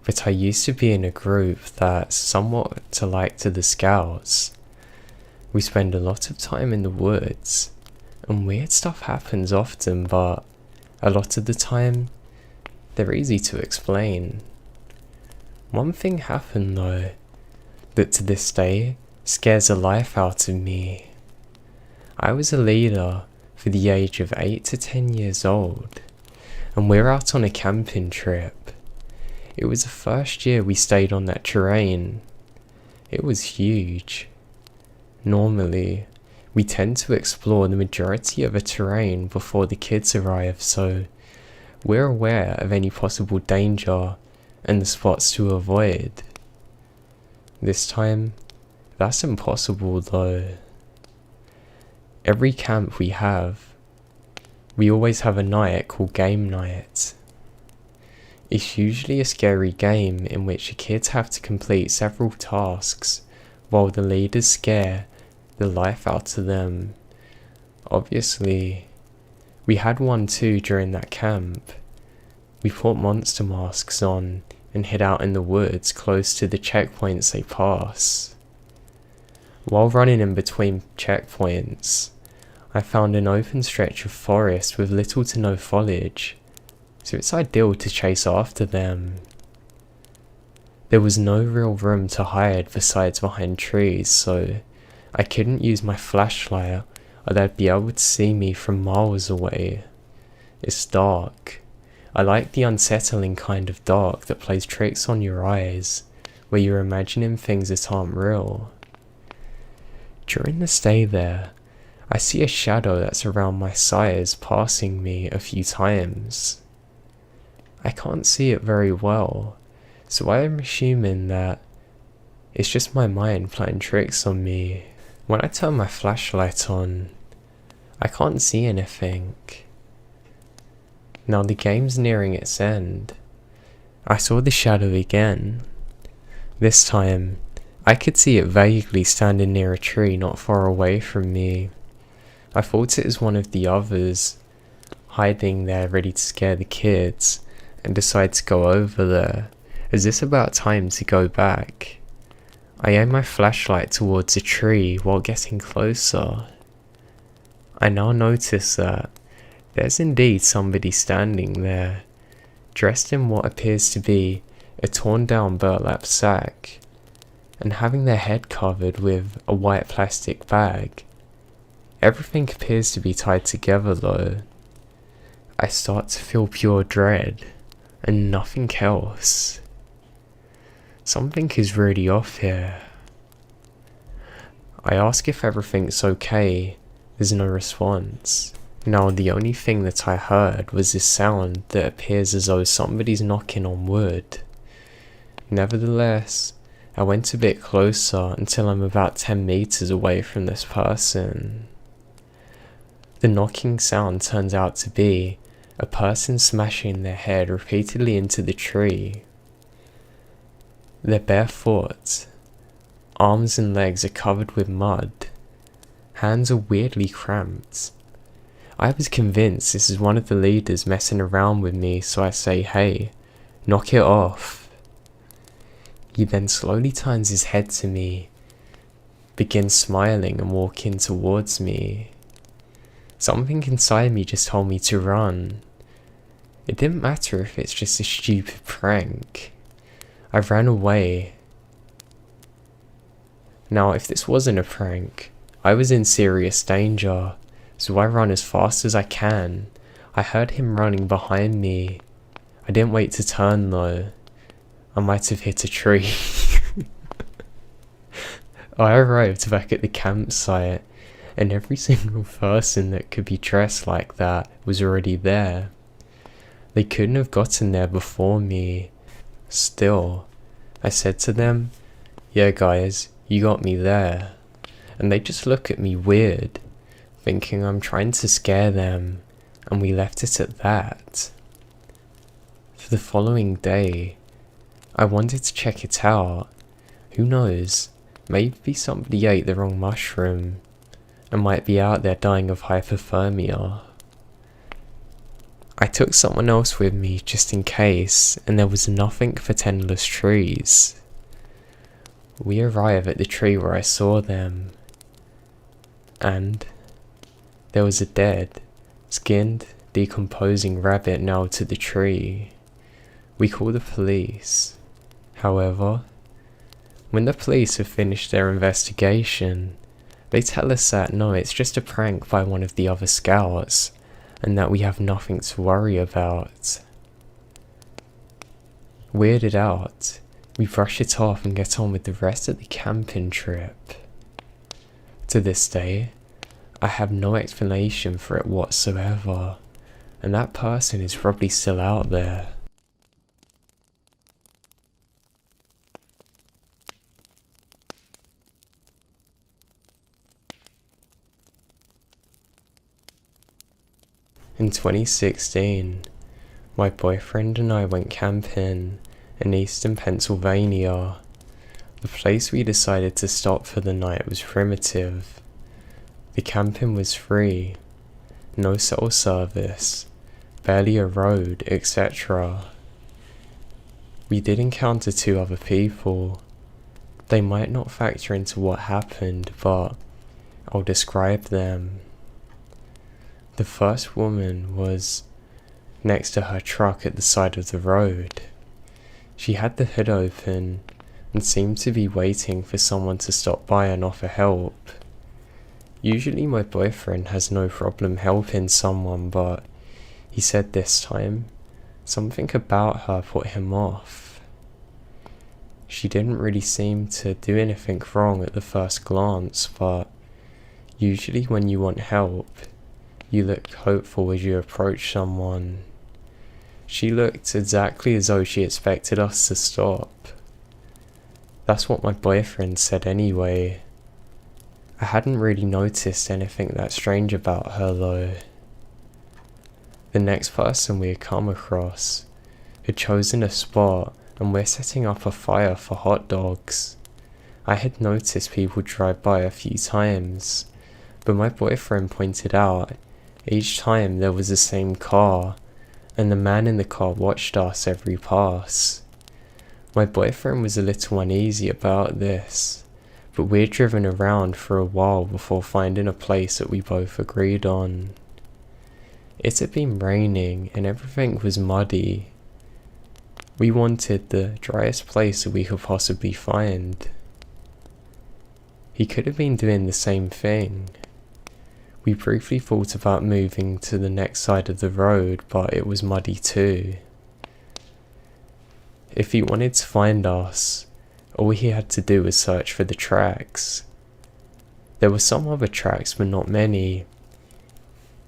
but I used to be in a group that's somewhat alike to the Scouts. We spend a lot of time in the woods, and weird stuff happens often, but a lot of the time, they're easy to explain. One thing happened though, that to this day scares the life out of me. I was a leader for the age of 8 to 10 years old, and we're out on a camping trip. It was the first year we stayed on that terrain. It was huge. Normally, we tend to explore the majority of a terrain before the kids arrive, so we're aware of any possible danger and the spots to avoid. This time, that's impossible though. Every camp we always have a night called game night. It's usually a scary game in which the kids have to complete several tasks while the leaders scare the life out of them. Obviously, we had one too during that camp. We put monster masks on and hid out in the woods close to the checkpoints they pass. While running in between checkpoints, I found an open stretch of forest with little to no foliage, so it's ideal to chase after them. There was no real room to hide besides behind trees, so I couldn't use my flashlight or they'd be able to see me from miles away. It's dark. I like the unsettling kind of dark that plays tricks on your eyes, where you're imagining things that aren't real. During the stay there, I see a shadow that's around my size passing me a few times. I can't see it very well, so I'm assuming that it's just my mind playing tricks on me. When I turn my flashlight on, I can't see anything. Now the game's nearing its end. I saw the shadow again. This time, I could see it vaguely standing near a tree not far away from me. I thought it was one of the others, hiding there ready to scare the kids, and decided to go over there, as it's about time to go back. I aim my flashlight towards a tree while getting closer. I now notice that there's indeed somebody standing there, dressed in what appears to be a torn down burlap sack, and having their head covered with a white plastic bag. Everything appears to be tied together though. I start to feel pure dread, and nothing else. Something is really off here. I ask if everything's okay. There's no response. Now the only thing that I heard was this sound that appears as though somebody's knocking on wood. Nevertheless, I went a bit closer until I'm about 10 meters away from this person. The knocking sound turns out to be a person smashing their head repeatedly into the tree. They're barefoot. Arms and legs are covered with mud. Hands are weirdly cramped. I was convinced this is one of the leaders messing around with me, so I say, "Hey, knock it off." He then slowly turns his head to me, begins smiling and walking towards me. Something inside me just told me to run. It didn't matter if it's just a stupid prank. I ran away. Now, if this wasn't a prank, I was in serious danger, so I run as fast as I can. I heard him running behind me. I didn't wait to turn though. I might have hit a tree. I arrived back at the campsite, and every single person that could be dressed like that was already there. They couldn't have gotten there before me. Still, I said to them, "Yeah guys, you got me there." And they just look at me weird, thinking I'm trying to scare them, and we left it at that. For the following day, I wanted to check it out. Who knows, maybe somebody ate the wrong mushroom and might be out there dying of hypothermia. I took someone else with me just in case, and there was nothing for tendless trees. We arrive at the tree where I saw them, and there was a dead, skinned, decomposing rabbit nailed to the tree. We call the police. However, when the police have finished their investigation, they tell us that no, it's just a prank by one of the other scouts, and that we have nothing to worry about. Weirded out, we brush it off and get on with the rest of the camping trip. To this day, I have no explanation for it whatsoever, and that person is probably still out there. In 2016, my boyfriend and I went camping in eastern Pennsylvania. The place we decided to stop for the night was primitive. The camping was free, no cell service, barely a road, etc. We did encounter 2 other people. They might not factor into what happened, but I'll describe them. The first woman was next to her truck at the side of the road. She had the hood open and seemed to be waiting for someone to stop by and offer help. Usually my boyfriend has no problem helping someone, but he said this time something about her put him off. She didn't really seem to do anything wrong at the first glance, but usually when you want help, you look hopeful as you approach someone. She looked exactly as though she expected us to stop. That's what my boyfriend said anyway. I hadn't really noticed anything that strange about her though. The next person we had come across had chosen a spot, and we're setting up a fire for hot dogs. I had noticed people drive by a few times, but my boyfriend pointed out each time there was the same car, and the man in the car watched us every pass. My boyfriend was a little uneasy about this, but we'd driven around for a while before finding a place that we both agreed on. It had been raining and everything was muddy. We wanted the driest place that we could possibly find. He could have been doing the same thing. We briefly thought about moving to the next side of the road, but it was muddy too. If he wanted to find us, all he had to do was search for the tracks. There were some other tracks, but not many.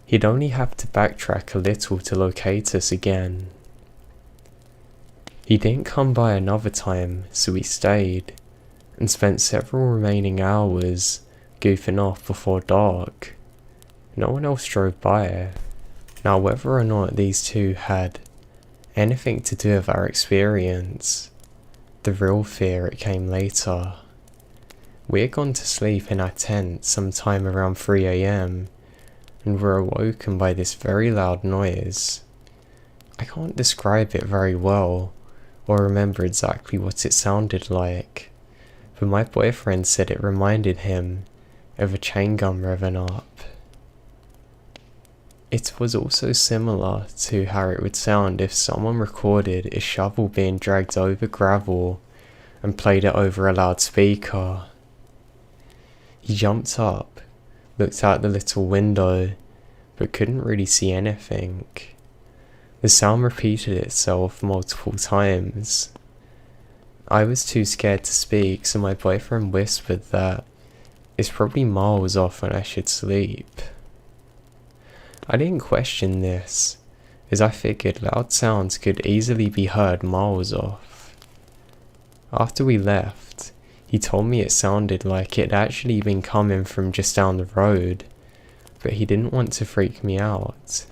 He'd only have to backtrack a little to locate us again. He didn't come by another time, so we stayed, and spent several remaining hours goofing off before dark. No one else drove by. Now whether or not these two had anything to do with our experience, the real fear it came later. We had gone to sleep in our tent sometime around 3 AM and were awoken by this very loud noise. I can't describe it very well or remember exactly what it sounded like, but my boyfriend said it reminded him of a chain gun revving up. It was also similar to how it would sound if someone recorded a shovel being dragged over gravel and played it over a loudspeaker. He jumped up, looked out the little window, but couldn't really see anything. The sound repeated itself multiple times. I was too scared to speak, so my boyfriend whispered that it's probably miles off and I should sleep. I didn't question this, as I figured loud sounds could easily be heard miles off. After we left, he told me it sounded like it had actually been coming from just down the road, but he didn't want to freak me out.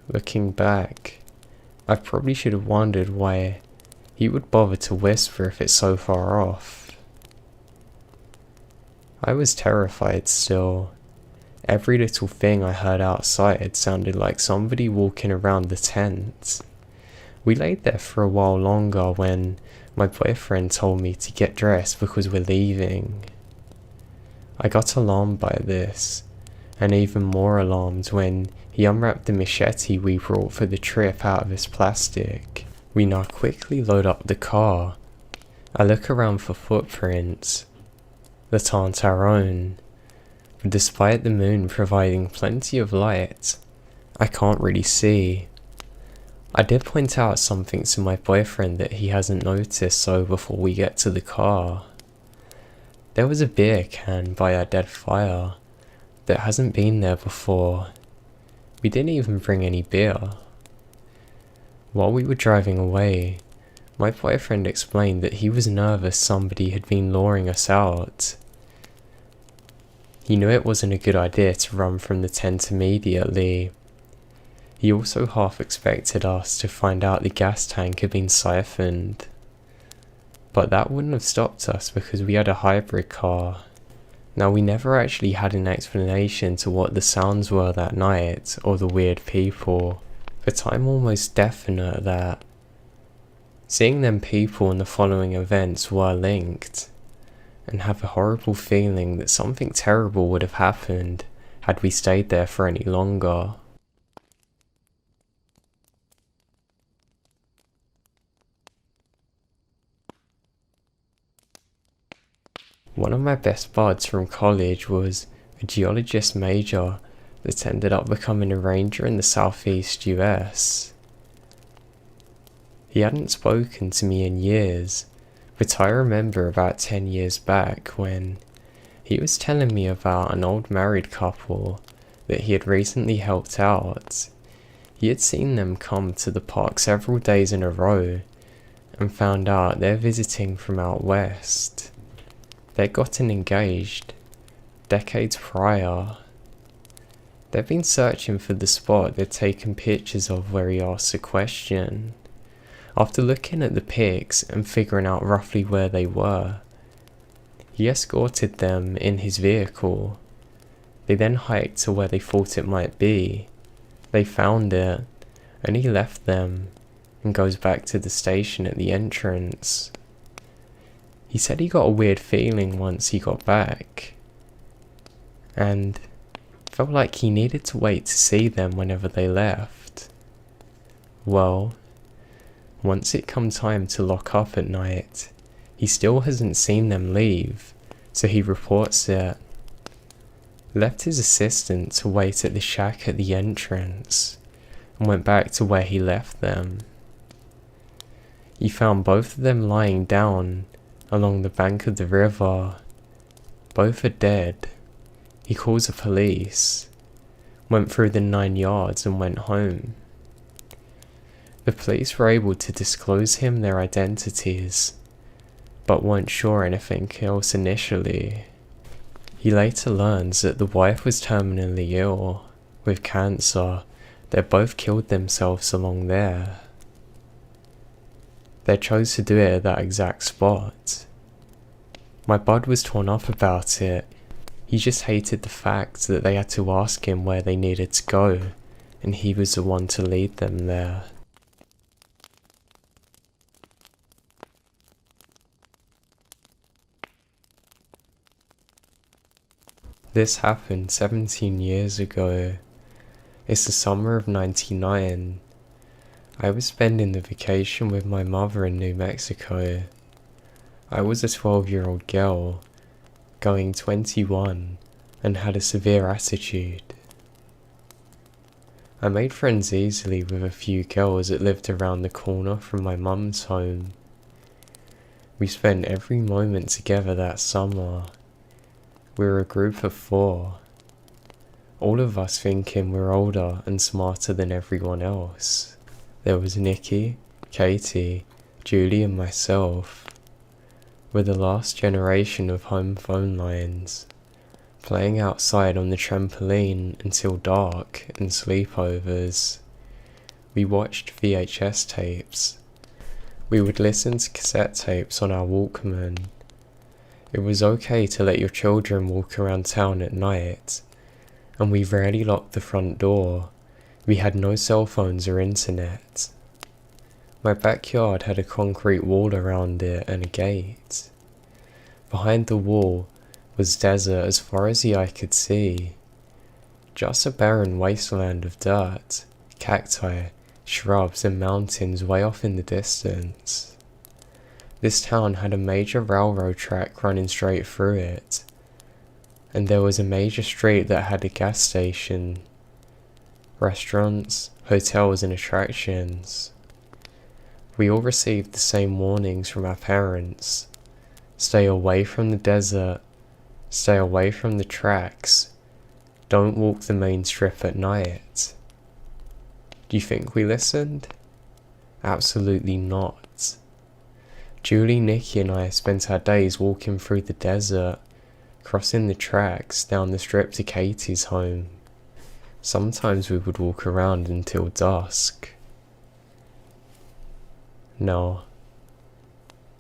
Looking back, I probably should have wondered why he would bother to whisper if it's so far off. I was terrified still, Every little thing I heard outside sounded like somebody walking around the tent. We laid there for a while longer when my boyfriend told me to get dressed because we're leaving. I got alarmed by this, and even more alarmed when he unwrapped the machete we brought for the trip out of his plastic. We now quickly load up the car. I look around for footprints that aren't our own, but despite the moon providing plenty of light, I can't really see. I did point out something to my boyfriend that he hasn't noticed so before we get to the car. There was a beer can by our dead fire that hasn't been there before. We didn't even bring any beer. While we were driving away, my boyfriend explained that he was nervous somebody had been luring us out. He knew it wasn't a good idea to run from the tent immediately. He also half expected us to find out the gas tank had been siphoned. But that wouldn't have stopped us because we had a hybrid car. Now, we never actually had an explanation to what the sounds were that night or the weird people, but I'm almost definite that seeing them people and the following events were linked, and have a horrible feeling that something terrible would have happened had we stayed there for any longer. One of my best buds from college was a geologist major that ended up becoming a ranger in the southeast US. He hadn't spoken to me in years, but I remember about 10 years back when he was telling me about an old married couple that he had recently helped out. He had seen them come to the park several days in a row and found out they're visiting from out west. They'd gotten engaged decades prior. They'd been searching for the spot they'd taken pictures of where he asked a question. After looking at the pics and figuring out roughly where they were, he escorted them in his vehicle. They then hiked to where they thought it might be. They found it, and he left them and goes back to the station at the entrance. He said he got a weird feeling once he got back, and felt like he needed to wait to see them whenever they left. Well, once it come time to lock up at night, he still hasn't seen them leave, so he reports it. Left his assistant to wait at the shack at the entrance, and went back to where he left them. He found both of them lying down along the bank of the river. Both are dead. He calls the police, went through the 9 yards and went home. The police were able to disclose him their identities, but weren't sure anything else initially. He later learns that the wife was terminally ill with cancer. They both killed themselves along there. They chose to do it at that exact spot. My bud was torn up about it. He just hated the fact that they had to ask him where they needed to go, and he was the one to lead them there. This happened 17 years ago. It's the summer of '99. I was spending the vacation with my mother in New Mexico. I was a 12-year-old girl, going 21, and had a severe attitude. I made friends easily with a few girls that lived around the corner from my mum's home. We spent every moment together that summer. We were a group of 4, all of us thinking we're older and smarter than everyone else. There was Nikki, Katie, Julie and myself. We're the last generation of home phone lines, playing outside on the trampoline until dark and sleepovers. We watched VHS tapes. We would listen to cassette tapes on our Walkman. It was okay to let your children walk around town at night, and we rarely locked the front door. We had no cell phones or internet. My backyard had a concrete wall around it and a gate. Behind the wall was desert as far as the eye could see. Just a barren wasteland of dirt, cacti, shrubs and mountains way off in the distance. This town had a major railroad track running straight through it, and there was a major street that had a gas station, restaurants, hotels and attractions. We all received the same warnings from our parents. Stay away from the desert, stay away from the tracks, don't walk the main strip at night. Do you think we listened? Absolutely not. Julie, Nikki and I spent our days walking through the desert, crossing the tracks down the strip to Katie's home. Sometimes we would walk around until dusk. No.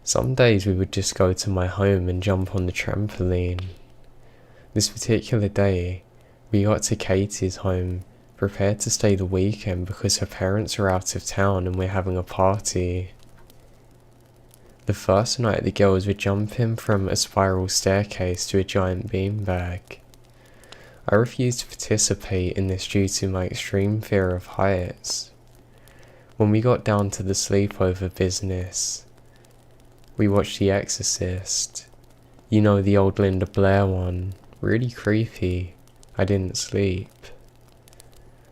Some days we would just go to my home and jump on the trampoline. This particular day, we got to Katie's home, prepared to stay the weekend because her parents are out of town and we're having a party. The first night the girls were jumping from a spiral staircase to a giant beanbag. I refused to participate in this due to my extreme fear of heights. When we got down to the sleepover business, we watched The Exorcist. You know, the old Linda Blair one. Really creepy. I didn't sleep.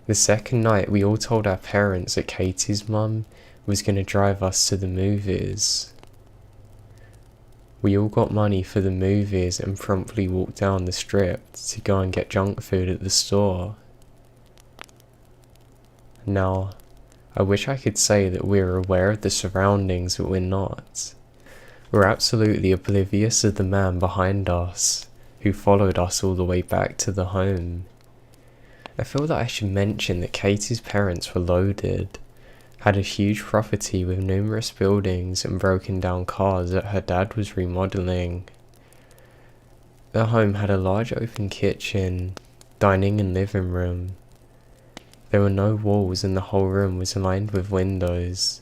The second night we all told our parents that Katie's mum was going to drive us to the movies. We all got money for the movies and promptly walked down the strip to go and get junk food at the store. Now, I wish I could say that we're aware of the surroundings, but we're not. We're absolutely oblivious of the man behind us, who followed us all the way back to the home. I feel that I should mention that Katie's parents were loaded, had a huge property with numerous buildings and broken down cars that her dad was remodeling. Their home had a large open kitchen, dining and living room. There were no walls and the whole room was lined with windows.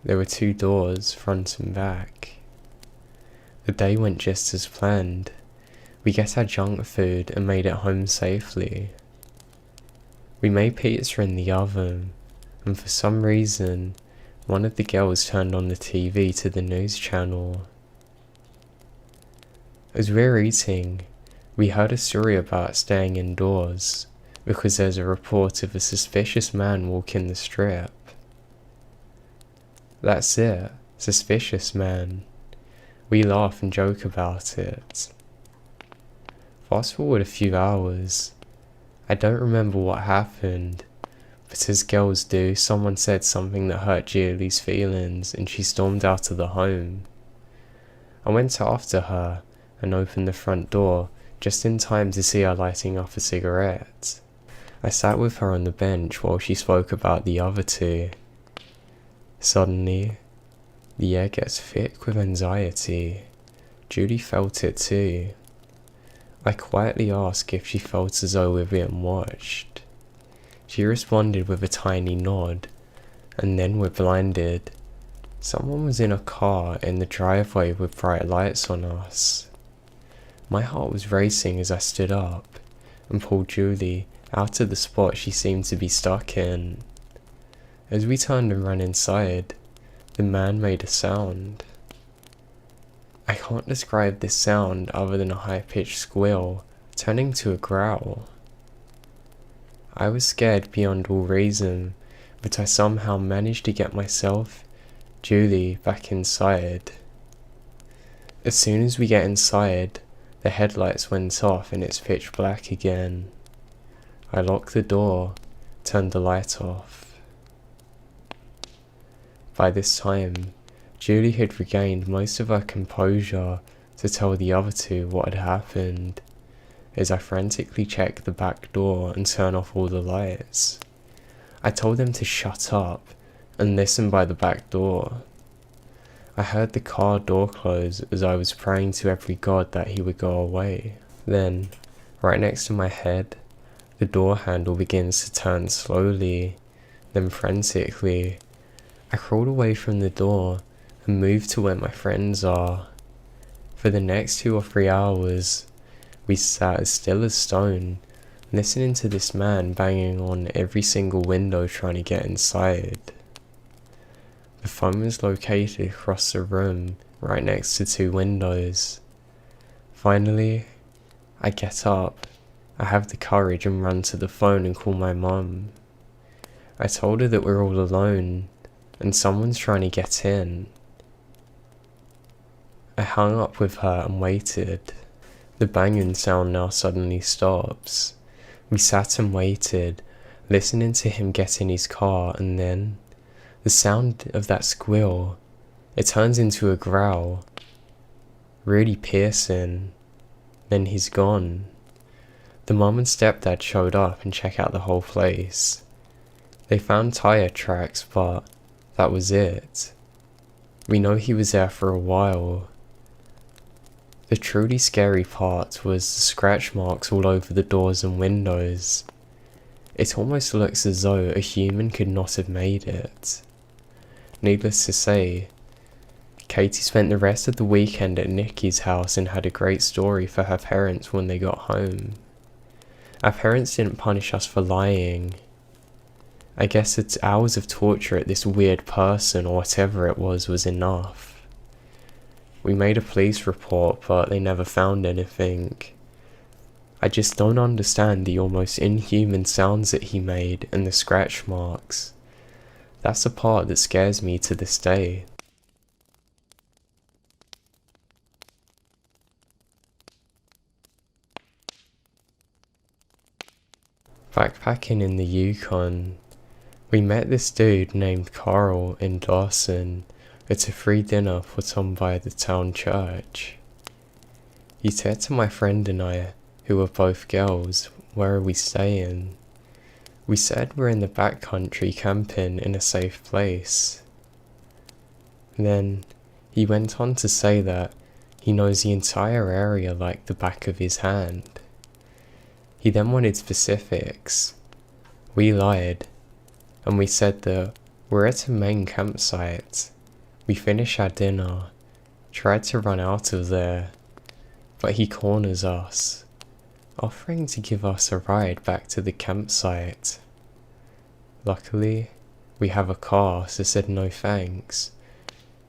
There were 2 doors, front and back. The day went just as planned. We get our junk food and made it home safely. We made pizza in the oven, and for some reason, one of the girls turned on the TV to the news channel. As we were eating, we heard a story about staying indoors, because there's a report of a suspicious man walking the strip. That's it, suspicious man. We laugh and joke about it. Fast forward a few hours. I don't remember what happened, but as girls do, someone said something that hurt Julie's feelings and she stormed out of the home. I went after her and opened the front door just in time to see her lighting up a cigarette. I sat with her on the bench while she spoke about the other 2. Suddenly, the air gets thick with anxiety. Julie felt it too. I quietly asked if she felt as though we were being watched. She responded with a tiny nod, and then we're blinded. Someone was in a car in the driveway with bright lights on us. My heart was racing as I stood up and pulled Julie out of the spot she seemed to be stuck in. As we turned and ran inside, the man made a sound. I can't describe this sound other than a high-pitched squeal, turning to a growl. I was scared beyond all reason, but I somehow managed to get myself, Julie, back inside. As soon as we get inside, the headlights went off and it's pitch black again. I locked the door, turned the light off. By this time, Julie had regained most of her composure to tell the other 2 what had happened, as I frantically checked the back door and turn off all the lights. I told them to shut up and listen by the back door. I heard the car door close as I was praying to every god that he would go away. Then, right next to my head, The door handle begins to turn slowly, then frantically. I crawled away from the door and moved to where my friends are. For the next 2 or 3 hours, we sat as still as stone, listening to this man banging on every single window trying to get inside. The phone was located across the room, right next to 2 windows. Finally, I get up. I have the courage and run to the phone and call my mum. I told her that we're all alone, and someone's trying to get in. I hung up with her and waited. The banging sound now suddenly stops. We sat and waited, listening to him get in his car, and then the sound of that squeal, it turns into a growl. Really piercing. Then he's gone. The mum and stepdad showed up and checked out the whole place. They found tire tracks, but that was it. We know he was there for a while. The truly scary part was the scratch marks all over the doors and windows. It almost looks as though a human could not have made it. Needless to say, Katie spent the rest of the weekend at Nikki's house and had a great story for her parents when they got home. Our parents didn't punish us for lying. I guess it's hours of torture at this weird person or whatever it was enough. We made a police report, but they never found anything. I just don't understand the almost inhuman sounds that he made and the scratch marks. That's the part that scares me to this day. Backpacking in the Yukon, we met this dude named Carl in Dawson. It's a free dinner put on by the town church. He said to my friend and I, who were both girls, "Where are we staying?" We said we're in the backcountry camping in a safe place. Then he went on to say that he knows the entire area like the back of his hand. He then wanted specifics. We lied, and we said that we're at a main campsite. We finished our dinner, tried to run out of there, but he corners us, offering to give us a ride back to the campsite. Luckily, we have a car, so said no thanks,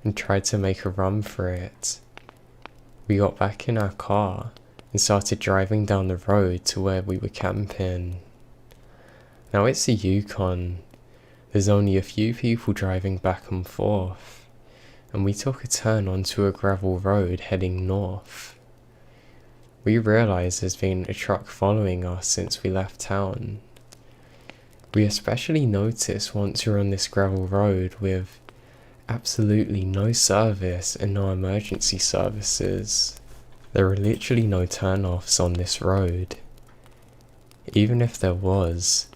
and tried to make a run for it. We got back in our car and started driving down the road to where we were camping. Now it's the Yukon. There's only a few people driving back and forth, and we took a turn onto a gravel road heading north. We realised there's been a truck following us since we left town. We especially noticed once we were on this gravel road with absolutely no service and no emergency services. There are literally no turn-offs on this road. Even if there was,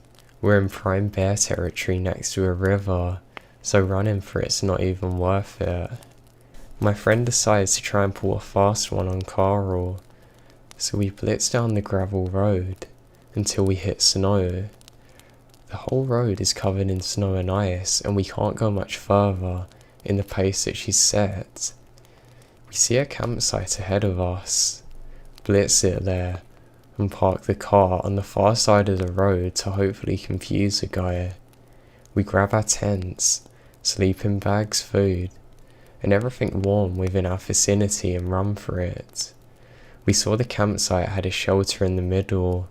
we're in prime bear territory next to a river, so running for it's not even worth it. My friend decides to try and pull a fast one on Carl, so we blitz down the gravel road until we hit snow. The whole road is covered in snow and ice, and we can't go much further in the pace that she's set. We see a campsite ahead of us, blitz it there, and park the car on the far side of the road to hopefully confuse the guy. We grab our tents, sleeping bags, food, and everything warm within our vicinity and run for it. We saw the campsite had a shelter in the middle.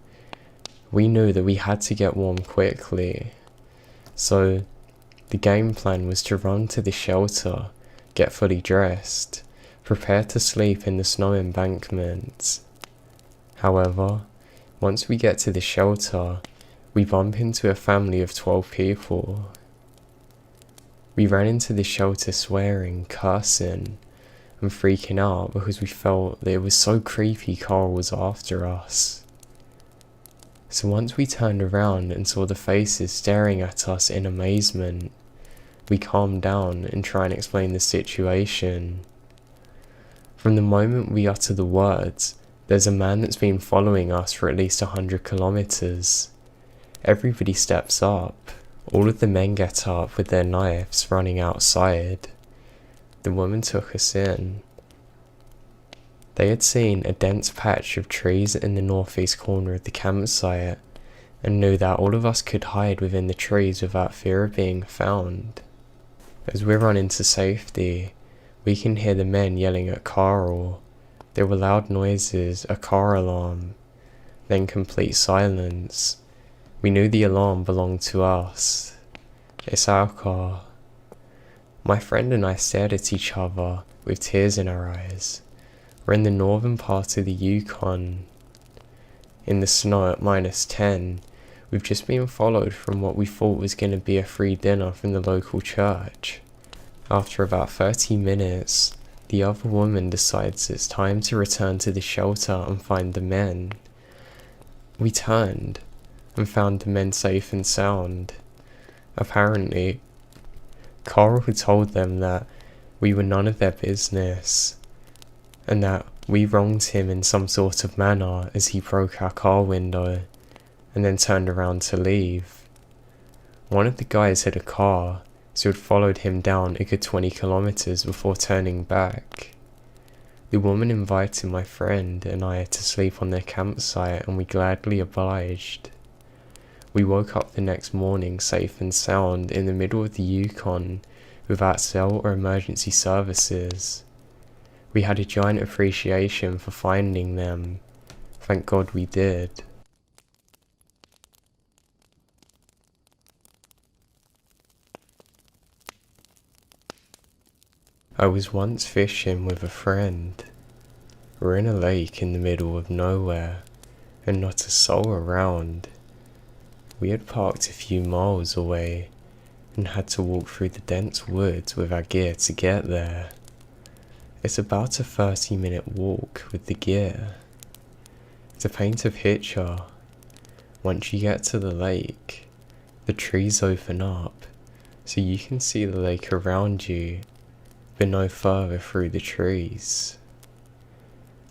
We knew that we had to get warm quickly, so the game plan was to run to the shelter, get fully dressed, prepare to sleep in the snow embankment. However, once we get to the shelter, we bump into a family of 12 people. We ran into the shelter swearing, cursing, and freaking out because we felt that it was so creepy Carl was after us. So once we turned around and saw the faces staring at us in amazement, we calmed down and tried and explain the situation. From the moment we utter the words, there's a man that's been following us for at least 100 kilometers. Everybody steps up. All of the men get up with their knives, running outside. The woman took us in. They had seen a dense patch of trees in the northeast corner of the campsite, and knew that all of us could hide within the trees without fear of being found. As we run into safety, we can hear the men yelling at Carl. There were loud noises, a car alarm, then complete silence. We knew the alarm belonged to us. It's our car. My friend and I stared at each other with tears in our eyes. We're in the northern part of the Yukon. In the snow at -10, we've just been followed from what we thought was going to be a free dinner from the local church. After about 30 minutes, the other woman decides it's time to return to the shelter and find the men. We turned and found the men safe and sound. Apparently, Carl had told them that we were none of their business, and that we wronged him in some sort of manner as he broke our car window, and then turned around to leave. One of the guys had a car, so had followed him down a good 20 kilometers before turning back. The woman invited my friend and I to sleep on their campsite, and we gladly obliged. We woke up the next morning safe and sound in the middle of the Yukon without cell or emergency services. We had a giant appreciation for finding them. Thank God we did. I was once fishing with a friend. We're in a lake in the middle of nowhere, and not a soul around. We had parked a few miles away, and had to walk through the dense woods with our gear to get there. It's about a 30-minute walk with the gear. To paint a picture, once you get to the lake, the trees open up, so you can see the lake around you, but no further through the trees.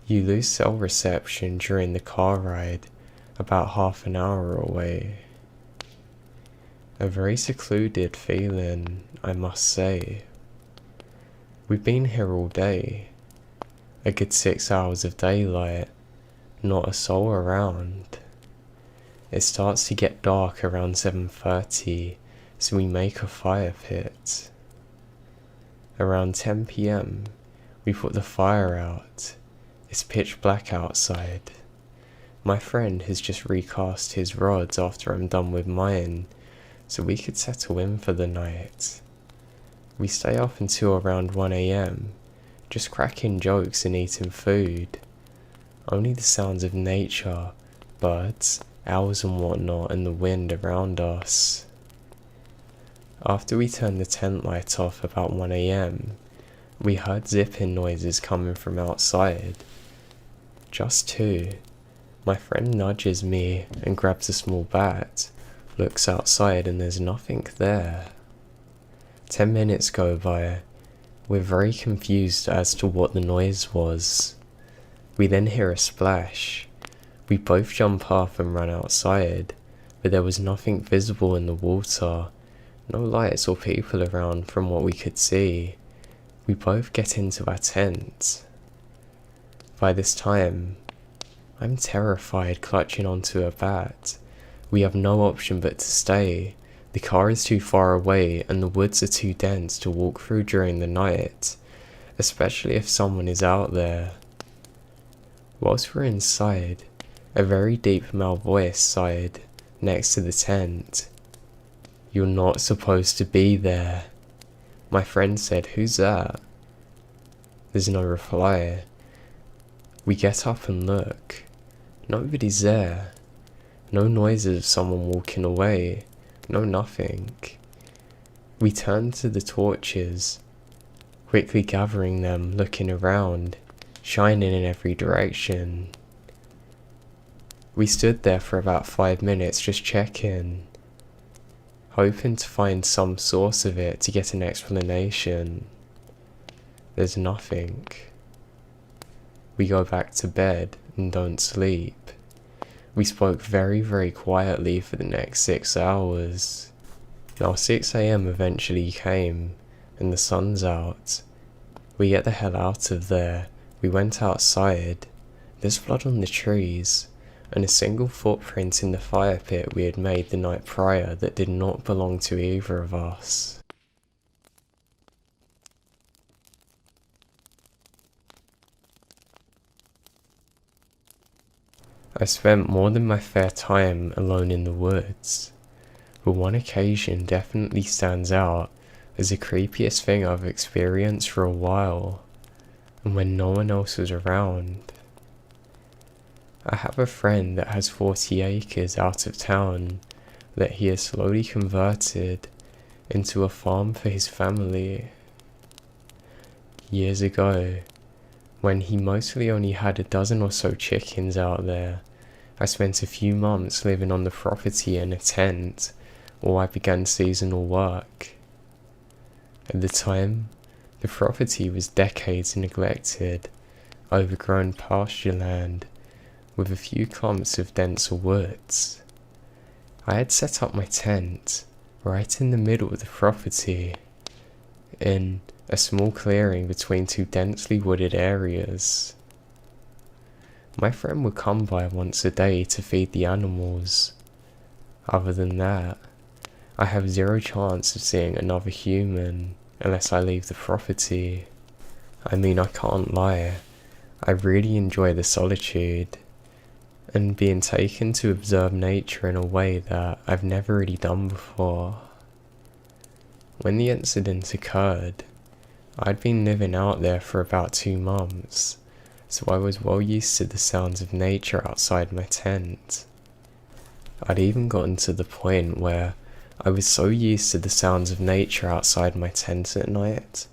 You lose cell reception during the car ride about half an hour away. A very secluded feeling, I must say. We've been here all day. A good 6 hours of daylight, not a soul around. It starts to get dark around 7:30, so we make a fire pit. Around 10 PM, we put the fire out. It's pitch black outside. My friend has just recast his rods after I'm done with mine, so we could settle in for the night. We stay up until around 1 AM, just cracking jokes and eating food. Only the sounds of nature, birds, owls and whatnot, and the wind around us. After we turned the tent light off about 1 AM, we heard zipping noises coming from outside. Just two. My friend nudges me and grabs a small bat, looks outside, and there's nothing there. 10 minutes go by. We're very confused as to what the noise was. We then hear a splash. We both jump up and run outside, but there was nothing visible in the water, no lights or people around from what we could see. We both get into our tent. By this time, I'm terrified, clutching onto a bat. We have no option but to stay. The car is too far away and the woods are too dense to walk through during the night, especially if someone is out there. Whilst we're inside, a very deep male voice sighed next to the tent. "You're not supposed to be there." My friend said, "Who's that?" There's no reply. We get up and look. Nobody's there. No noises of someone walking away. No nothing. We turn to the torches, quickly gathering them, looking around, shining in every direction. We stood there for about 5 minutes just checking, hoping to find some source of it to get an explanation. There's nothing. We go back to bed and don't sleep. We spoke very quietly for the next 6 hours. Now 6 AM eventually came, and the sun's out. We get the hell out of there. We went outside. There's blood on the trees, and a single footprint in the fire pit we had made the night prior that did not belong to either of us. I spent more than my fair time alone in the woods, but one occasion definitely stands out as the creepiest thing I've experienced for a while, and when no one else was around. I have a friend that has 40 acres out of town that he has slowly converted into a farm for his family. Years ago, when he mostly only had a dozen or so chickens out there, I spent a few months living on the property in a tent while I began seasonal work. At the time, the property was decades neglected, overgrown pasture land with a few clumps of denser woods. I had set up my tent right in the middle of the property, in a small clearing between two densely wooded areas. My friend would come by once a day to feed the animals. Other than that, I have zero chance of seeing another human unless I leave the property. I mean, I can't lie, I really enjoy the solitude, and being taken to observe nature in a way that I've never really done before. When the incident occurred, I'd been living out there for about 2 months, so I was well used to the sounds of nature outside my tent. I'd even gotten to the point where I was so used to the sounds of nature outside my tent at night,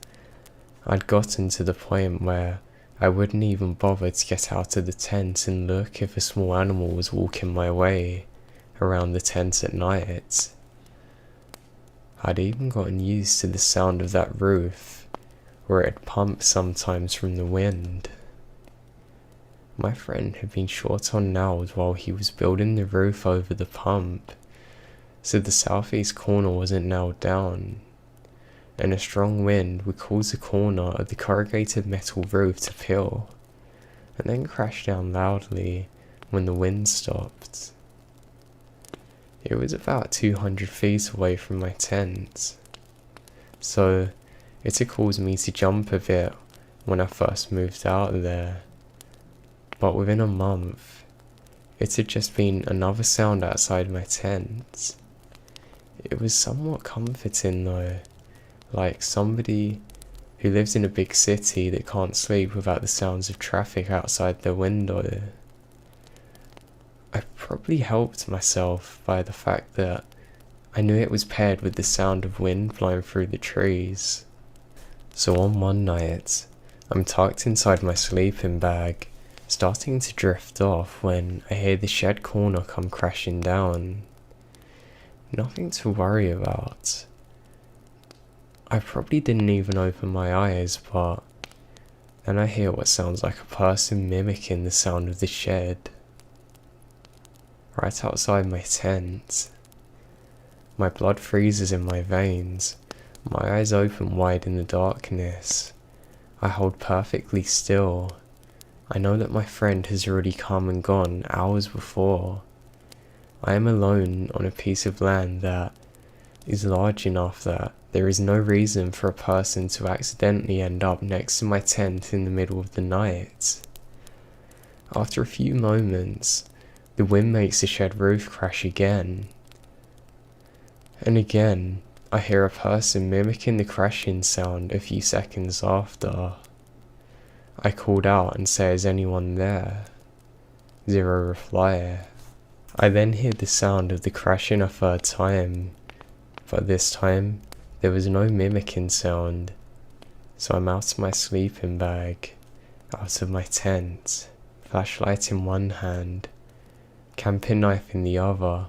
I'd gotten to the point where I wouldn't even bother to get out of the tent and look if a small animal was walking my way around the tent at night. I'd even gotten used to the sound of that roof, where it'd pump sometimes from the wind. My friend had been short on nails while he was building the roof over the pump, so the southeast corner wasn't nailed down, and a strong wind would cause the corner of the corrugated metal roof to peel, and then crash down loudly when the wind stopped. It was about 200 feet away from my tent, so it had caused me to jump a bit when I first moved out there. But within a month, it had just been another sound outside my tent. It was somewhat comforting though, like somebody who lives in a big city that can't sleep without the sounds of traffic outside their window. I probably helped myself by the fact that I knew it was paired with the sound of wind blowing through the trees. So on one night, I'm tucked inside my sleeping bag, starting to drift off when I hear the shed corner come crashing down. Nothing to worry about. I probably didn't even open my eyes, but then I hear what sounds like a person mimicking the sound of the shed. Right outside my tent. My blood freezes in my veins, my eyes open wide in the darkness. I hold perfectly still. I know that my friend has already come and gone hours before. I am alone on a piece of land that is large enough that there is no reason for a person to accidentally end up next to my tent in the middle of the night. After a few moments, the wind makes the shed roof crash again. And again, I hear a person mimicking the crashing sound a few seconds after. I called out and say, "Is anyone there?" Zero reply. I then hear the sound of the crashing a third time, but this time there was no mimicking sound, so I'm out of my sleeping bag, out of my tent, flashlight in one hand, camping knife in the other.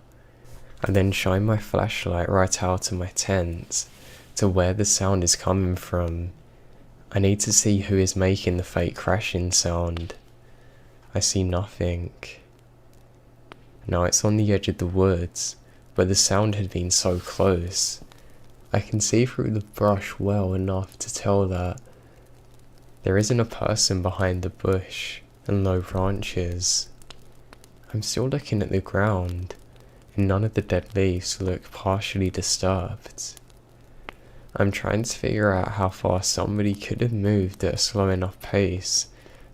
I then shine my flashlight right out of my tent to where the sound is coming from. I need to see who is making the fake crashing sound. I see nothing. Now it's on the edge of the woods, but the sound had been so close. I can see through the brush well enough to tell that there isn't a person behind the bush and low branches. I'm still looking at the ground, and none of the dead leaves look partially disturbed. I'm trying to figure out how far somebody could have moved at a slow enough pace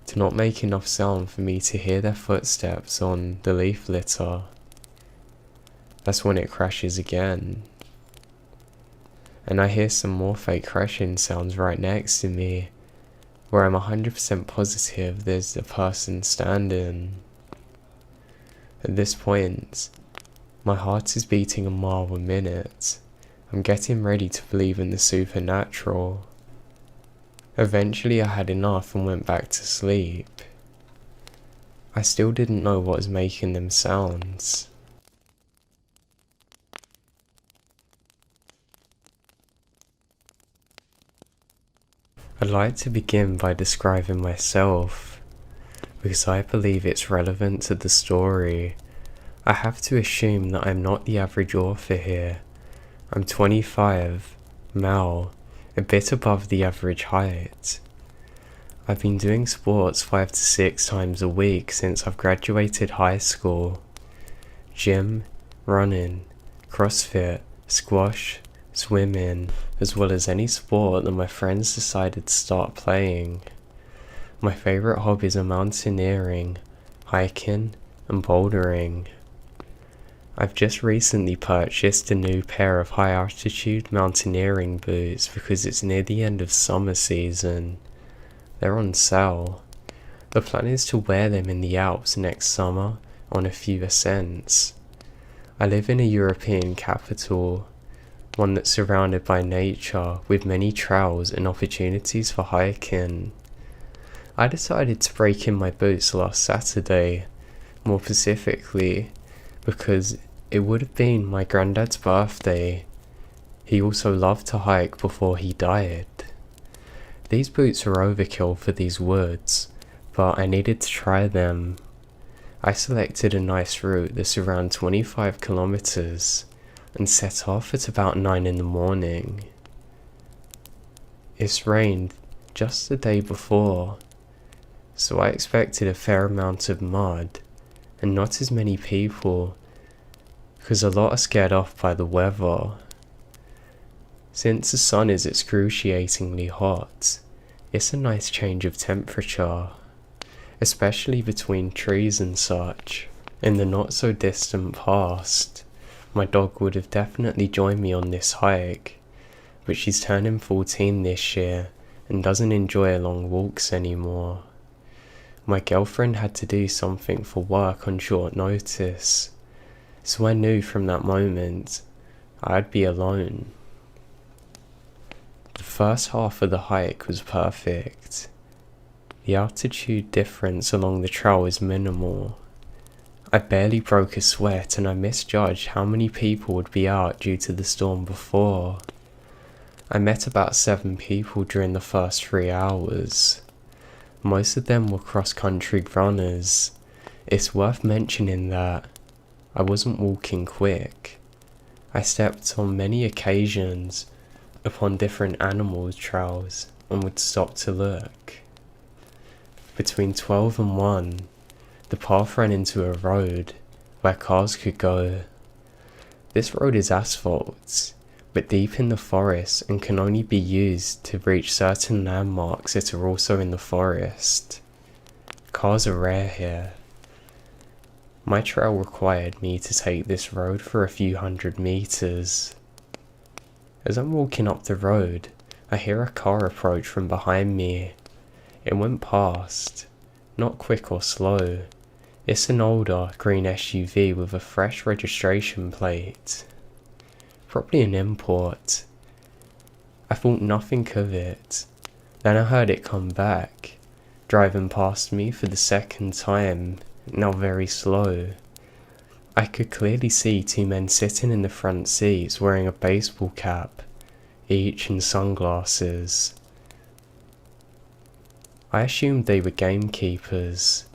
to not make enough sound for me to hear their footsteps on the leaf litter. That's when it crashes again. And I hear some more fake crashing sounds right next to me, where I'm 100% positive there's a person standing. At this point, my heart is beating a mile a minute. I'm getting ready to believe in the supernatural. Eventually I had enough and went back to sleep. I still didn't know what was making them sounds. I'd like to begin by describing myself, because I believe it's relevant to the story. I have to assume that I'm not the average author here. I'm 25, male, a bit above the average height. I've been doing sports 5 to 6 times a week since I've graduated high school. Gym, running, CrossFit, squash, swimming, as well as any sport that my friends decided to start playing. My favourite hobbies are mountaineering, hiking, and bouldering. I've just recently purchased a new pair of high altitude mountaineering boots because it's near the end of summer season. They're on sale. The plan is to wear them in the Alps next summer on a few ascents. I live in a European capital, one that's surrounded by nature with many trails and opportunities for hiking. I decided to break in my boots last Saturday, more specifically because it would have been my granddad's birthday. He also loved to hike before he died. These boots are overkill for these woods, but I needed to try them. I selected a nice route that's around 25 kilometers and set off at about 9 in the morning. It's rained just the day before, so I expected a fair amount of mud and not as many people, because a lot are scared off by the weather. Since the sun is excruciatingly hot, it's a nice change of temperature, especially between trees and such. In the not so distant past, my dog would have definitely joined me on this hike, but she's turning 14 this year and doesn't enjoy long walks anymore. My girlfriend had to do something for work on short notice, so I knew from that moment I'd be alone. The first half of the hike was perfect. The altitude difference along the trail was minimal. I barely broke a sweat and I misjudged how many people would be out due to the storm before. I met about 7 people during the first 3 hours. Most of them were cross-country runners. It's worth mentioning that I wasn't walking quick. I stepped on many occasions upon different animal trails and would stop to look. Between 12 and 1, the path ran into a road where cars could go. This road is asphalt, but deep in the forest and can only be used to reach certain landmarks that are also in the forest. Cars are rare here. My trail required me to take this road for a few hundred meters. As I'm walking up the road, I hear a car approach from behind me. It went past, not quick or slow. It's an older green SUV with a fresh registration plate. Probably an import. I thought nothing of it. Then I heard it come back, driving past me for the second time, now very slow. I could clearly see 2 men sitting in the front seats wearing a baseball cap, each, and sunglasses. I assumed they were gamekeepers.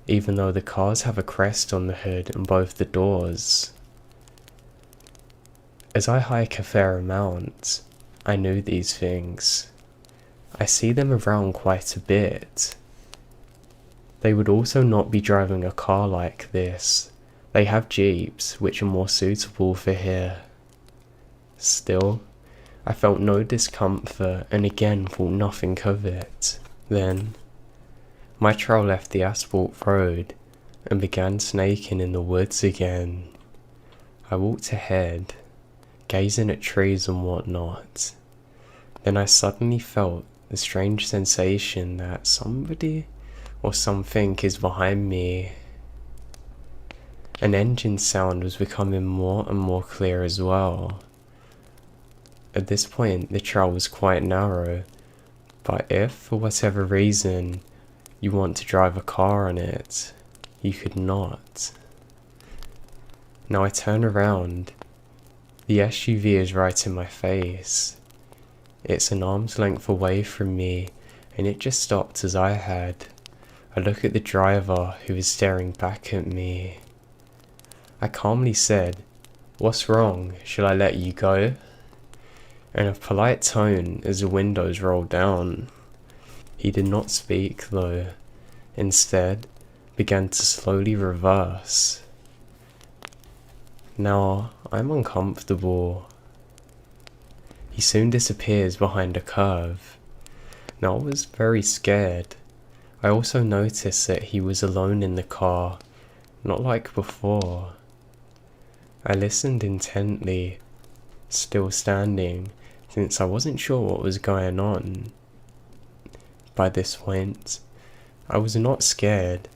even though the cars have a crest on the hood and both the doors. As I hike a fair amount, I knew these things. I see them around quite a bit. They would also not be driving a car like this. They have jeeps, which are more suitable for here. Still, I felt no discomfort and again thought nothing of it. Then, my trail left the asphalt road and began snaking in the woods again. I walked ahead, gazing at trees and whatnot. Then I suddenly felt the strange sensation that somebody or something is behind me. An engine sound was becoming more and more clear as well. At this point, the trail was quite narrow, but if, for whatever reason, you want to drive a car on it, you could not. Now I turn around. The SUV is right in my face. It's an arm's length away from me, and it just stopped as I had. I look at the driver, who is staring back at me. I calmly said, "What's wrong? Shall I let you go?" In a polite tone as the windows rolled down. He did not speak though, instead began to slowly reverse. Now I'm uncomfortable. He soon disappears behind a curve. Now I was very scared. I also noticed that he was alone in the car, not like before. I listened intently, still standing, since I wasn't sure what was going on. By this point, I was not scared,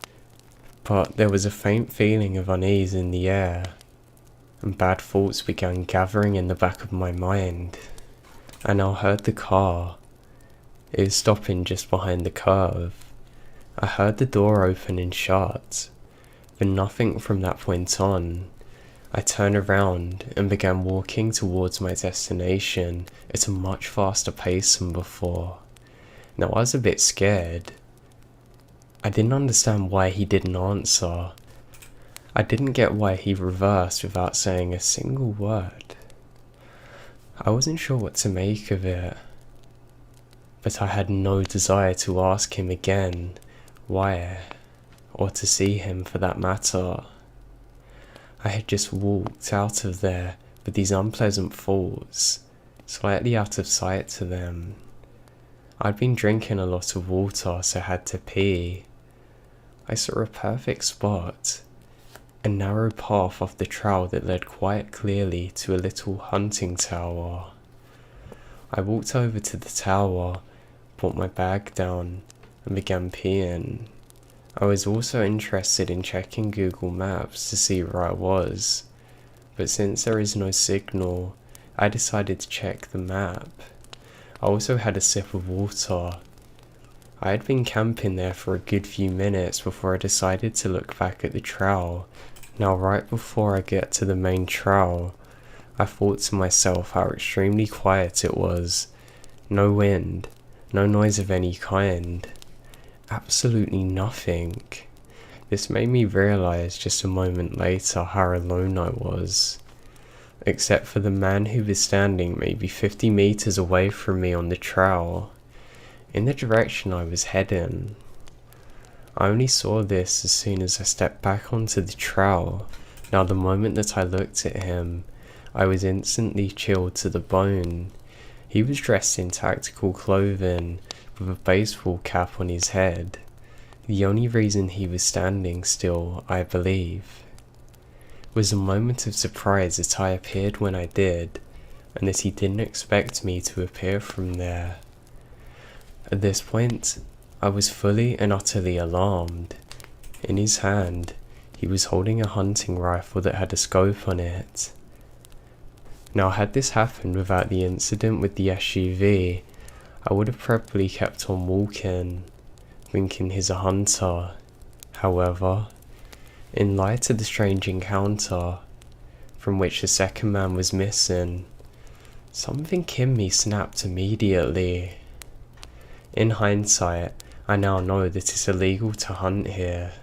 but there was a faint feeling of unease in the air, and bad thoughts began gathering in the back of my mind. I now heard the car. It was stopping just behind the curve. I heard the door open and shut, but nothing from that point on. I turned around and began walking towards my destination at a much faster pace than before. Now I was a bit scared. I didn't understand why he didn't answer. I didn't get why he reversed without saying a single word. I wasn't sure what to make of it, but I had no desire to ask him again why, or to see him for that matter. I had just walked out of there with these unpleasant thoughts, slightly out of sight to them. I'd been drinking a lot of water, so I had to pee. I saw a perfect spot, a narrow path off the trail that led quite clearly to a little hunting tower. I walked over to the tower, put my bag down, and began peeing. I was also interested in checking Google Maps to see where I was, but since there is no signal, I decided to check the map. I also had a sip of water. I had been camping there for a good few minutes before I decided to look back at the trail. Now right before I get to the main trail, I thought to myself how extremely quiet it was. No wind, no noise of any kind. Absolutely nothing. This made me realize just a moment later how alone I was, except for the man who was standing maybe 50 meters away from me on the trail, in the direction I was heading. I only saw this as soon as I stepped back onto the trail. Now the moment that I looked at him, I was instantly chilled to the bone. He was dressed in tactical clothing, with a baseball cap on his head. The only reason he was standing still, I believe, was a moment of surprise that I appeared when I did, and that he didn't expect me to appear from there. At this point, I was fully and utterly alarmed. In his hand, he was holding a hunting rifle that had a scope on it. Now, had this happened without the incident with the SUV, I would have probably kept on walking, thinking he's a hunter. However, in light of the strange encounter, from which the second man was missing, something in me snapped immediately. In hindsight, I now know that it's illegal to hunt here.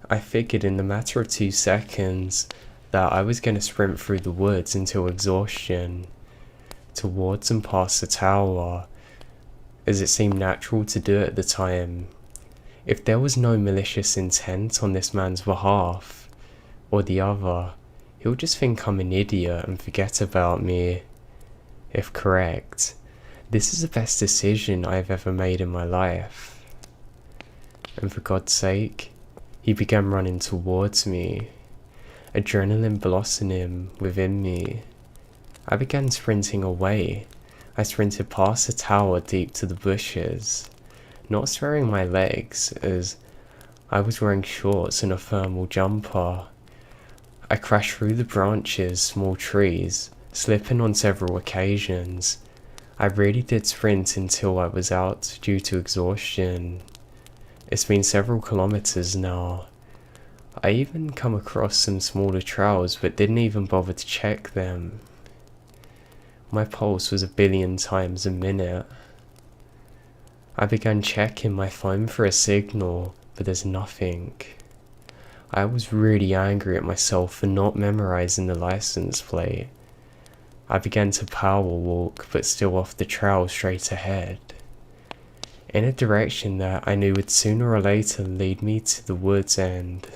I figured in the matter of 2 seconds that I was going to sprint through the woods until exhaustion, towards and past the tower, as it seemed natural to do at the time. If there was no malicious intent on this man's behalf, or the other, he'll just think I'm an idiot and forget about me. If correct, this is the best decision I've ever made in my life. And for God's sake, he began running towards me, adrenaline blossoming within me. I began sprinting away. I sprinted past the tower deep to the bushes, not sparing my legs as I was wearing shorts and a thermal jumper. I crashed through the branches, small trees, slipping on several occasions. I really did sprint until I was out due to exhaustion. It's been several kilometers now. I even come across some smaller trails but didn't even bother to check them. My pulse was 1 billion times a minute. I began checking my phone for a signal, but there's nothing. I was really angry at myself for not memorizing the license plate. I began to power walk, but still off the trail straight ahead, in a direction that I knew would sooner or later lead me to the wood's end.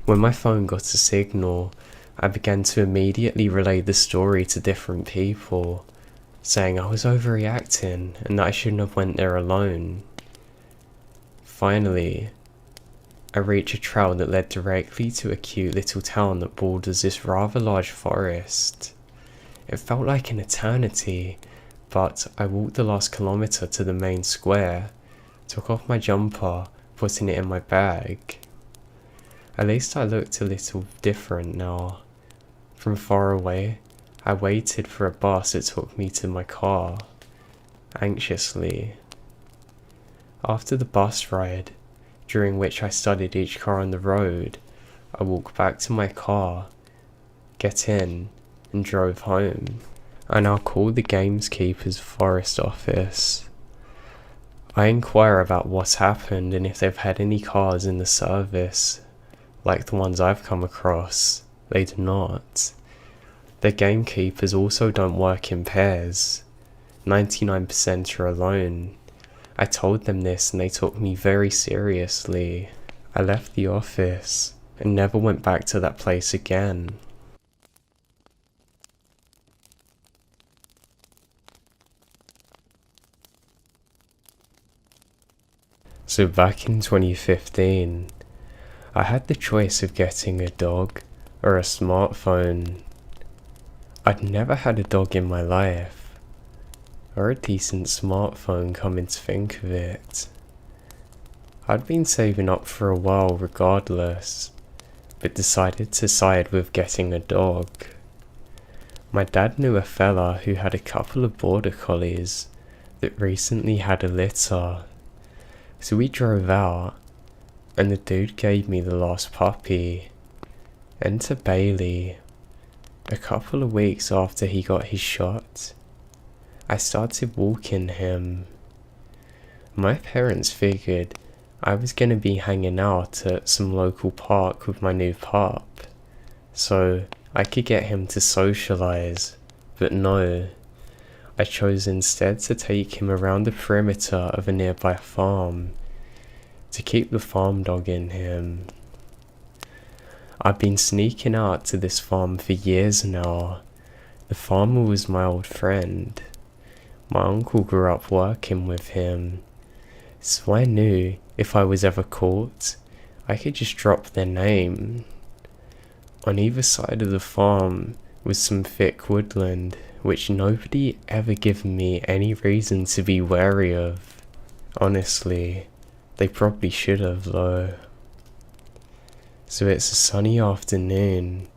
When my phone got a signal, I began to immediately relay the story to different people, saying I was overreacting and that I shouldn't have went there alone. Finally, I reached a trail that led directly to a cute little town that borders this rather large forest. It felt like an eternity, but I walked the last kilometre to the main square, took off my jumper, putting it in my bag. At least I looked a little different now. From far away, I waited for a bus that took me to my car, anxiously. After the bus ride, during which I studied each car on the road, I walked back to my car, get in, and drove home. I now called the gamekeeper's forest office. I inquire about what happened and if they've had any cars in the service, like the ones I've come across. They do not. The gamekeepers also don't work in pairs. 99% are alone. I told them this and they took me very seriously. I left the office and never went back to that place again. So back in 2015, I had the choice of getting a dog or a smartphone. I'd never had a dog in my life, or a decent smartphone coming to think of it. I'd been saving up for a while regardless, but decided to side with getting a dog. My dad knew a fella who had a couple of border collies that recently had a litter, so we drove out and the dude gave me the last puppy. Enter Bailey. A couple of weeks after he got his shot, I started walking him. My parents figured I was going to be hanging out at some local park with my new pup, so I could get him to socialise, but no. I chose instead to take him around the perimeter of a nearby farm, to keep the farm dog in him. I've been sneaking out to this farm for years now. The farmer was my old friend. My uncle grew up working with him, so I knew if I was ever caught, I could just drop their name. On either side of the farm was some thick woodland, which nobody ever given me any reason to be wary of. Honestly, they probably should have though. So it's a sunny afternoon.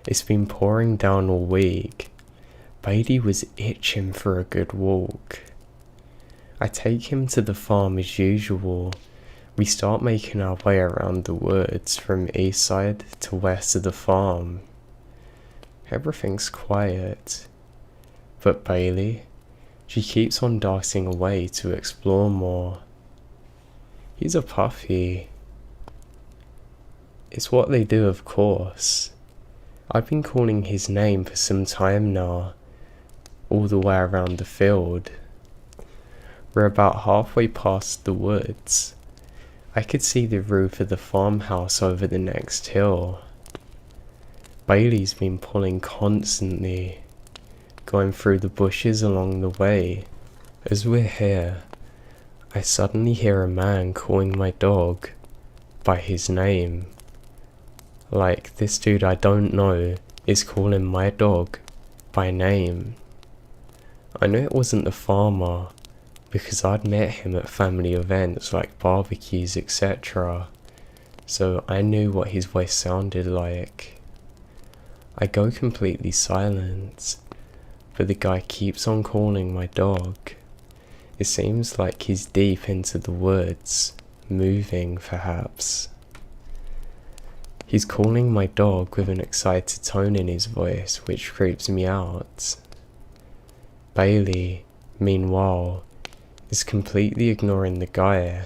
It's been pouring down all week. Bailey was itching for a good walk. I take him to the farm as usual. We start making our way around the woods from east side to west of the farm. Everything's quiet. But Bailey, she keeps on darting away to explore more. He's a puppy. It's what they do, of course. I've been calling his name for some time now, all the way around the field. We're about halfway past the woods. I could see the roof of the farmhouse over the next hill. Bailey's been pulling constantly, going through the bushes along the way. As we're here, I suddenly hear a man calling my dog by his name. Like this dude I don't know is calling my dog by name. I knew it wasn't the farmer because I'd met him at family events like barbecues, etc. So I knew what his voice sounded like. I go completely silent, but the guy keeps on calling my dog. It seems like he's deep into the woods, moving perhaps. He's calling my dog with an excited tone in his voice, which creeps me out. Bailey, meanwhile, is completely ignoring the guy.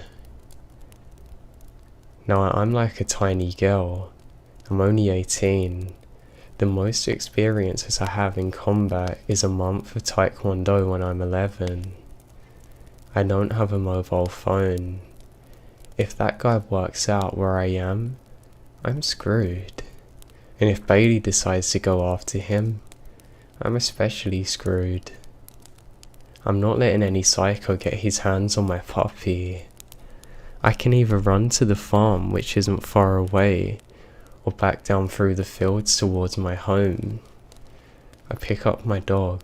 Now I'm like a tiny girl. I'm only 18. The most experiences I have in combat is a month of taekwondo when I'm 11. I don't have a mobile phone. If that guy works out where I am, I'm screwed. And if Bailey decides to go after him, I'm especially screwed. I'm not letting any psycho get his hands on my puppy. I can either run to the farm, which isn't far away, or back down through the fields towards my home. I pick up my dog,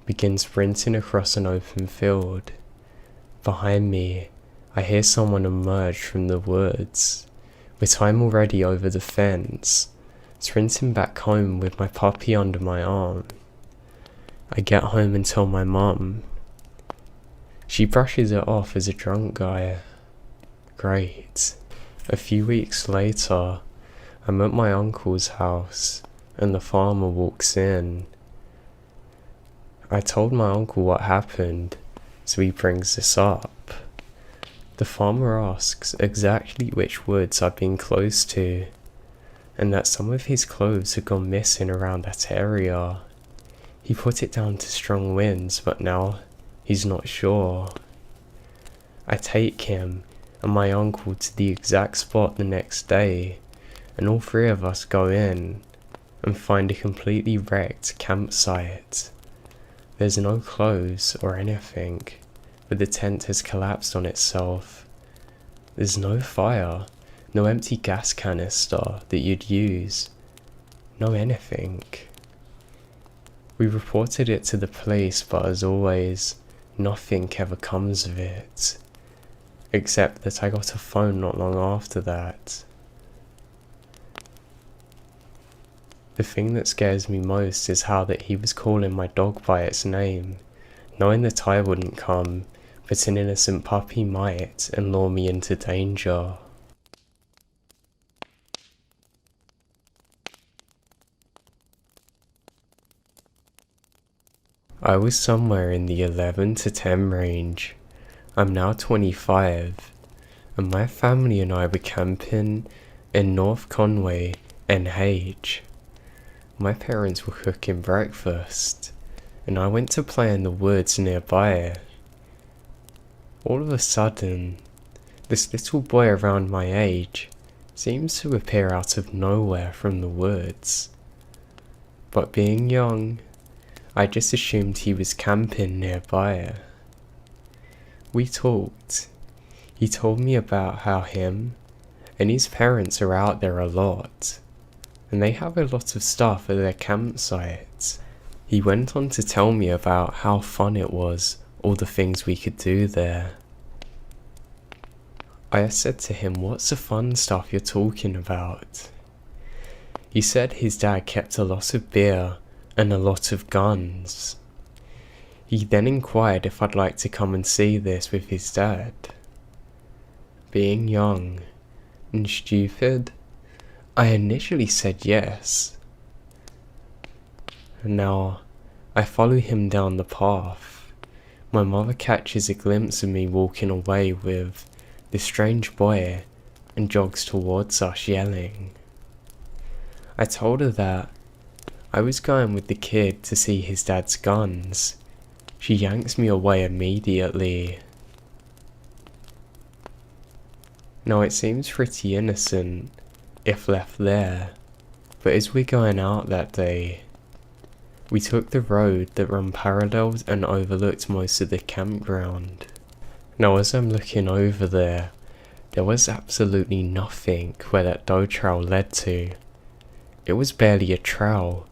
begin sprinting across an open field. Behind me, I hear someone emerge from the woods, but I'm already over the fence, sprinting back home with my puppy under my arm. I get home and tell my mum. She brushes it off as a drunk guy. Great. A few weeks later, I'm at my uncle's house, and the farmer walks in. I told my uncle what happened, so he brings this up. The farmer asks exactly which woods I've been close to, and that some of his clothes had gone missing around that area. He put it down to strong winds, but now he's not sure. I take him and my uncle to the exact spot the next day, and all three of us go in and find a completely wrecked campsite. There's no clothes or anything, but the tent has collapsed on itself. There's no fire, no empty gas canister that you'd use, no anything. We reported it to the police, but as always, nothing ever comes of it. Except that I got a phone not long after that. The thing that scares me most is how that he was calling my dog by its name, knowing that I wouldn't come, but an innocent puppy might and lure me into danger. I was somewhere in the 11 to 10 range. I'm now 25, and my family and I were camping in North Conway, NH. My parents were cooking breakfast, and I went to play in the woods nearby. All of a sudden, this little boy around my age seems to appear out of nowhere from the woods. But being young, I just assumed he was camping nearby. We talked. He told me about how him and his parents are out there a lot, and they have a lot of stuff at their campsite. He went on to tell me about how fun it was, all the things we could do there. I said to him, "What's the fun stuff you're talking about?" He said his dad kept a lot of beer and a lot of guns. He then inquired if I'd like to come and see this with his dad. Being young and stupid, I initially said yes. Now, I follow him down the path. My mother catches a glimpse of me walking away with this strange boy and jogs towards us yelling. I told her that I was going with the kid to see his dad's guns. She yanks me away immediately. Now it seems pretty innocent if left there, but as we're going out that day, we took the road that ran parallel and overlooked most of the campground. Now as I'm looking over there was absolutely nothing where that doe trail led to. It was barely a trail,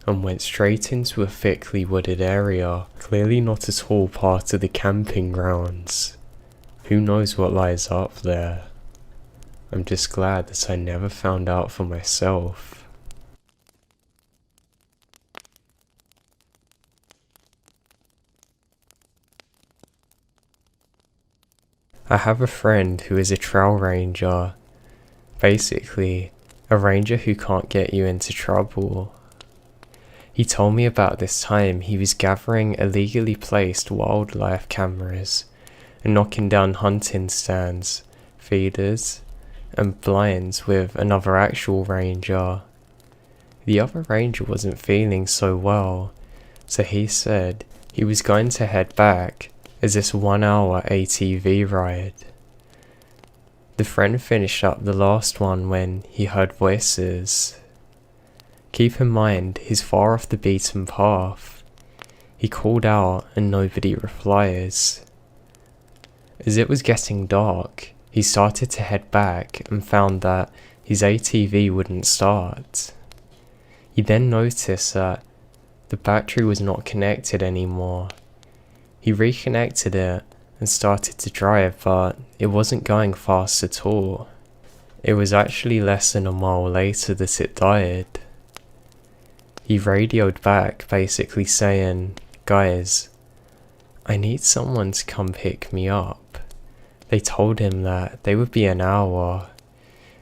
and went straight into a thickly wooded area, clearly not at all part of the camping grounds. Who knows what lies up there? I'm just glad that I never found out for myself. I have a friend who is a trail ranger. Basically, a ranger who can't get you into trouble. He told me about this time he was gathering illegally placed wildlife cameras and knocking down hunting stands, feeders, and blinds with another actual ranger. The other ranger wasn't feeling so well, so he said he was going to head back as this 1-hour ATV ride. The friend finished up the last one when he heard voices. Keep in mind, he's far off the beaten path. He called out and nobody replies. As it was getting dark, he started to head back and found that his ATV wouldn't start. He then noticed that the battery was not connected anymore. He reconnected it and started to drive, but it wasn't going fast at all. It was actually less than a mile later that it died. He radioed back basically saying, "Guys, I need someone to come pick me up." They told him that they would be an hour.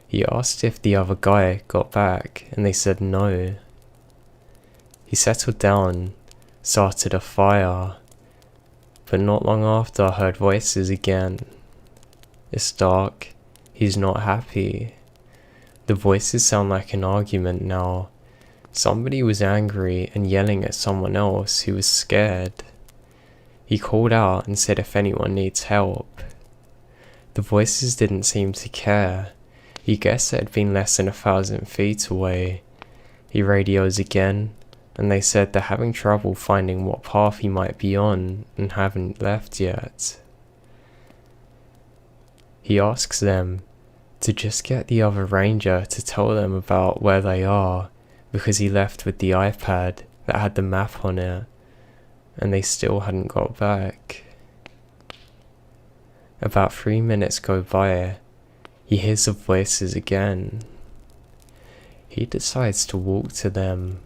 He asked if the other guy got back and they said no. He settled down, started a fire, but not long after I heard voices again. It's dark, he's not happy. The voices sound like an argument now. Somebody was angry and yelling at someone else who was scared. He called out and said if anyone needs help. The voices didn't seem to care. He guessed it had been less than 1,000 feet away. He radios again, and they said they're having trouble finding what path he might be on and haven't left yet. He asks them to just get the other ranger to tell them about where they are, because he left with the iPad that had the map on it, and they still hadn't got back. About 3 minutes go by. He hears the voices again. He decides to walk to them,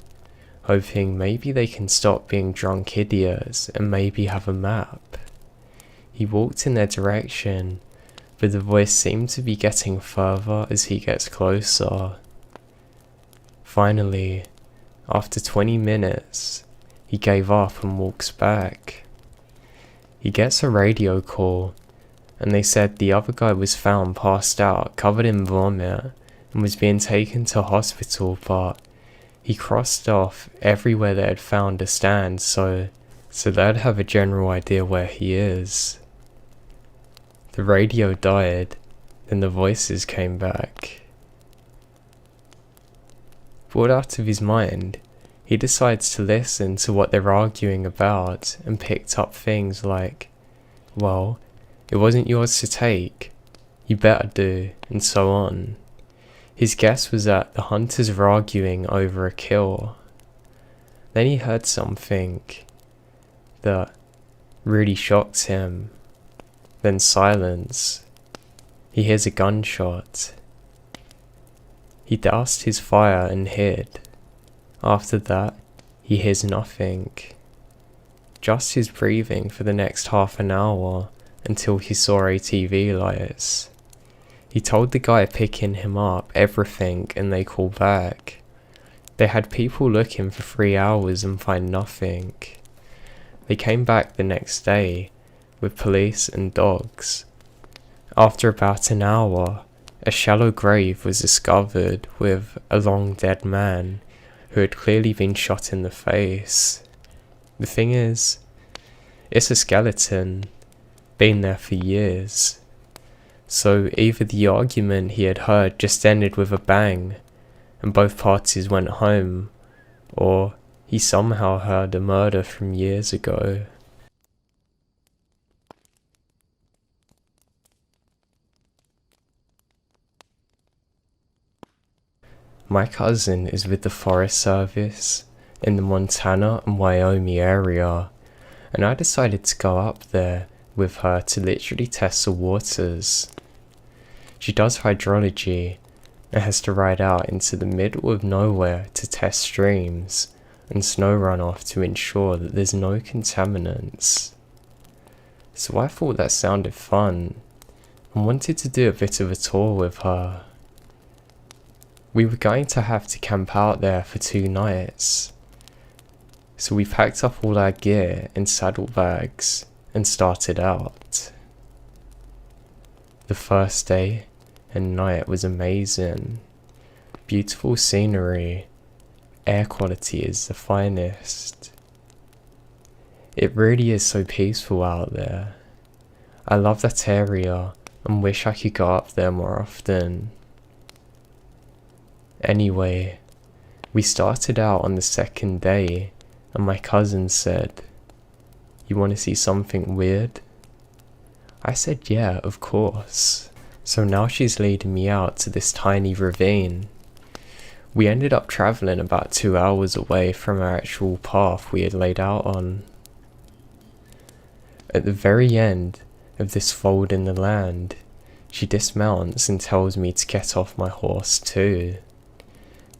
hoping maybe they can stop being drunk idiots and maybe have a map. He walked in their direction, but the voice seemed to be getting further as he gets closer. Finally, after 20 minutes, he gave up and walks back. He gets a radio call, and they said the other guy was found passed out, covered in vomit, and was being taken to hospital, but he crossed off everywhere they had found a stand, so they'd have a general idea where he is. The radio died, then the voices came back. Bored out of his mind, he decides to listen to what they're arguing about and picked up things like, "Well, it wasn't yours to take, you better do," and so on. His guess was that the hunters were arguing over a kill. Then he heard something that really shocked him. Then silence. He hears a gunshot. He doused his fire and hid. After that, he hears nothing. Just his breathing for the next half an hour until he saw ATV lights. He told the guy picking him up everything and they called back. They had people looking for 3 hours and find nothing. They came back the next day with police and dogs. After about an hour, A shallow grave was discovered with a long dead man who had clearly been shot in the face. The thing is, it's a skeleton, been there for years. So either the argument he had heard just ended with a bang and both parties went home, or he somehow heard a murder from years ago. My cousin is with the Forest Service in the Montana and Wyoming area, and I decided to go up there with her to literally test the waters. She does hydrology and has to ride out into the middle of nowhere to test streams and snow runoff to ensure that there's no contaminants. So I thought that sounded fun and wanted to do a bit of a tour with her. We were going to have to camp out there for 2 nights, so we packed up all our gear in saddlebags and started out. The first day and night was amazing. Beautiful scenery, air quality is the finest. It really is so peaceful out there. I love that area and wish I could go up there more often. Anyway, we started out on the second day and my cousin said, "You want to see something weird?" I said yeah, of course. So now she's leading me out to this tiny ravine. We ended up travelling about 2 hours away from our actual path we had laid out on. At the very end of this fold in the land, she dismounts and tells me to get off my horse too.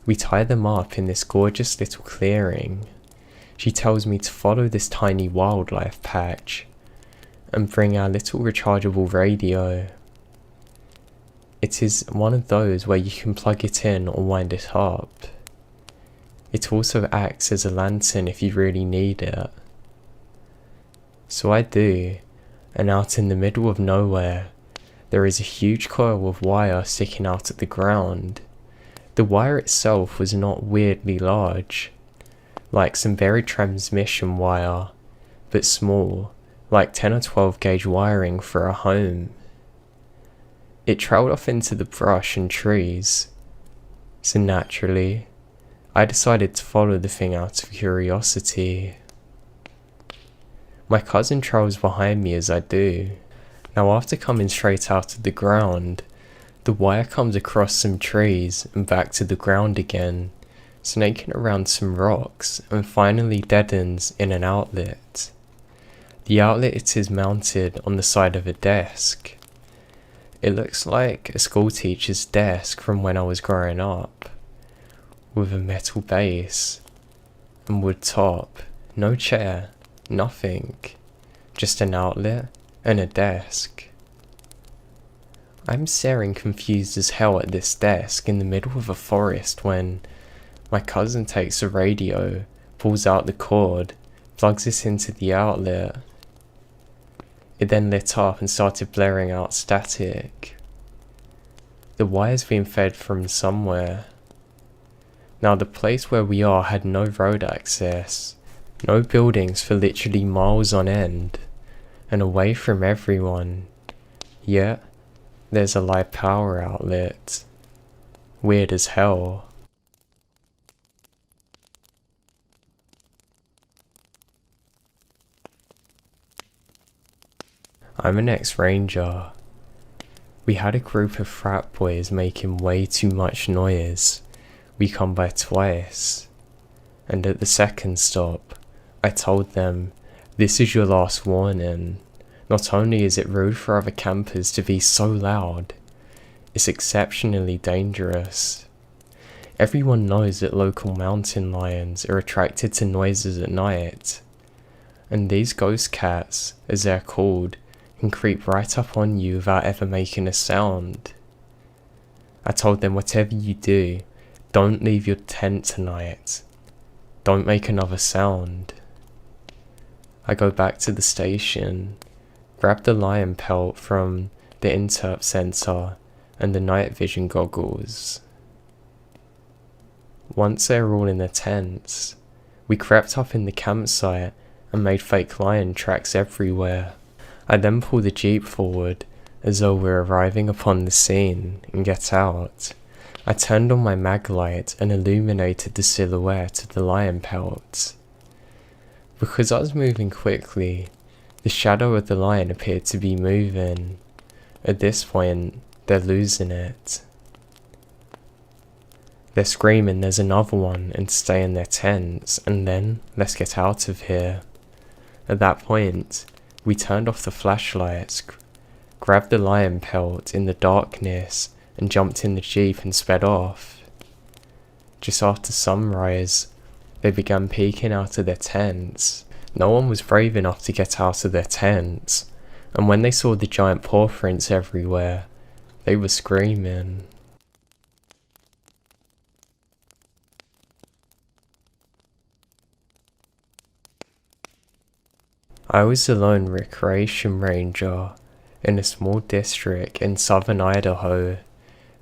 We tie them up in this gorgeous little clearing. She tells me to follow this tiny wildlife patch and bring our little rechargeable radio. It is one of those where you can plug it in or wind it up. It also acts as a lantern if you really need it. So I do, and out in the middle of nowhere, there is a huge coil of wire sticking out at the ground. The wire itself was not weirdly large, like some buried transmission wire, but small, like 10 or 12 gauge wiring for a home. It trailed off into the brush and trees, so naturally, I decided to follow the thing out of curiosity. My cousin trails behind me as I do. Now after coming straight out of the ground, the wire comes across some trees and back to the ground again, snaking around some rocks and finally deadens in an outlet. The outlet is mounted on the side of a desk. It looks like a schoolteacher's desk from when I was growing up, with a metal base and wood top, no chair, nothing, just an outlet and a desk. I'm staring confused as hell at this desk in the middle of a forest when my cousin takes a radio, pulls out the cord, plugs it into the outlet. It then lit up and started blaring out static. The wire's been fed from somewhere. Now the place where we are had no road access, no buildings for literally miles on end, and away from everyone. Yet, there's a live power outlet. Weird as hell. I'm an ex-ranger. We had a group of frat boys making way too much noise. We come by twice. And at the second stop, I told them, "This is your last warning. Not only is it rude for other campers to be so loud, it's exceptionally dangerous. Everyone knows that local mountain lions are attracted to noises at night. And these ghost cats, as they're called, can creep right up on you without ever making a sound. I told them whatever you do, don't leave your tent tonight. Don't make another sound." I go back to the station, grab the lion pelt from the interp center, and the night vision goggles. Once they were all in their tents, we crept up in the campsite and made fake lion tracks everywhere. I then pulled the jeep forward as though we were arriving upon the scene and get out. I turned on my mag light and illuminated the silhouette of the lion pelt. Because I was moving quickly, the shadow of the lion appeared to be moving. At this point, they're losing it. They're screaming there's another one and stay in their tents, and then let's get out of here. At that point, we turned off the flashlights, grabbed the lion pelt in the darkness, and jumped in the jeep and sped off. Just after sunrise, they began peeking out of their tents. No one was brave enough to get out of their tents, and when they saw the giant paw prints everywhere, they were screaming. I was a lone recreation ranger in a small district in southern Idaho.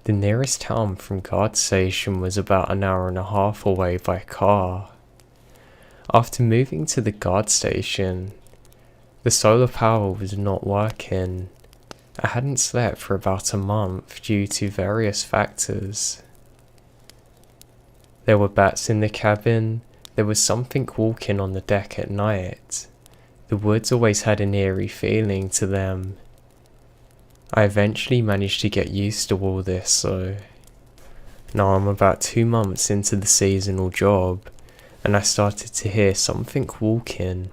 The nearest town from guard station was about an hour and a half away by car. After moving to the guard station, the solar power was not working. I hadn't slept for about a month due to various factors. There were bats in the cabin, there was something walking on the deck at night. The woods always had an eerie feeling to them. I eventually managed to get used to all this though. Now I'm about 2 months into the seasonal job, and I started to hear something walking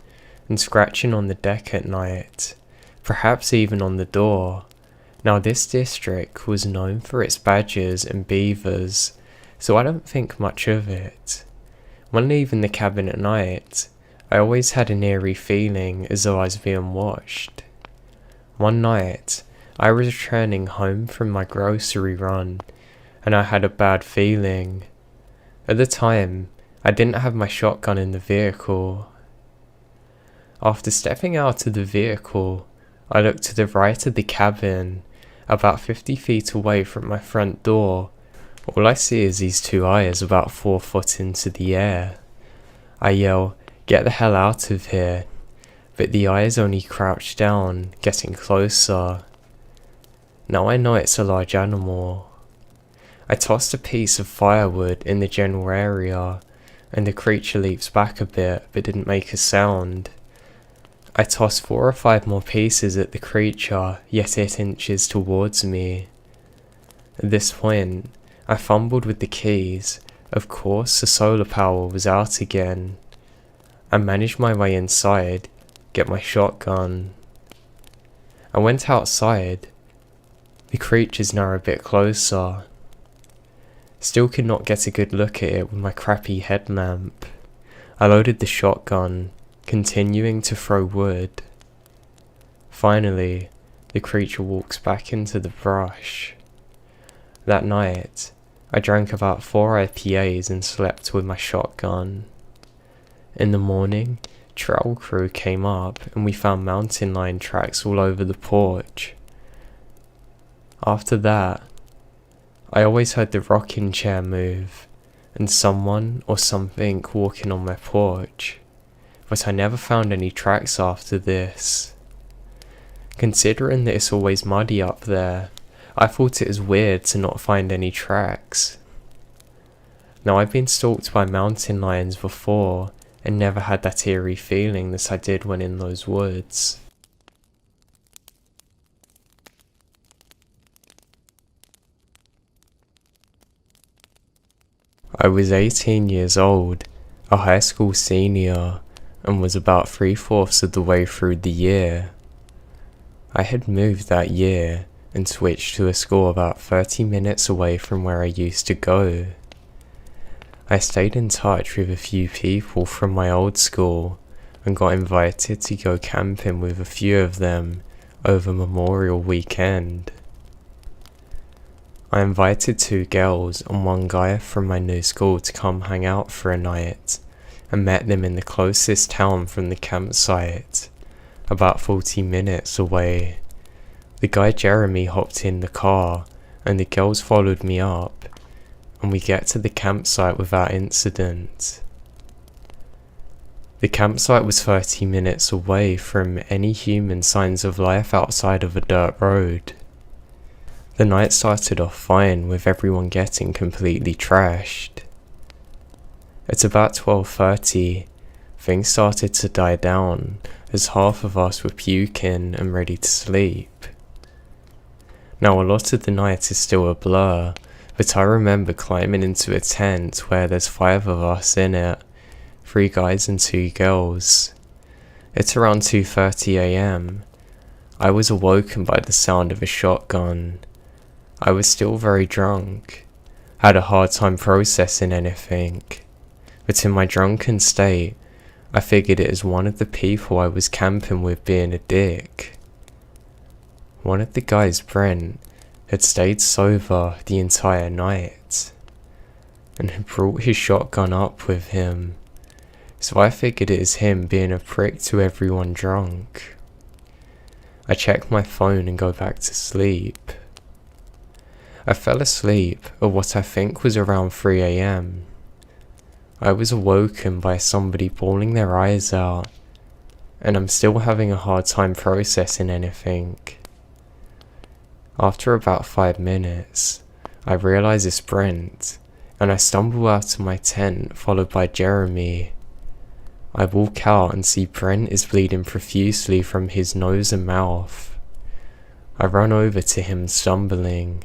and scratching on the deck at night, perhaps even on the door. Now this district was known for its badgers and beavers, so I don't think much of it. When leaving the cabin at night, I always had an eerie feeling as though I was being watched. One night, I was returning home from my grocery run, and I had a bad feeling. At the time, I didn't have my shotgun in the vehicle. After stepping out of the vehicle, I looked to the right of the cabin, about 50 feet away from my front door. All I see is these two eyes about 4 foot into the air. I yell, "Get the hell out of here," but the eyes only crouch down, getting closer. Now I know it's a large animal. I tossed a piece of firewood in the general area, and the creature leaps back a bit but didn't make a sound. I tossed 4 or 5 more pieces at the creature, yet it inches towards me. At this point, I fumbled with the keys. Of course, the solar power was out again. I managed my way inside, get my shotgun. I went outside. The creature's now a bit closer. Still could not get a good look at it with my crappy headlamp. I loaded the shotgun, continuing to throw wood. Finally, the creature walks back into the brush. That night, I drank about 4 IPAs and slept with my shotgun. In the morning, trail crew came up and we found mountain lion tracks all over the porch. After that, I always heard the rocking chair move and someone or something walking on my porch, but I never found any tracks after this. Considering that it's always muddy up there, I thought it was weird to not find any tracks. Now I've been stalked by mountain lions before and never had that eerie feeling that I did when in those woods. I was 18 years old, a high school senior, and was about 3/4 of the way through the year. I had moved that year and switched to a school about 30 minutes away from where I used to go. I stayed in touch with a few people from my old school and got invited to go camping with a few of them over Memorial Weekend. I invited 2 girls and 1 guy from my new school to come hang out for a night, and met them in the closest town from the campsite, about 40 minutes away. The guy Jeremy hopped in the car, and the girls followed me up, and we get to the campsite without incident. The campsite was 30 minutes away from any human signs of life outside of a dirt road. The night started off fine with everyone getting completely trashed. At about 12:30, things started to die down as half of us were puking and ready to sleep. Now a lot of the night is still a blur, but I remember climbing into a tent where there's 5 of us in it, 3 guys and 2 girls. It's around 2:30 AM. I was awoken by the sound of a shotgun. I was still very drunk, had a hard time processing anything, but in my drunken state, I figured it as one of the people I was camping with being a dick. One of the guys, Brent, had stayed sober the entire night, and had brought his shotgun up with him, so I figured it as him being a prick to everyone drunk. I check my phone and go back to sleep. I fell asleep at what I think was around 3 AM. I was awoken by somebody bawling their eyes out, and I'm still having a hard time processing anything. After about 5 minutes, I realise it's Brent, and I stumble out of my tent followed by Jeremy. I walk out and see Brent is bleeding profusely from his nose and mouth. I run over to him stumbling.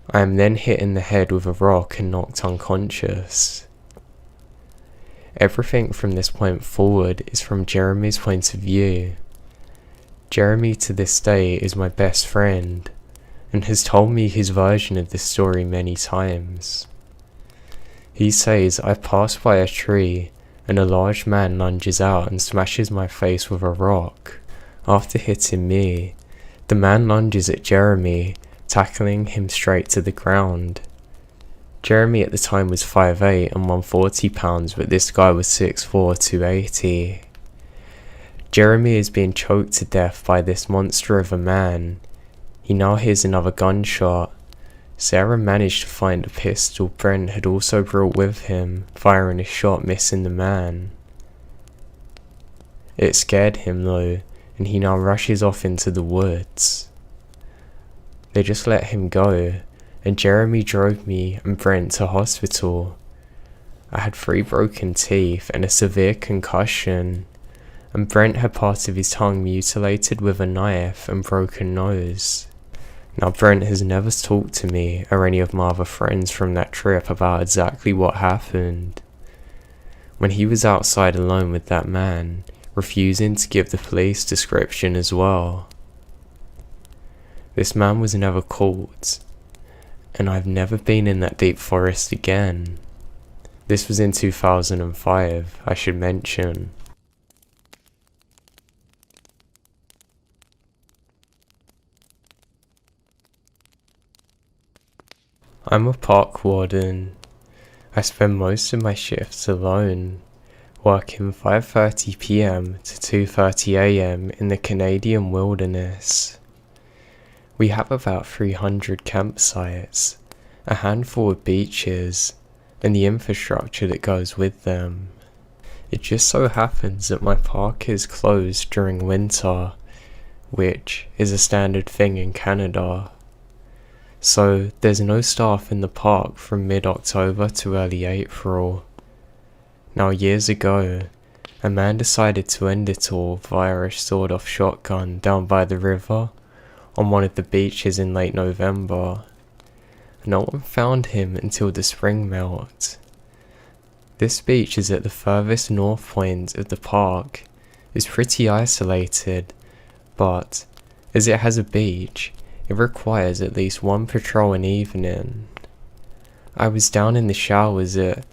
I am then hit in the head with a rock and knocked unconscious. Everything from this point forward is from Jeremy's point of view. Jeremy to this day is my best friend, and has told me his version of this story many times. He says I passed by a tree and a large man lunges out and smashes my face with a rock. After hitting me, the man lunges at Jeremy, tackling him straight to the ground. Jeremy at the time was 5'8" and 140 pounds, but this guy was 6'4", 280. Jeremy is being choked to death by this monster of a man. He now hears another gunshot. Sarah managed to find a pistol Brent had also brought with him, firing a shot missing the man. It scared him though, and he now rushes off into the woods. They just let him go, and Jeremy drove me and Brent to hospital. I had 3 broken teeth and a severe concussion, and Brent had part of his tongue mutilated with a knife and broken nose. Now Brent has never talked to me or any of my other friends from that trip about exactly what happened. When he was outside alone with that man, refusing to give the police description as well. This man was never caught, and I've never been in that deep forest again. This was in 2005, I should mention. I'm a park warden. I spend most of my shifts alone, working 5:30 PM to 2:30 AM in the Canadian wilderness. We have about 300 campsites, a handful of beaches, and the infrastructure that goes with them. It just so happens that my park is closed during winter, which is a standard thing in Canada. So there's no staff in the park from mid-October to early April. Now years ago, a man decided to end it all via a sawed-off shotgun down by the river on one of the beaches in late November. No one found him until the spring melt. This beach is at the furthest north point of the park. It's pretty isolated, but as it has a beach, it requires at least 1 patrol an evening. I was down in the showers at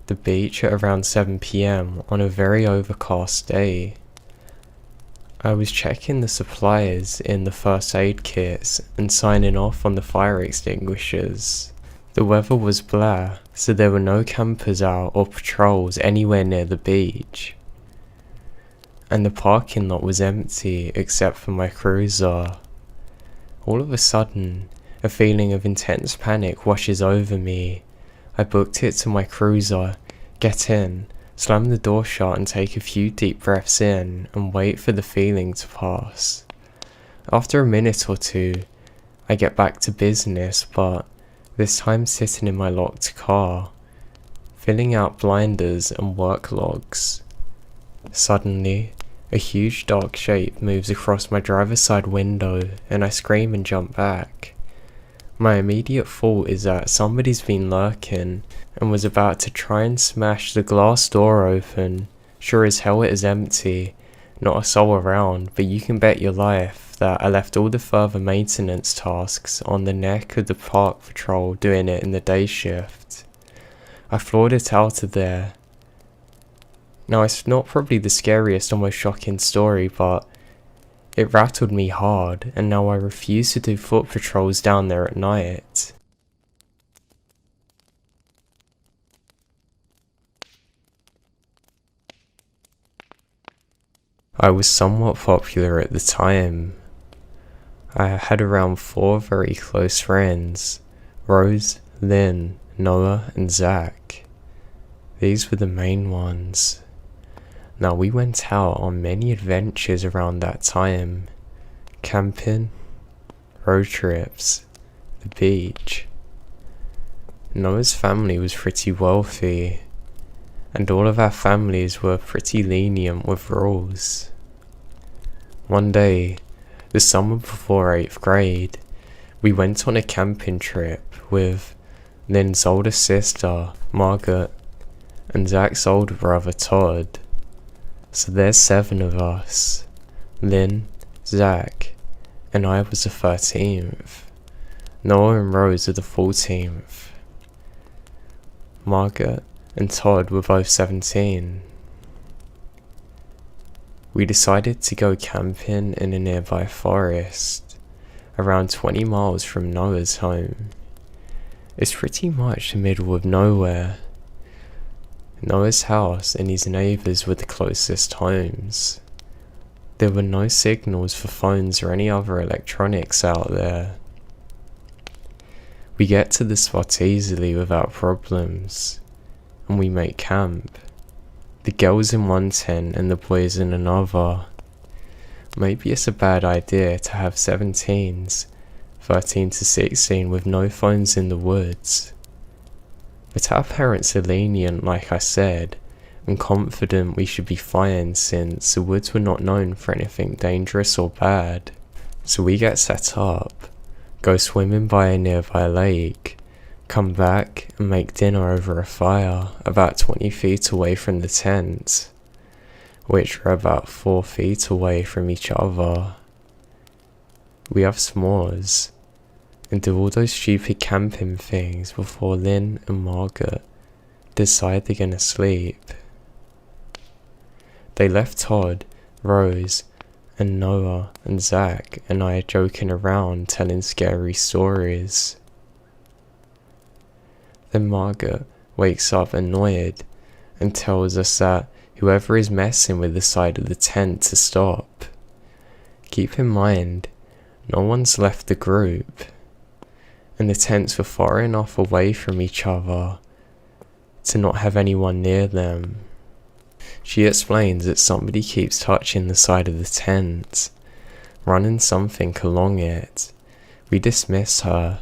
the beach at around 7 PM on a very overcast day. I was checking the supplies in the first aid kits and signing off on the fire extinguishers. The weather was blah, so there were no campers out or patrols anywhere near the beach. And the parking lot was empty except for my cruiser. All of a sudden, A feeling of intense panic washes over me. I booked it to my cruiser, get in, slam the door shut and take a few deep breaths in and wait for the feeling to pass. After a minute or two, I get back to business, but this time sitting in my locked car, filling out blinders and work logs. Suddenly, a huge dark shape moves across my driver's side window and I scream and jump back. My immediate thought is that somebody's been lurking and was about to try and smash the glass door open. Sure as hell it is empty, not a soul around, but you can bet your life that I left all the further maintenance tasks on the neck of the park patrol doing it in the day shift. I floored it out of there. Now it's not probably the scariest or most shocking story, but it rattled me hard, and now I refuse to do foot patrols down there at night. I was somewhat popular at the time. I had around 4 very close friends, Rose, Lynn, Noah and Zach. These were the main ones. Now we went out on many adventures around that time. Camping, road trips, the beach. Noah's family was pretty wealthy, and all of our families were pretty lenient with rules. One day, the summer before 8th grade, we went on a camping trip with Lynn's older sister, Margaret, and Zach's older brother, Todd. So there's 7 of us. Lynn, Zach, and I was the 13th. Noah and Rose are the 14th. Margaret and Todd were both 17. We decided to go camping in a nearby forest, around 20 miles from Noah's home. It's pretty much the middle of nowhere. Noah's house and his neighbours were the closest homes. There were no signals for phones or any other electronics out there. We get to the spot easily without problems, and we make camp. The girls in one tent and the boys in another. Maybe it's a bad idea to have 17s, 13 to 16 with no phones in the woods. But our parents are lenient, like I said, and confident we should be fine since the woods were not known for anything dangerous or bad. So we get set up, go swimming by a nearby lake, come back and make dinner over a fire about 20 feet away from the tent, which are about 4 feet away from each other. We have s'mores and do all those stupid camping things before Lynn and Margaret decide they're gonna sleep. They left Todd, Rose, and Noah and Zach and I joking around telling scary stories. Then Margaret wakes up annoyed and tells us that whoever is messing with the side of the tent to stop. Keep in mind, no one's left the group, and the tents were far enough away from each other to not have anyone near them. She explains that somebody keeps touching the side of the tent, running something along it. We dismiss her.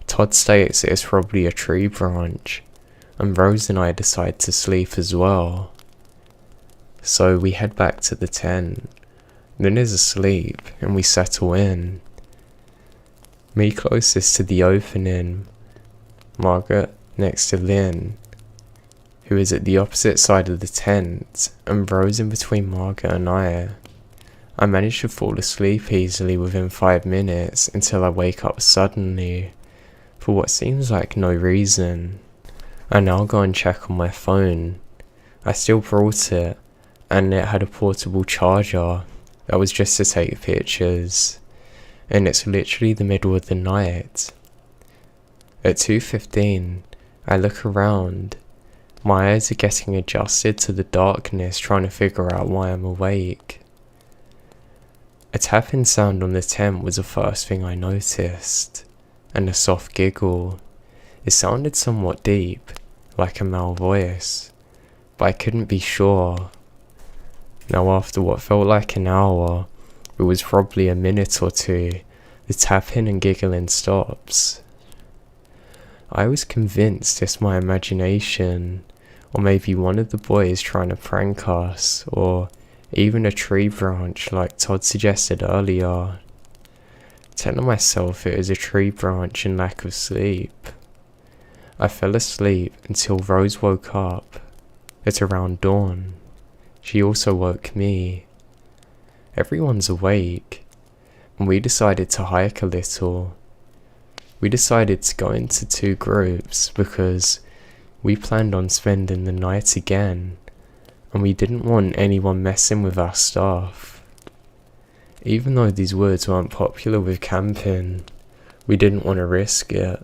Todd states it's probably a tree branch, and Rose and I decide to sleep as well. So we head back to the tent. Lynn is asleep, and we settle in. Me closest to the opening, Margaret next to Lynn, who is at the opposite side of the tent, and Rose in between Margaret and I. I manage to fall asleep easily within 5 minutes until I wake up suddenly, for what seems like no reason. I now go and check on my phone. I still brought it, and it had a portable charger that was just to take pictures. And it's literally the middle of the night. At 2:15, I look around. My eyes are getting adjusted to the darkness, trying to figure out why I'm awake. A tapping sound on the tent was the first thing I noticed. and a soft giggle. It sounded somewhat deep, like a male voice, but I couldn't be sure. Now after what felt like an hour, it was probably a minute or two, the tapping and giggling stops. I was convinced it's my imagination, or maybe one of the boys trying to prank us, or even a tree branch like Todd suggested earlier. Telling myself it was a tree branch and lack of sleep. I fell asleep until Rose woke up at around dawn. She also woke me. Everyone's awake, and we decided to hike a little. We decided to go into 2 groups because we planned on spending the night again, and we didn't want anyone messing with our stuff. Even though these woods weren't popular with camping, we didn't want to risk it.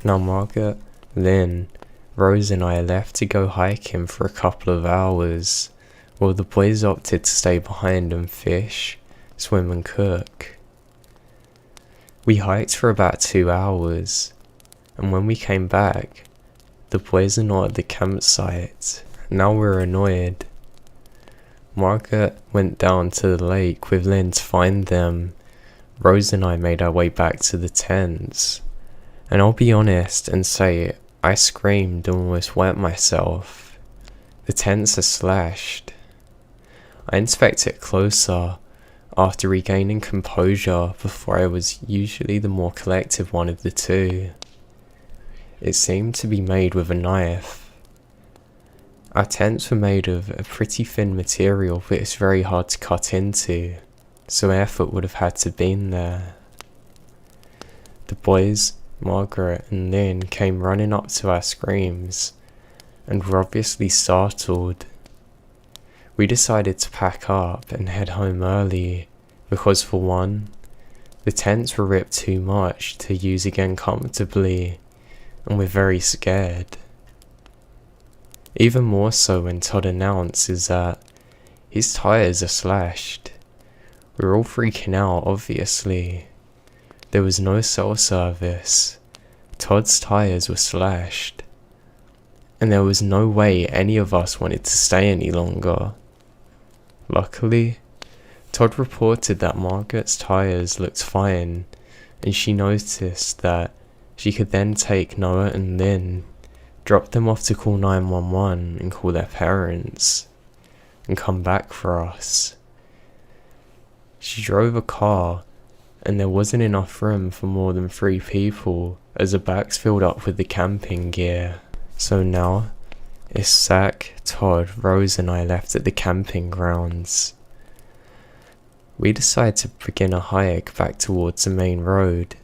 Now Margaret, Lynn, Rose and I left to go hiking for a couple of hours, while the boys opted to stay behind and fish, swim and cook. We hiked for about 2 hours, and when we came back, the boys are not at the campsite. Now we're annoyed. Margaret went down to the lake with Lynn to find them. Rose and I made our way back to the tents, and I'll be honest and say I screamed and almost wet myself. The tents are slashed. I inspect it closer after regaining composure before I was usually the more collective one of the two. It seemed to be made with a knife. Our tents were made of a pretty thin material, but it's very hard to cut into, so effort would have had to been there. The boys, Margaret and Lynn, came running up to our screams and were obviously startled. We decided to pack up and head home early because, for one, the tents were ripped too much to use again comfortably, and we're very scared. Even more so when Todd announces that his tires are slashed. We're all freaking out, obviously. There was no cell service. Todd's tires were slashed, and there was no way any of us wanted to stay any longer. Luckily, Todd reported that Margaret's tires looked fine, and she noticed that she could then take Noah and Lynn, drop them off to call 911 and call their parents, and come back for us. She drove a car, and there wasn't enough room for more than 3 people as the back's filled up with the camping gear. So now, it's Zach, Todd, Rose and I left at the camping grounds. We decided to begin a hike back towards the main road,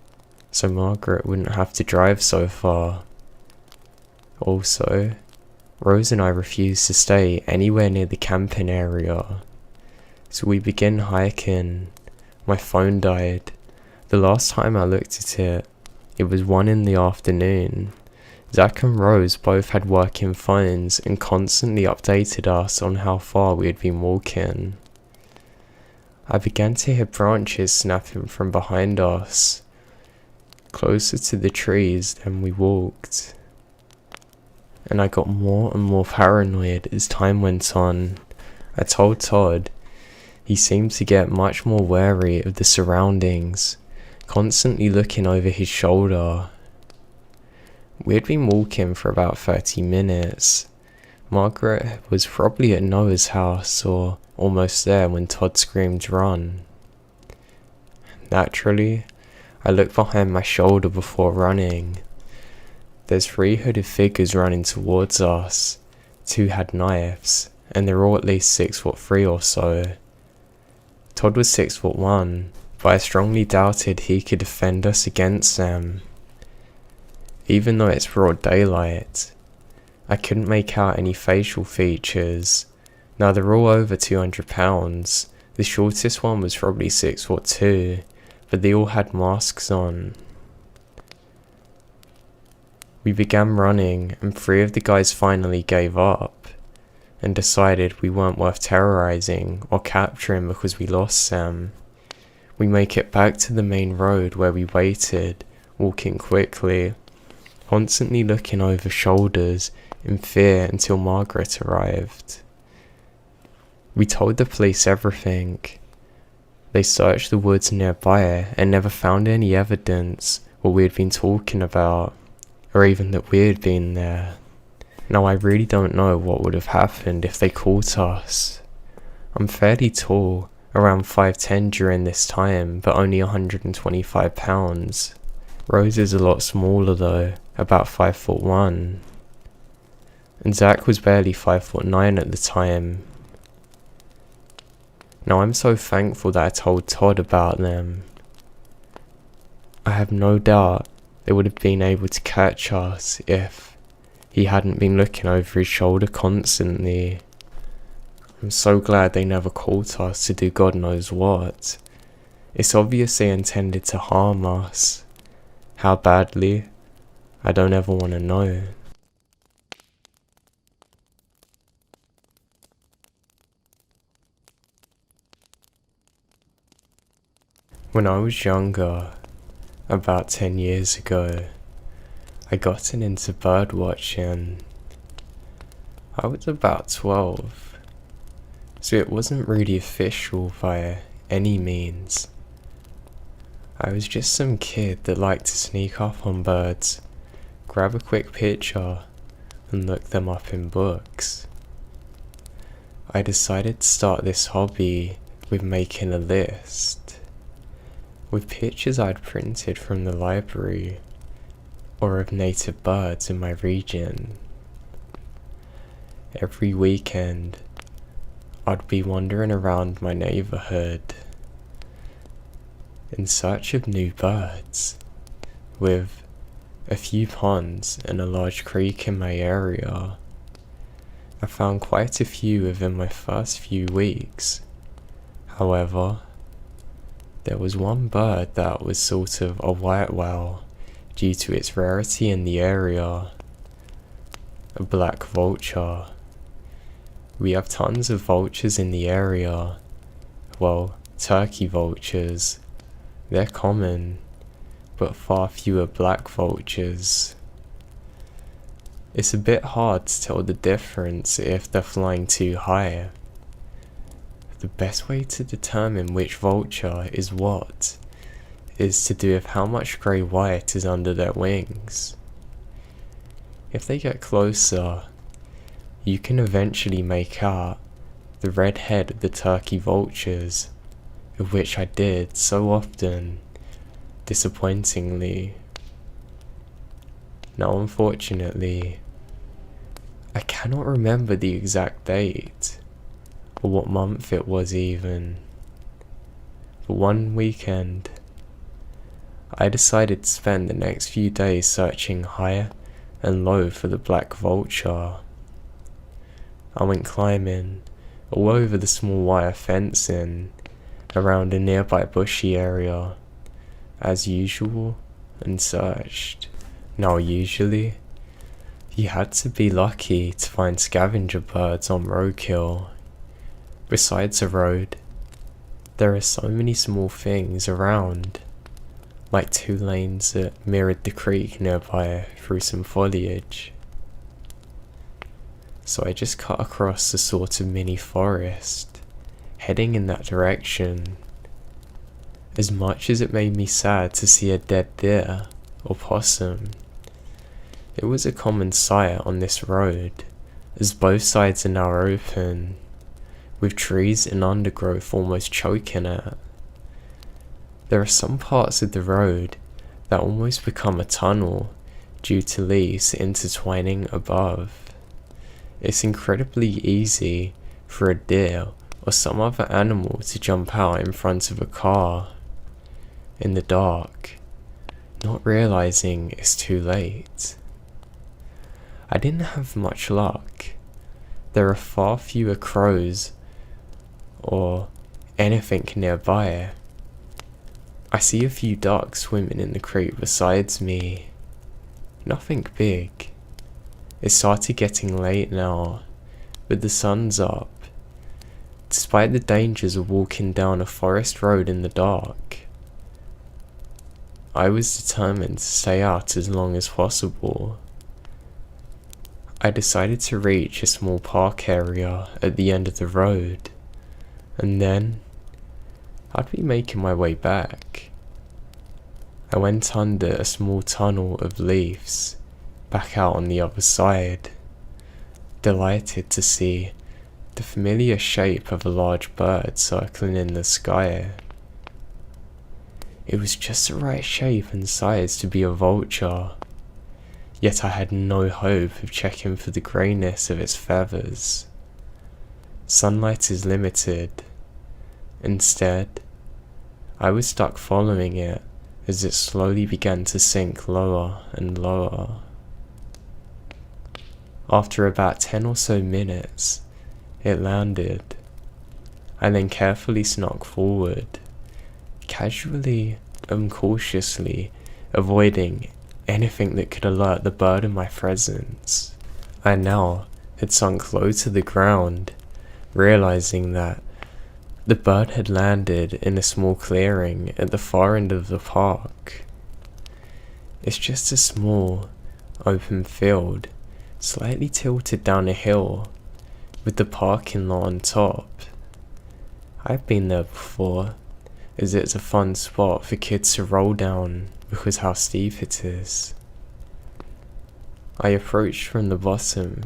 so Margaret wouldn't have to drive so far. Also, Rose and I refused to stay anywhere near the camping area, so we began hiking. My phone died. The last time I looked at it, it was 1 in the afternoon. Zach and Rose both had working phones and constantly updated us on how far we had been walking. I began to hear branches snapping from behind us, closer to the trees than we walked, and I got more and more paranoid as time went on. I told Todd. He seemed to get much more wary of the surroundings, constantly looking over his shoulder. We had been walking for about 30 minutes. Margaret was probably at Noah's house or almost there when Todd screamed run. Naturally, I looked behind my shoulder before running. There's 3 hooded figures running towards us. 2 had knives, and they're all at least 6'3" or so. Todd was 6'1", but I strongly doubted he could defend us against them. Even though it's broad daylight, I couldn't make out any facial features. Now they're all over 200 pounds. The shortest one was probably 6'2", but they all had masks on. We began running, and 3 of the guys finally gave up and decided we weren't worth terrorizing or capturing because we lost them. We make it back to the main road where we waited, walking quickly, constantly looking over shoulders in fear until Margaret arrived. We told the police everything. They searched the woods nearby and never found any evidence what we had been talking about, or even that we had been there. Now I really don't know what would have happened if they caught us. I'm fairly tall, around 5'10" during this time, but only 125 pounds. Rose is a lot smaller though, about 5'1". And Zach was barely 5'9" at the time. Now I'm so thankful that I told Todd about them. I have no doubt they would have been able to catch us if he hadn't been looking over his shoulder constantly. I'm so glad they never caught us to do God knows what. It's obvious they intended to harm us. How badly? I don't ever want to know. When I was younger, about 10 years ago, I gotten into bird watching. I was about 12, so it wasn't really official by any means. I was just some kid that liked to sneak up on birds, grab a quick picture, and look them up in books. I decided to start this hobby with making a list with pictures I'd printed from the library or of native birds in my region. Every weekend, I'd be wandering around my neighborhood in search of new birds, with a few ponds and a large creek in my area. I found quite a few within my first few weeks. However, there was one bird that was sort of a white whale due to its rarity in the area, a black vulture. We have tons of vultures in the area. Well, turkey vultures. They're common, but far fewer black vultures. It's a bit hard to tell the difference if they're flying too high. The best way to determine which vulture is what is to do with how much grey-white is under their wings. If they get closer, you can eventually make out the red head of the turkey vultures, of which I did so often, disappointingly. Now unfortunately, I cannot remember the exact date, or what month it was even. But one weekend, I decided to spend the next few days searching high and low for the black vulture. I went climbing all over the small wire fencing around a nearby bushy area, as usual, and searched. Now usually, you had to be lucky to find scavenger birds on roadkill. Besides a road, there are so many small things around, like 2 lanes that mirrored the creek nearby through some foliage. So I just cut across a sort of mini forest, heading in that direction. As much as it made me sad to see a dead deer or possum, it was a common sight on this road, as both sides are now open, with trees and undergrowth almost choking it. There are some parts of the road that almost become a tunnel due to leaves intertwining above. It's incredibly easy for a deer or some other animal to jump out in front of a car in the dark, not realizing it's too late. I didn't have much luck. There are far fewer crows or anything nearby. I see a few ducks swimming in the creek besides me. Nothing big. It started getting late now, but the sun's up. Despite the dangers of walking down a forest road in the dark, I was determined to stay out as long as possible. I decided to reach a small park area at the end of the road, and then I'd be making my way back. I went under a small tunnel of leaves, back out on the other side, delighted to see the familiar shape of a large bird circling in the sky. It was just the right shape and size to be a vulture, yet I had no hope of checking for the greyness of its feathers. Sunlight is limited. Instead, I was stuck following it as it slowly began to sink lower and lower. After about 10 or so minutes, it landed. I then carefully snuck forward, casually and cautiously avoiding anything that could alert the bird of my presence. I now had sunk low to the ground, realizing that the bird had landed in a small clearing at the far end of the park. It's just a small, open field, slightly tilted down a hill, with the parking lot on top. I've been there before, as it's a fun spot for kids to roll down because how steep it is. I approached from the bottom,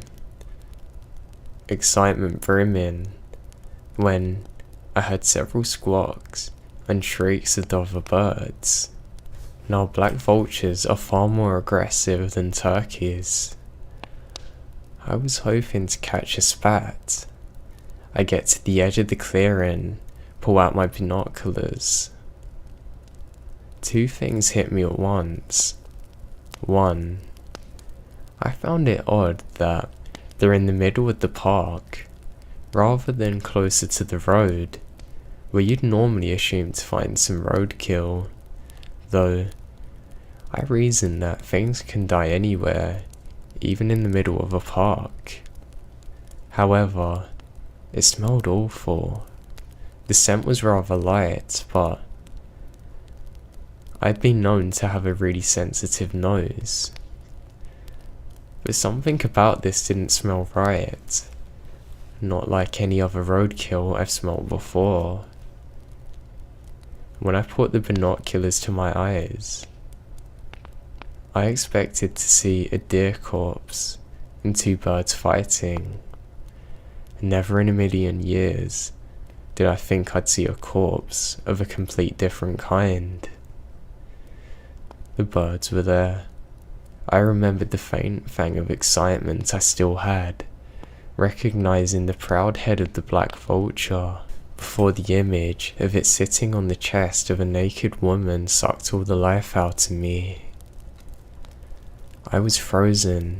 excitement brimming, when I heard several squawks and shrieks of other birds. Now black vultures are far more aggressive than turkeys. I was hoping to catch a spat. I get to the edge of the clearing, pull out my binoculars. Two things hit me at once. One, I found it odd that they're in the middle of the park, rather than closer to the road, where you'd normally assume to find some roadkill, though I reasoned that things can die anywhere, even in the middle of a park. However, it smelled awful. The scent was rather light, but I'd been known to have a really sensitive nose. But something about this didn't smell right. Not like any other roadkill I've smelled before. When I put the binoculars to my eyes, I expected to see a deer corpse and two birds fighting. Never in a million years did I think I'd see a corpse of a complete different kind. The birds were there. I remembered the faint pang of excitement I still had, recognizing the proud head of the black vulture, before the image of it sitting on the chest of a naked woman sucked all the life out of me. I was frozen.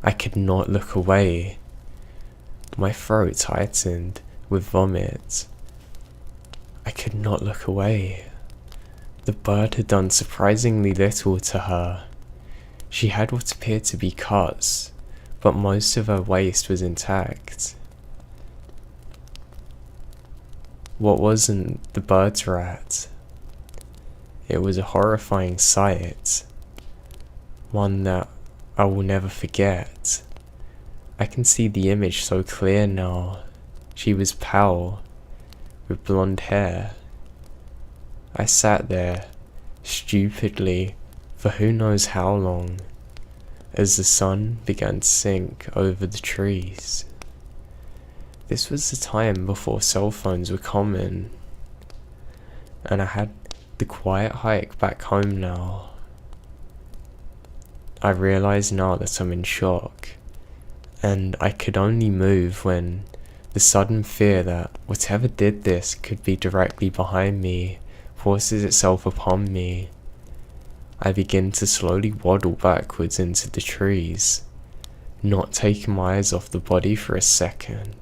I could not look away. My throat tightened with vomit. I could not look away. The bird had done surprisingly little to her. She had what appeared to be cuts, but most of her waist was intact. What wasn't the bird's rat? It was a horrifying sight. One that I will never forget. I can see the image so clear now. She was pale, with blonde hair. I sat there, stupidly, for who knows how long, as the sun began to sink over the trees. This was the time before cell phones were common, and I had the quiet hike back home now. I realize now that I'm in shock, and I could only move when the sudden fear that whatever did this could be directly behind me forces itself upon me. I begin to slowly waddle backwards into the trees, not taking my eyes off the body for a second.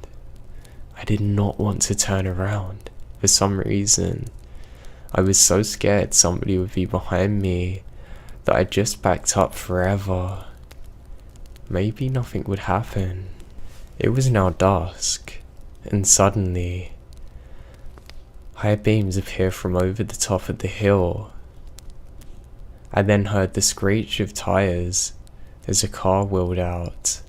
I did not want to turn around. For some reason, I was so scared somebody would be behind me that I just backed up forever. Maybe nothing would happen. It was now dusk, and suddenly, high beams appear from over the top of the hill. I then heard the screech of tyres as a car wheeled out,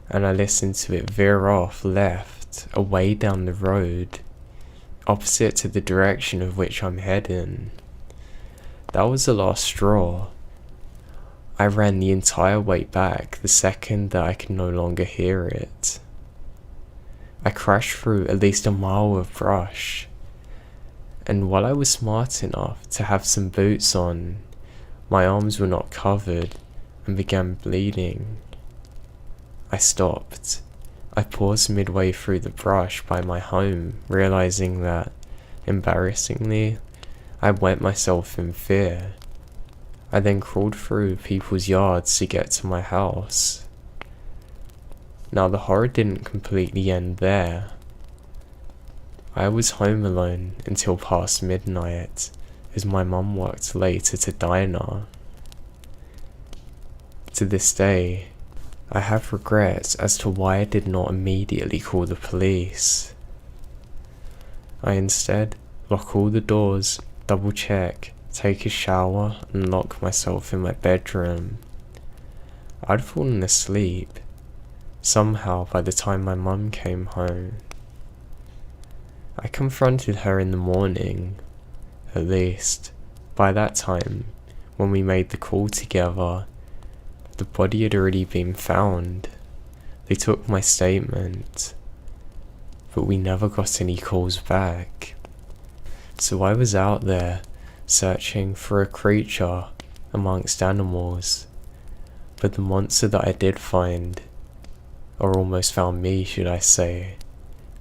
and I listened to it veer off left, away down the road, opposite to the direction of which I'm heading. That was the last straw. I ran the entire way back the second that I could no longer hear it. I crashed through at least a mile of brush, and while I was smart enough to have some boots on, my arms were not covered and began bleeding. I stopped. I paused midway through the brush by my home, realizing that, embarrassingly, I wet myself in fear. I then crawled through people's yards to get to my house. Now the horror didn't completely end there. I was home alone until past midnight, as my mum worked late at a diner. To this day, I have regrets as to why I did not immediately call the police. I instead lock all the doors, double check, take a shower, and lock myself in my bedroom. I'd fallen asleep, somehow, by the time my mum came home. I confronted her in the morning. At least, by that time, when we made the call together, the body had already been found. They took my statement, but we never got any calls back. So I was out there, searching for a creature amongst animals, but the monster that I did find, or almost found me should I say,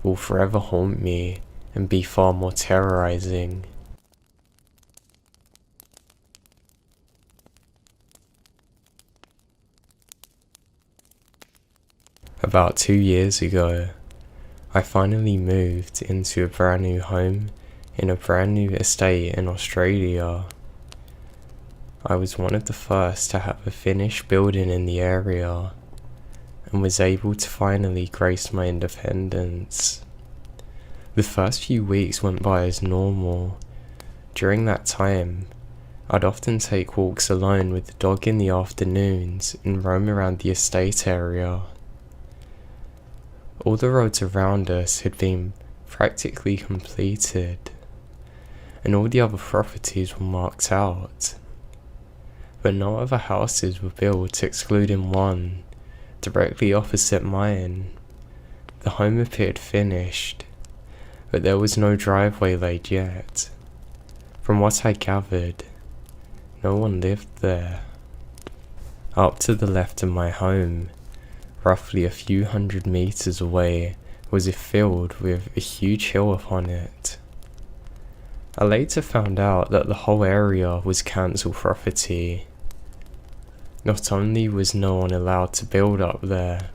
will forever haunt me and be far more terrorizing. About 2 years ago, I finally moved into a brand new home in a brand new estate in Australia. I was one of the first to have a finished building in the area, and was able to finally grace my independence. The first few weeks went by as normal. During that time, I'd often take walks alone with the dog in the afternoons and roam around the estate area. All the roads around us had been practically completed, and all the other properties were marked out. But no other houses were built excluding one, directly opposite mine. The home appeared finished, but there was no driveway laid yet. From what I gathered, no one lived there. Up to the left of my home, roughly a few hundred meters away, was a field with a huge hill upon it. I later found out that the whole area was council property. Not only was no one allowed to build up there,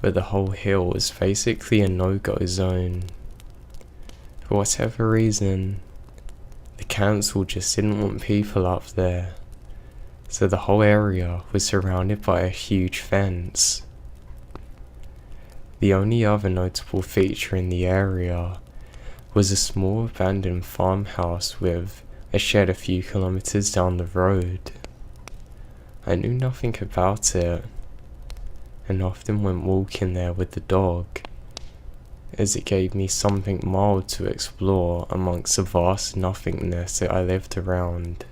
but the whole hill was basically a no-go zone. For whatever reason, the council just didn't want people up there, so the whole area was surrounded by a huge fence. The only other notable feature in the area was a small abandoned farmhouse with a shed a few kilometers down the road. I knew nothing about it, and often went walking there with the dog, as it gave me something mild to explore amongst the vast nothingness that I lived around.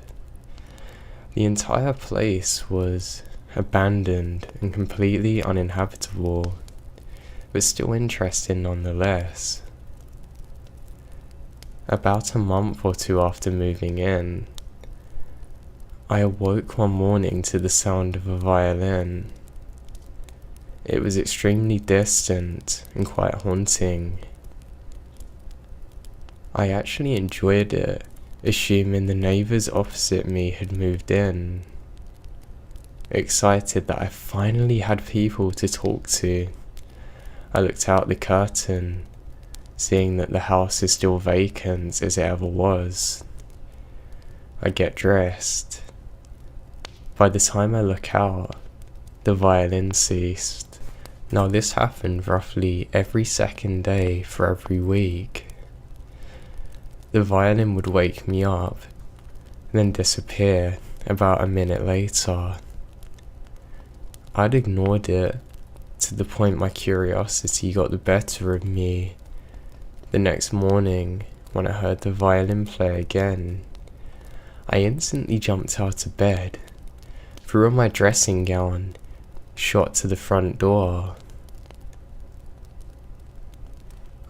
The entire place was abandoned and completely uninhabitable, but still interesting nonetheless. About a month or two after moving in, I awoke one morning to the sound of a violin. It was extremely distant and quite haunting. I actually enjoyed it, assuming the neighbours opposite me had moved in. Excited that I finally had people to talk to, I looked out the curtain, seeing that the house is still vacant as it ever was. I get dressed. By the time I look out, the violin ceased. Now this happened roughly every second day for every week. The violin would wake me up, then disappear about a minute later. I'd ignored it, to the point my curiosity got the better of me. The next morning, when I heard the violin play again, I instantly jumped out of bed, threw on my dressing gown, shot to the front door.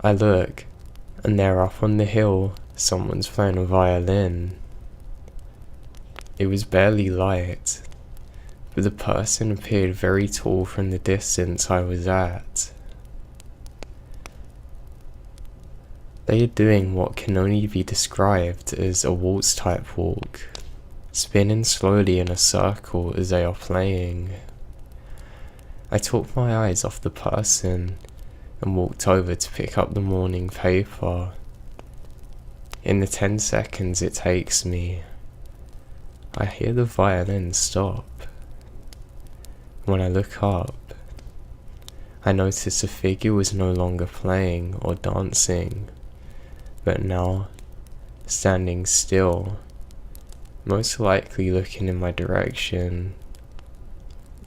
I look, and there up on the hill, someone's playing a violin. It was barely light, but the person appeared very tall from the distance I was at. They are doing what can only be described as a waltz type walk, spinning slowly in a circle as they are playing. I took my eyes off the person and walked over to pick up the morning paper. In the 10 seconds it takes me, I hear the violin stop. When I look up, I notice the figure was no longer playing or dancing, but now standing still, most likely looking in my direction.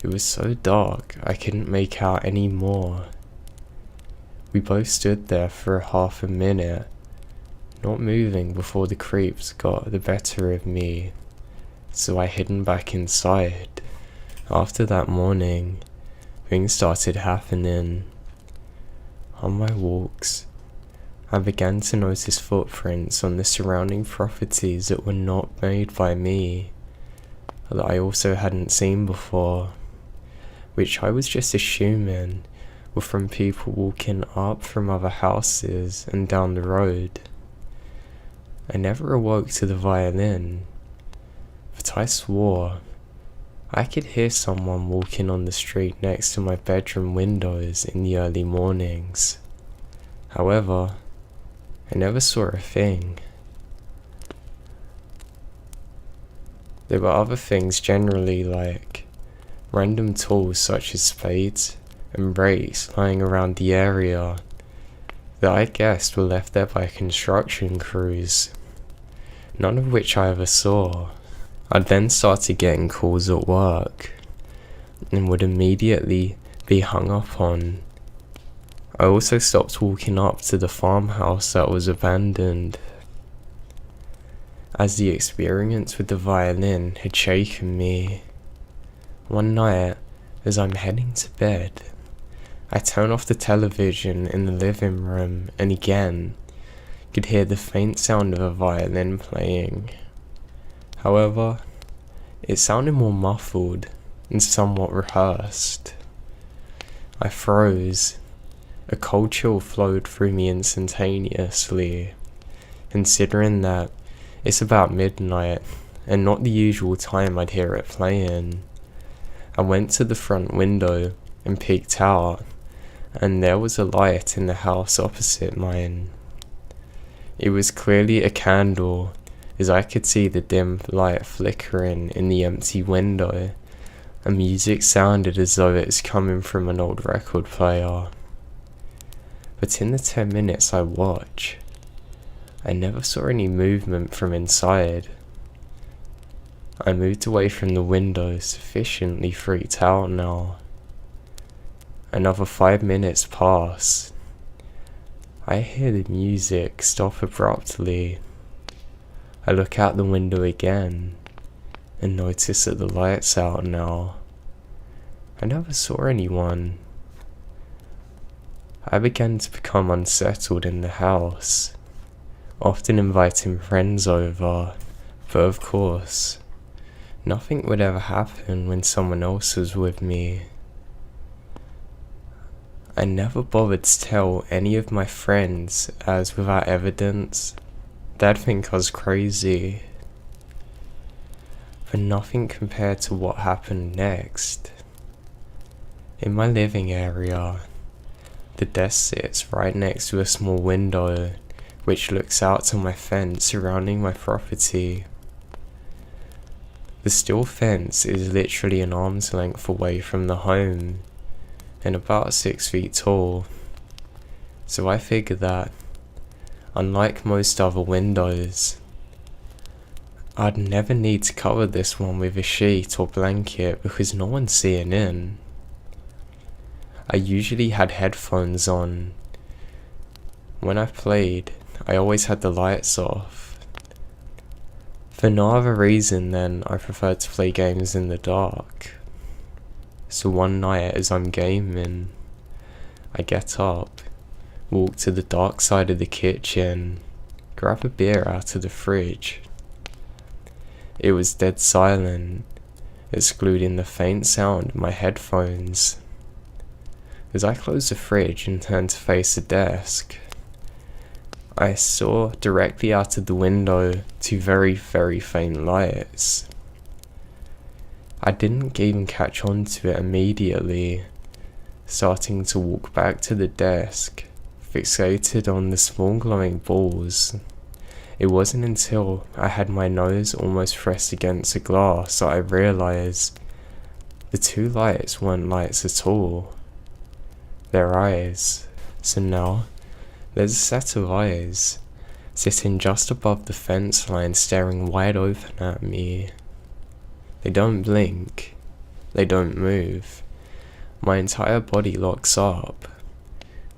It was so dark I couldn't make out any more. We both stood there for half a minute, not moving before the creeps got the better of me, so I hidden back inside. After that morning, things started happening. On my walks, I began to notice footprints on the surrounding properties that were not made by me, that I also hadn't seen before, which I was just assuming were from people walking up from other houses and down the road. I never awoke to the violin, but I swore I could hear someone walking on the street next to my bedroom windows in the early mornings. However, I never saw a thing. There were other things generally, like random tools such as spades and rakes lying around the area that I guessed were left there by construction crews, none of which I ever saw. I then started getting calls at work and would immediately be hung up on. I also stopped walking up to the farmhouse that was abandoned, as the experience with the violin had shaken me. One night, as I'm heading to bed, I turn off the television in the living room and again could hear the faint sound of a violin playing. However, it sounded more muffled and somewhat rehearsed. I froze. A cold chill flowed through me instantaneously, considering that it's about midnight and not the usual time I'd hear it playing. I went to the front window and peeked out, and there was a light in the house opposite mine. It was clearly a candle, as I could see the dim light flickering in the empty window, and music sounded as though it was coming from an old record player. But in the 10 minutes I watched, I never saw any movement from inside. I moved away from the window, sufficiently freaked out now. Another 5 minutes passed. I hear the music stop abruptly. I look out the window again and notice that the light's out now. I never saw anyone. I began to become unsettled in the house, often inviting friends over, but of course, nothing would ever happen when someone else was with me. I never bothered to tell any of my friends, as without evidence, they'd think I was crazy. But nothing compared to what happened next. In my living area, the desk sits right next to a small window which looks out to my fence surrounding my property. The steel fence is literally an arm's length away from the home and about 6 feet tall, so I figured that, unlike most other windows, I'd never need to cover this one with a sheet or blanket because no one's seeing in. I usually had headphones on. When I played, I always had the lights off. For no other reason than I prefer to play games in the dark. So one night as I'm gaming, I get up, walk to the dark side of the kitchen, grab a beer out of the fridge. It was dead silent, excluding the faint sound of my headphones. As I closed the fridge and turned to face the desk, I saw directly out of the window two very, very faint lights. I didn't even catch on to it immediately, starting to walk back to the desk, fixated on the small glowing balls. It wasn't until I had my nose almost pressed against the glass that I realised the two lights weren't lights at all. They're eyes. So now, there's a set of eyes sitting just above the fence line staring wide open at me. They don't blink. They don't move. My entire body locks up.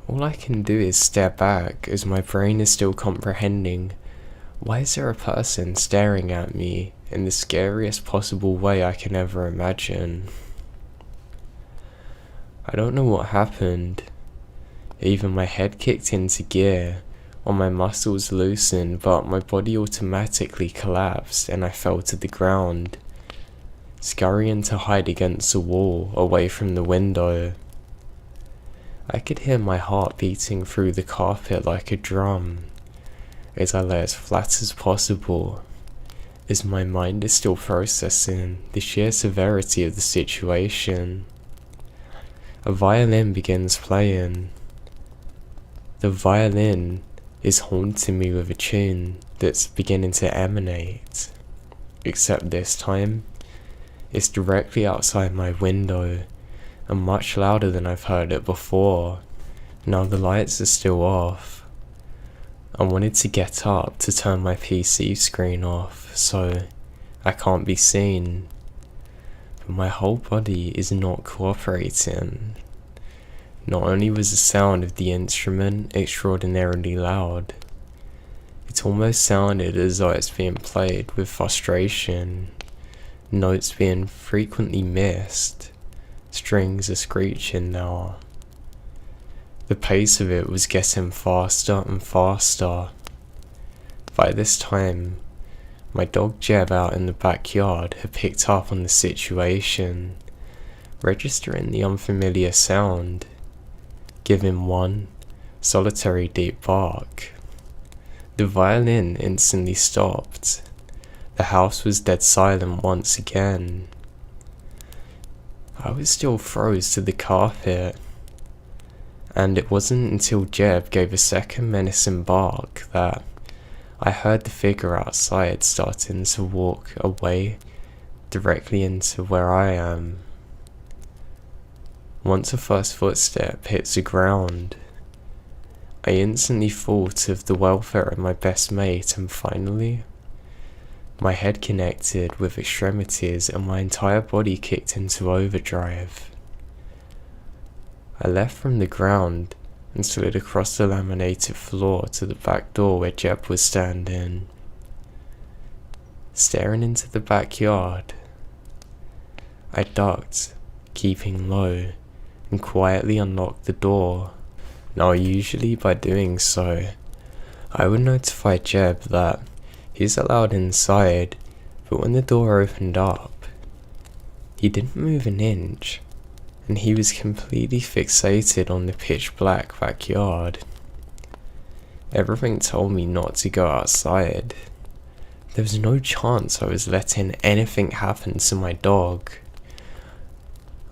All I can do is stare back as my brain is still comprehending, why is there a person staring at me in the scariest possible way I can ever imagine? I don't know what happened. Either my head kicked into gear, or my muscles loosened, but my body automatically collapsed and I fell to the ground, scurrying to hide against the wall, away from the window. I could hear my heart beating through the carpet like a drum, as I lay as flat as possible, as my mind is still processing the sheer severity of the situation. A violin begins playing. The violin is haunting me with a tune that's beginning to emanate, except this time, it's directly outside my window, and much louder than I've heard it before. Now the lights are still off. I wanted to get up to turn my PC screen off, so I can't be seen. But my whole body is not cooperating. Not only was the sound of the instrument extraordinarily loud, it almost sounded as though it's being played with frustration, notes being frequently missed, strings are screeching now. The pace of it was getting faster and faster. By this time, my dog Jeb out in the backyard had picked up on the situation, registering the unfamiliar sound, giving one solitary deep bark. The violin instantly stopped. The house was dead silent once again. I was still froze to the carpet, and it wasn't until Jeb gave a second menacing bark that I heard the figure outside starting to walk away directly into where I am. Once the first footstep hits the ground, I instantly thought of the welfare of my best mate, and finally, my head connected with extremities and my entire body kicked into overdrive. I left from the ground and slid across the laminated floor to the back door where Jeb was standing, staring into the backyard. I ducked, keeping low, and quietly unlocked the door. Now usually by doing so, I would notify Jeb that he's allowed inside, but when the door opened up, he didn't move an inch, and he was completely fixated on the pitch black backyard. Everything told me not to go outside. There was no chance I was letting anything happen to my dog.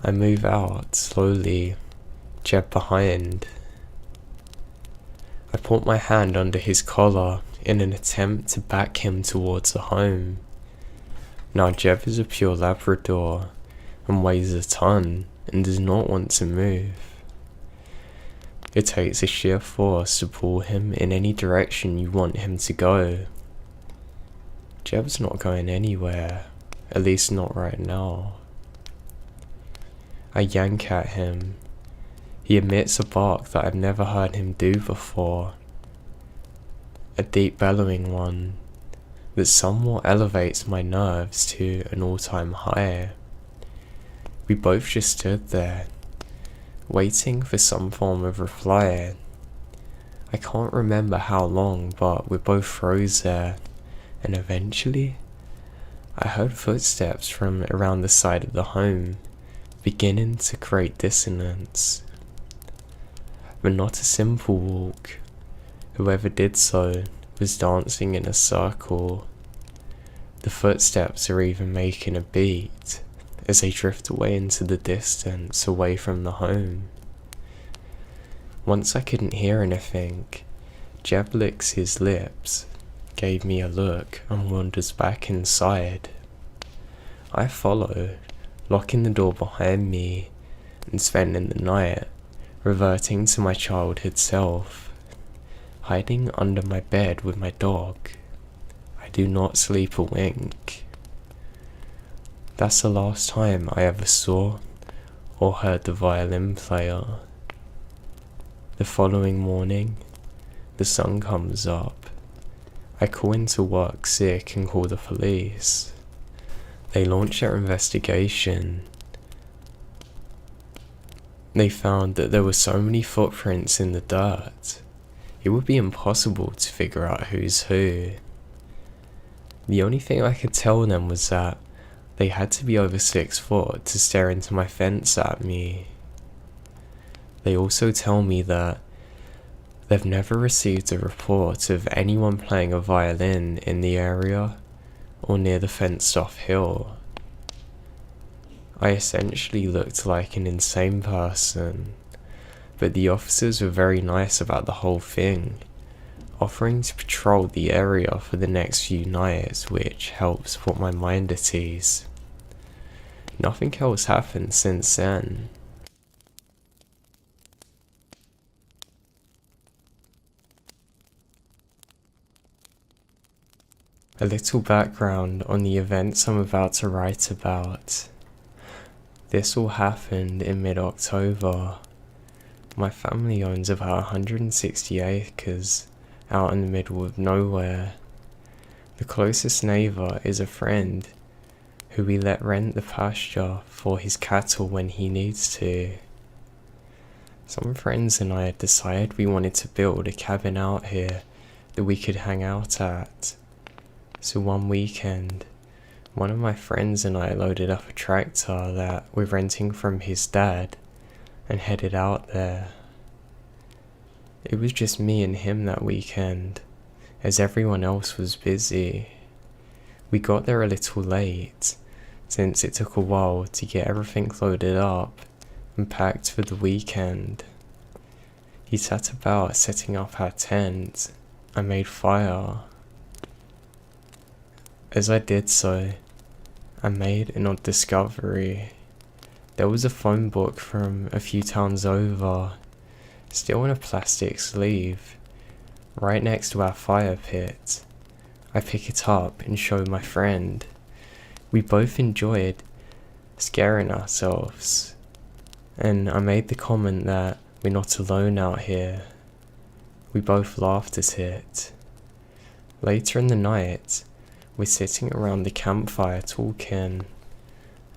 I move out slowly, Jeb behind. I put my hand under his collar in an attempt to back him towards the home. Now Jeb is a pure Labrador and weighs a ton and does not want to move. It takes a sheer force to pull him in any direction you want him to go. Jeb's not going anywhere, at least not right now. I yank at him. He emits a bark that I've never heard him do before. A deep bellowing one that somewhat elevates my nerves to an all-time high. We both just stood there, waiting for some form of reply. I can't remember how long, but we both froze there, and eventually, I heard footsteps from around the side of the home, beginning to create dissonance. But not a simple walk. Whoever did so was dancing in a circle. The footsteps are even making a beat as they drift away into the distance, away from the home. Once I couldn't hear anything, Jeb licks his lips, gave me a look, and wanders back inside. I follow, locking the door behind me, and spending the night reverting to my childhood self, hiding under my bed with my dog. I do not sleep a wink. That's the last time I ever saw or heard the violin player. The following morning, the sun comes up. I call into work sick and call the police. They launch their investigation. They found that there were so many footprints in the dirt, it would be impossible to figure out who's who. The only thing I could tell them was that they had to be over 6 foot to stare into my fence at me. They also tell me that they've never received a report of anyone playing a violin in the area or near the fenced-off hill. I essentially looked like an insane person, but the officers were very nice about the whole thing, offering to patrol the area for the next few nights, which helps put my mind at ease. Nothing else happened since then. A little background on the events I'm about to write about. This all happened in mid-October. My family owns about 160 acres out in the middle of nowhere. The closest neighbour is a friend who we let rent the pasture for his cattle when he needs to. Some friends and I had decided we wanted to build a cabin out here that we could hang out at. So one weekend, one of my friends and I loaded up a tractor that we're renting from his dad and headed out there. It was just me and him that weekend, as everyone else was busy. We got there a little late, since it took a while to get everything loaded up and packed for the weekend. He sat about setting up our tent. I made fire. As I did so, I made an odd discovery. There was a phone book from a few towns over, still in a plastic sleeve, right next to our fire pit. I pick it up and show my friend. We both enjoyed scaring ourselves, and I made the comment that we're not alone out here. We both laughed at it. Later in the night, we're sitting around the campfire talking,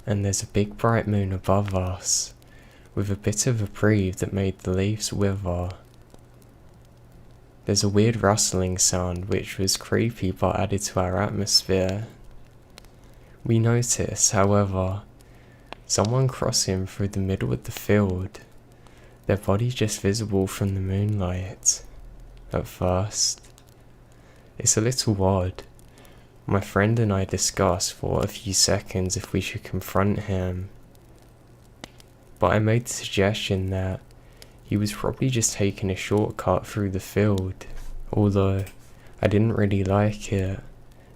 and there's a big bright moon above us, with a bit of a breeze that made the leaves wither. There's a weird rustling sound which was creepy but added to our atmosphere. We notice, however, someone crossing through the middle of the field, their body just visible from the moonlight. At first, it's a little odd. My friend and I discussed for a few seconds if we should confront him, but I made the suggestion that he was probably just taking a shortcut through the field, although I didn't really like it.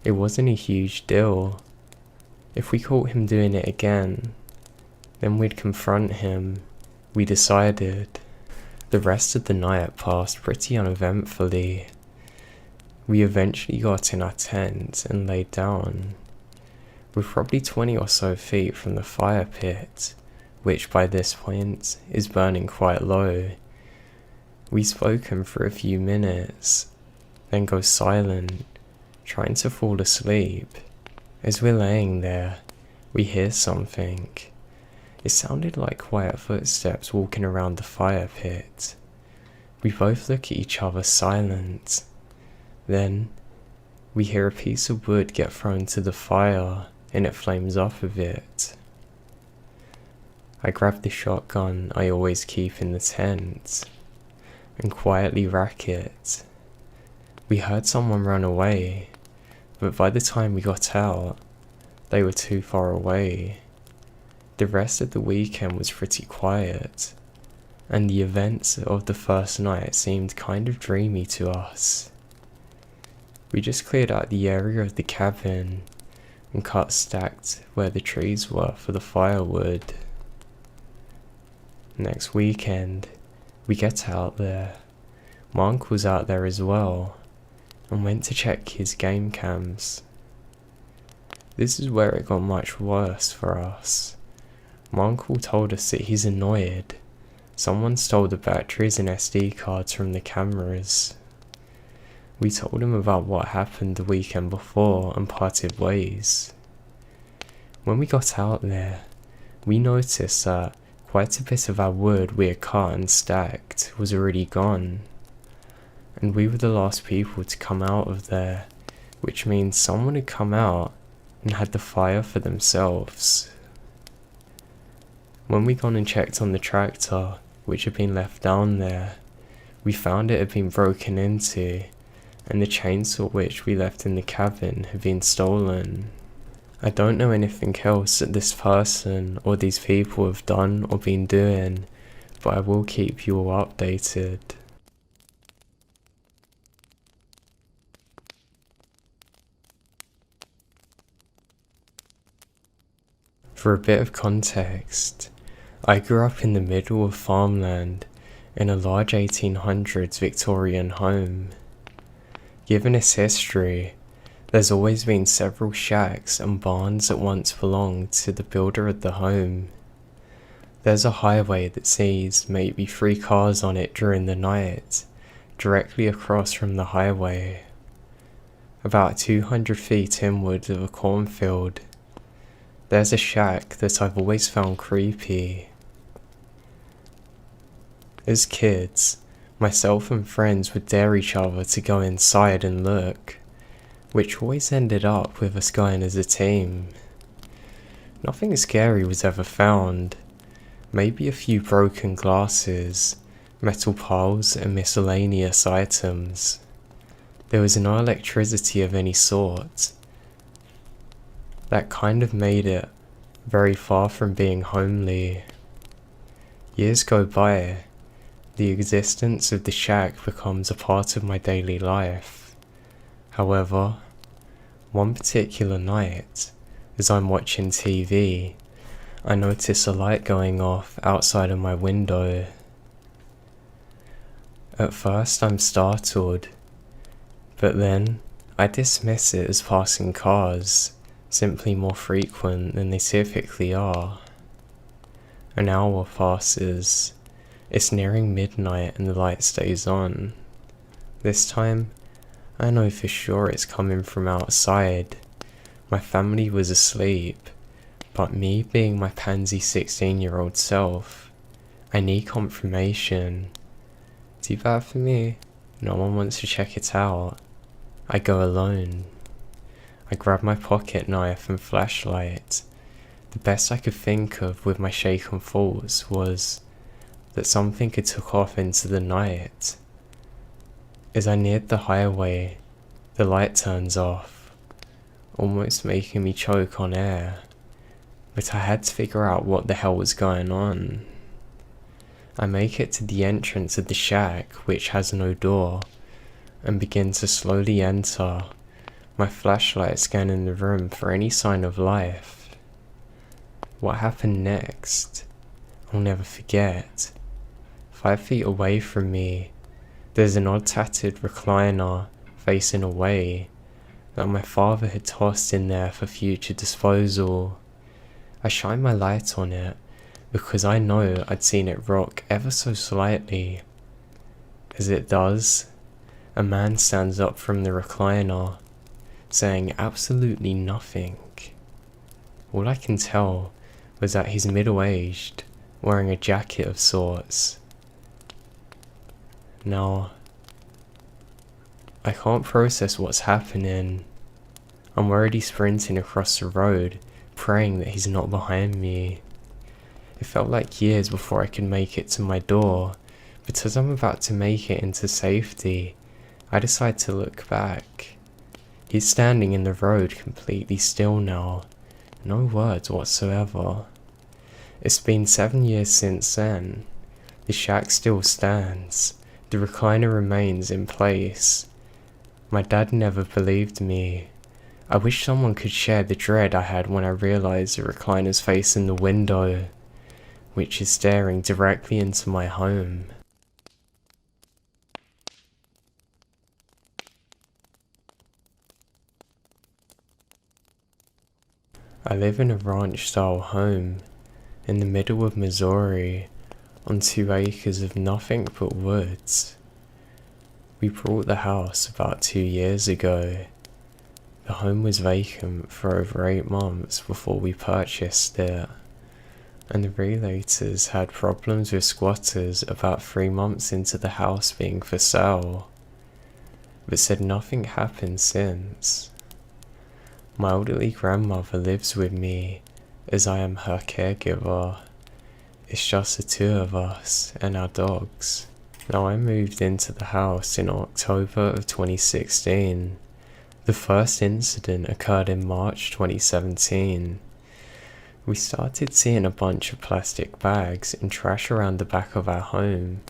It wasn't a huge deal. If we caught him doing it again, then we'd confront him, we decided. The rest of the night passed pretty uneventfully. We eventually got in our tent and laid down. We're probably 20 or so feet from the fire pit, which by this point is burning quite low. We spoken for a few minutes, then go silent, trying to fall asleep. As we're laying there, we hear something. It sounded like quiet footsteps walking around the fire pit. We both look at each other silent. Then, we hear a piece of wood get thrown to the fire and it flames up a bit. I grab the shotgun I always keep in the tent and quietly rack it. We heard someone run away, but by the time we got out, they were too far away. The rest of the weekend was pretty quiet, and the events of the first night seemed kind of dreamy to us. We just cleared out the area of the cabin and cut stacked where the trees were for the firewood. Next weekend, we get out there. My uncle's out there as well, and went to check his game cams. This is where it got much worse for us. My uncle told us that he's annoyed. Someone stole the batteries and SD cards from the cameras. We told him about what happened the weekend before and parted ways. When we got out there, we noticed that quite a bit of our wood we had cut and stacked was already gone, and we were the last people to come out of there, which means someone had come out and had the fire for themselves. When we gone and checked on the tractor, which had been left down there, we found it had been broken into, and the chainsaw which we left in the cabin had been stolen. I don't know anything else that this person or these people have done or been doing, but I will keep you all updated. For a bit of context, I grew up in the middle of farmland in a large 1800s Victorian home. Given its history, there's always been several shacks and barns that once belonged to the builder of the home. There's a highway that sees maybe 3 cars on it during the night, directly across from the highway. About 200 feet inward of a cornfield, there's a shack that I've always found creepy. As kids, myself and friends would dare each other to go inside and look, which always ended up with us going as a team. Nothing scary was ever found, maybe a few broken glasses, metal piles and miscellaneous items. There was no electricity of any sort. That kind of made it very far from being homely. Years go by, the existence of the shack becomes a part of my daily life. However, one particular night, as I'm watching TV, I notice a light going off outside of my window. At first I'm startled, but then I dismiss it as passing cars, simply more frequent than they typically are. An hour passes. It's nearing midnight and the light stays on. This time, I know for sure it's coming from outside. My family was asleep, but me being my pansy 16-year-old self, I need confirmation. Too bad for me, no one wants to check it out. I go alone. I grab my pocket knife and flashlight. The best I could think of with my shaken thoughts was that something had took off into the night. As I neared the highway, the light turns off, almost making me choke on air, but I had to figure out what the hell was going on. I make it to the entrance of the shack, which has no door, and begin to slowly enter, my flashlight scanning the room for any sign of life. What happened next? I'll never forget. 5 feet away from me, there's an odd tattered recliner facing away, that my father had tossed in there for future disposal. I shine my light on it, because I know I'd seen it rock ever so slightly. As it does, a man stands up from the recliner, saying absolutely nothing. All I can tell was that he's middle-aged, wearing a jacket of sorts. Now, I can't process what's happening. I'm already sprinting across the road, praying that he's not behind me. It felt like years before I could make it to my door, but as I'm about to make it into safety, I decide to look back. He's standing in the road completely still now, no words whatsoever. It's been 7 years since then. The shack still stands, the recliner remains in place. My dad never believed me. I wish someone could share the dread I had when I realised the recliner's facing the window, which is staring directly into my home. I live in a ranch-style home, in the middle of Missouri, on 2 acres of nothing but woods. We bought the house about 2 years ago. The home was vacant for over 8 months before we purchased it, and the realtors had problems with squatters about 3 months into the house being for sale, but said nothing happened since. My elderly grandmother lives with me, as I am her caregiver. It's just the two of us and our dogs. Now, I moved into the house in October of 2016. The first incident occurred in March 2017. We started seeing a bunch of plastic bags and trash around the back of our home,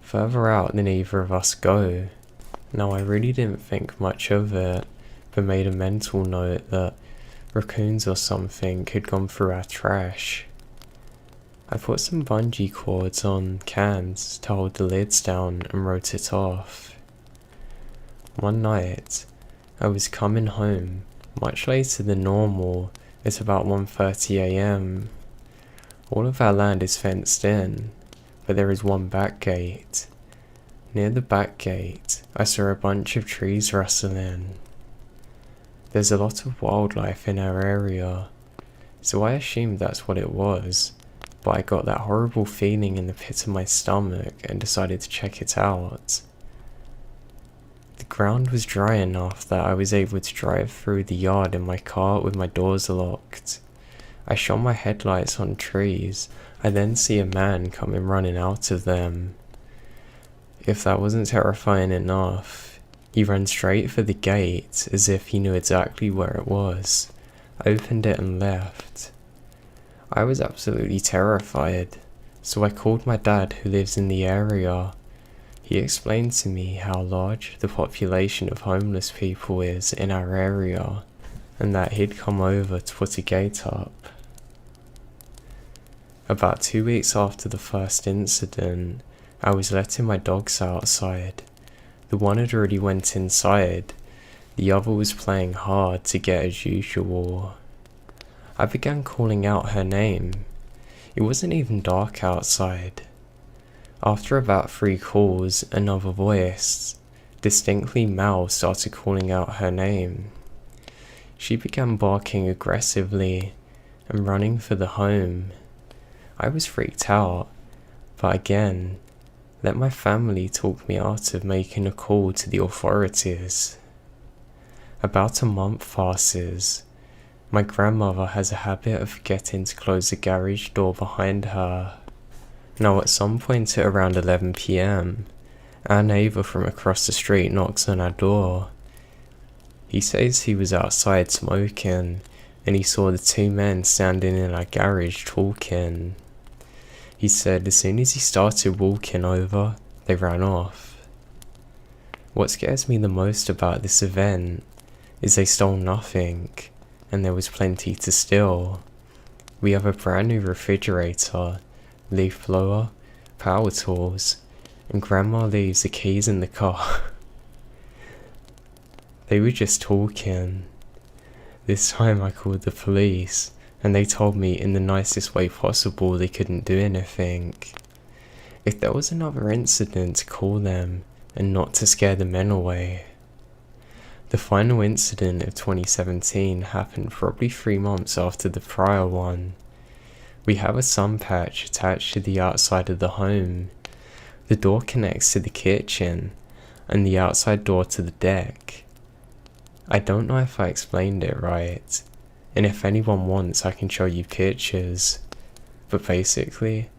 further out than either of us go. Now, I really didn't think much of it, but made a mental note that raccoons or something had gone through our trash. I put some bungee cords on cans to hold the lids down and wrote it off. One night, I was coming home, much later than normal, at about 1:30 AM. All of our land is fenced in, but there is one back gate. Near the back gate, I saw a bunch of trees rustling. There's a lot of wildlife in our area, so I assumed that's what it was, but I got that horrible feeling in the pit of my stomach and decided to check it out. The ground was dry enough that I was able to drive through the yard in my car with my doors locked. I shone my headlights on trees. I then see a man coming running out of them. If that wasn't terrifying enough, he ran straight for the gate as if he knew exactly where it was, opened it and left. I was absolutely terrified, so I called my dad, who lives in the area. He explained to me how large the population of homeless people is in our area, and that he'd come over to put a gate up. About 2 weeks after the first incident, I was letting my dogs outside. The one had already went inside, the other was playing hard to get as usual. I began calling out her name. It wasn't even dark outside. After about 3 calls, another voice, distinctly male, started calling out her name. She began barking aggressively and running for the home. I was freaked out, but again, let my family talk me out of making a call to the authorities. About a month passes. My grandmother has a habit of forgetting to close the garage door behind her. Now, at some point at around 11 PM, our neighbour from across the street knocks on our door. He says he was outside smoking, and he saw the 2 men standing in our garage talking. He said as soon as he started walking over, they ran off. What scares me the most about this event is they stole nothing, and there was plenty to steal. We have a brand new refrigerator, leaf blower, power tools, and Grandma leaves the keys in the car. They were just talking. This time I called the police, and they told me in the nicest way possible they couldn't do anything. If there was another incident, to call them, and not to scare the men away. The final incident of 2017 happened probably 3 months after the prior one. We have a sun patch attached to the outside of the home. The door connects to the kitchen, and the outside door to the deck. I don't know if I explained it right, and if anyone wants I can show you pictures, but basically,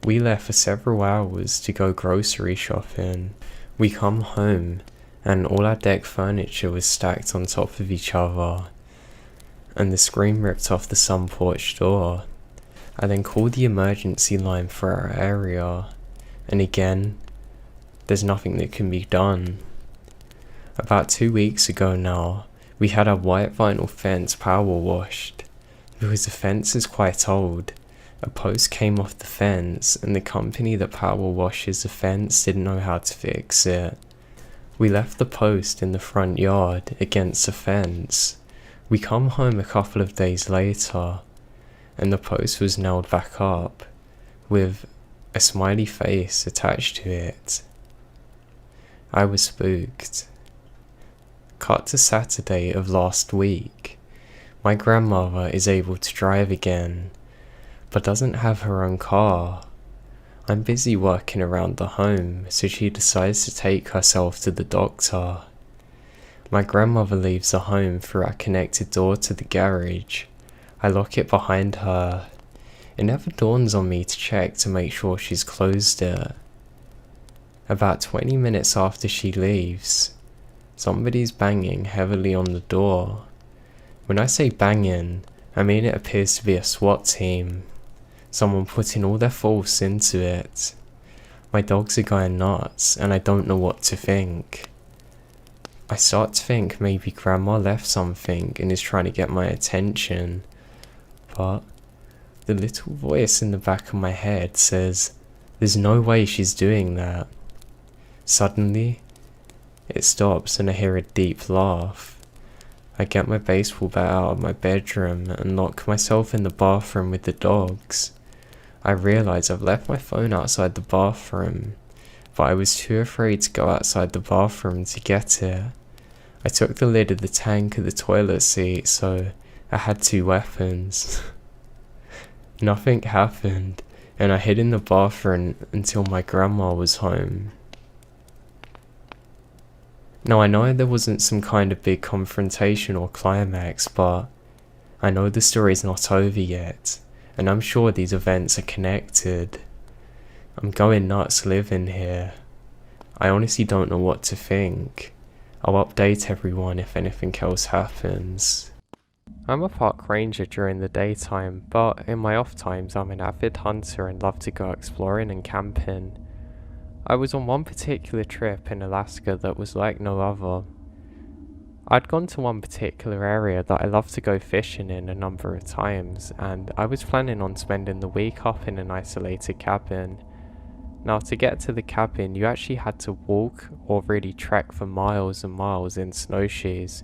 we left for several hours to go grocery shopping. We come home, and all our deck furniture was stacked on top of each other, and the screen ripped off the sun porch door. I then called the emergency line for our area, and again, there's nothing that can be done. About 2 weeks ago now, we had our white vinyl fence power washed. Because the fence is quite old, a post came off the fence and the company that power washes the fence didn't know how to fix it. We left the post in the front yard against the fence. We come home a couple of days later, and the post was nailed back up, with a smiley face attached to it. I was spooked. Cut to Saturday of last week. My grandmother is able to drive again, but doesn't have her own car. I'm busy working around the home, so she decides to take herself to the doctor. My grandmother leaves the home through our connected door to the garage. I lock it behind her. It never dawns on me to check to make sure she's closed it. About 20 minutes after she leaves, somebody's banging heavily on the door. When I say banging, I mean it appears to be a SWAT team. Someone putting all their force into it. My dogs are going nuts, and I don't know what to think. I start to think maybe Grandma left something and is trying to get my attention, but the little voice in the back of my head says, there's no way she's doing that. Suddenly, it stops and I hear a deep laugh. I get my baseball bat out of my bedroom and lock myself in the bathroom with the dogs. I realise I've left my phone outside the bathroom, but I was too afraid to go outside the bathroom to get it. I took the lid of the tank of the toilet seat, so I had 2 weapons. Nothing happened, and I hid in the bathroom until my grandma was home. Now I know there wasn't some kind of big confrontation or climax, but I know the story's not over yet, and I'm sure these events are connected. I'm going nuts living here. I honestly don't know what to think. I'll update everyone if anything else happens. I'm a park ranger during the daytime, but in my off times I'm an avid hunter and love to go exploring and camping. I was on one particular trip in Alaska that was like no other. I'd gone to one particular area that I love to go fishing in a number of times, and I was planning on spending the week up in an isolated cabin. Now to get to the cabin you actually had to walk or really trek for miles and miles in snowshoes.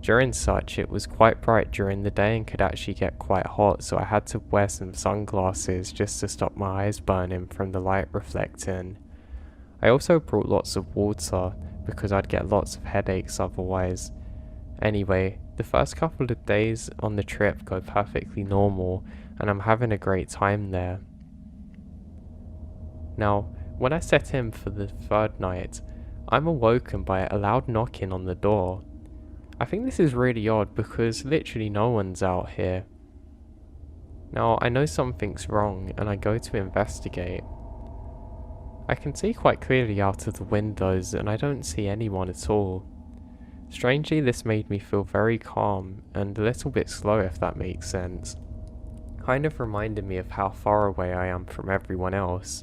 During such, it was quite bright during the day and could actually get quite hot, so I had to wear some sunglasses just to stop my eyes burning from the light reflecting. I also brought lots of water because I'd get lots of headaches otherwise. Anyway, the first couple of days on the trip go perfectly normal and I'm having a great time there. Now, when I set in for the 3rd night, I'm awoken by a loud knocking on the door. I think this is really odd because literally no one's out here. Now, I know something's wrong and I go to investigate. I can see quite clearly out of the windows and I don't see anyone at all. Strangely, this made me feel very calm and a little bit slow, if that makes sense. Kind of reminded me of how far away I am from everyone else.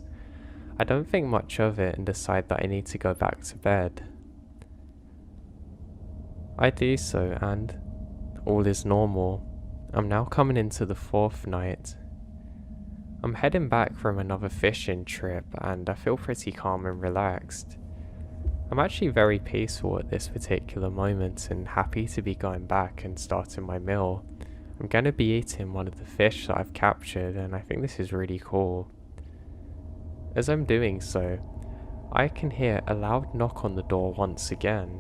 I don't think much of it and decide that I need to go back to bed. I do so and all is normal. I'm now coming into the 4th night. I'm heading back from another fishing trip and I feel pretty calm and relaxed. I'm actually very peaceful at this particular moment and happy to be going back and starting my meal. I'm going to be eating one of the fish that I've captured, and I think this is really cool. As I'm doing so, I can hear a loud knock on the door once again.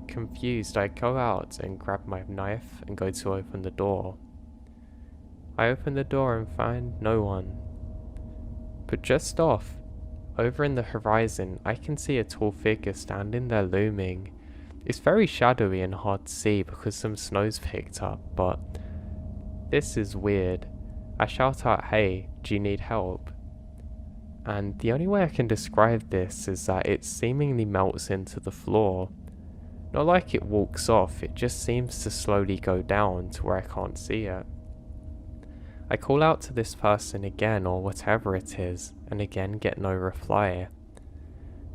Confused, I go out and grab my knife and go to open the door. I open the door and find no one. But just off, over in the horizon, I can see a tall figure standing there looming. It's very shadowy and hard to see because some snow's picked up, but this is weird. I shout out, "Hey, do you need help?" And the only way I can describe this is that it seemingly melts into the floor. Not like it walks off, it just seems to slowly go down to where I can't see it. I call out to this person again or whatever it is, and again get no reply.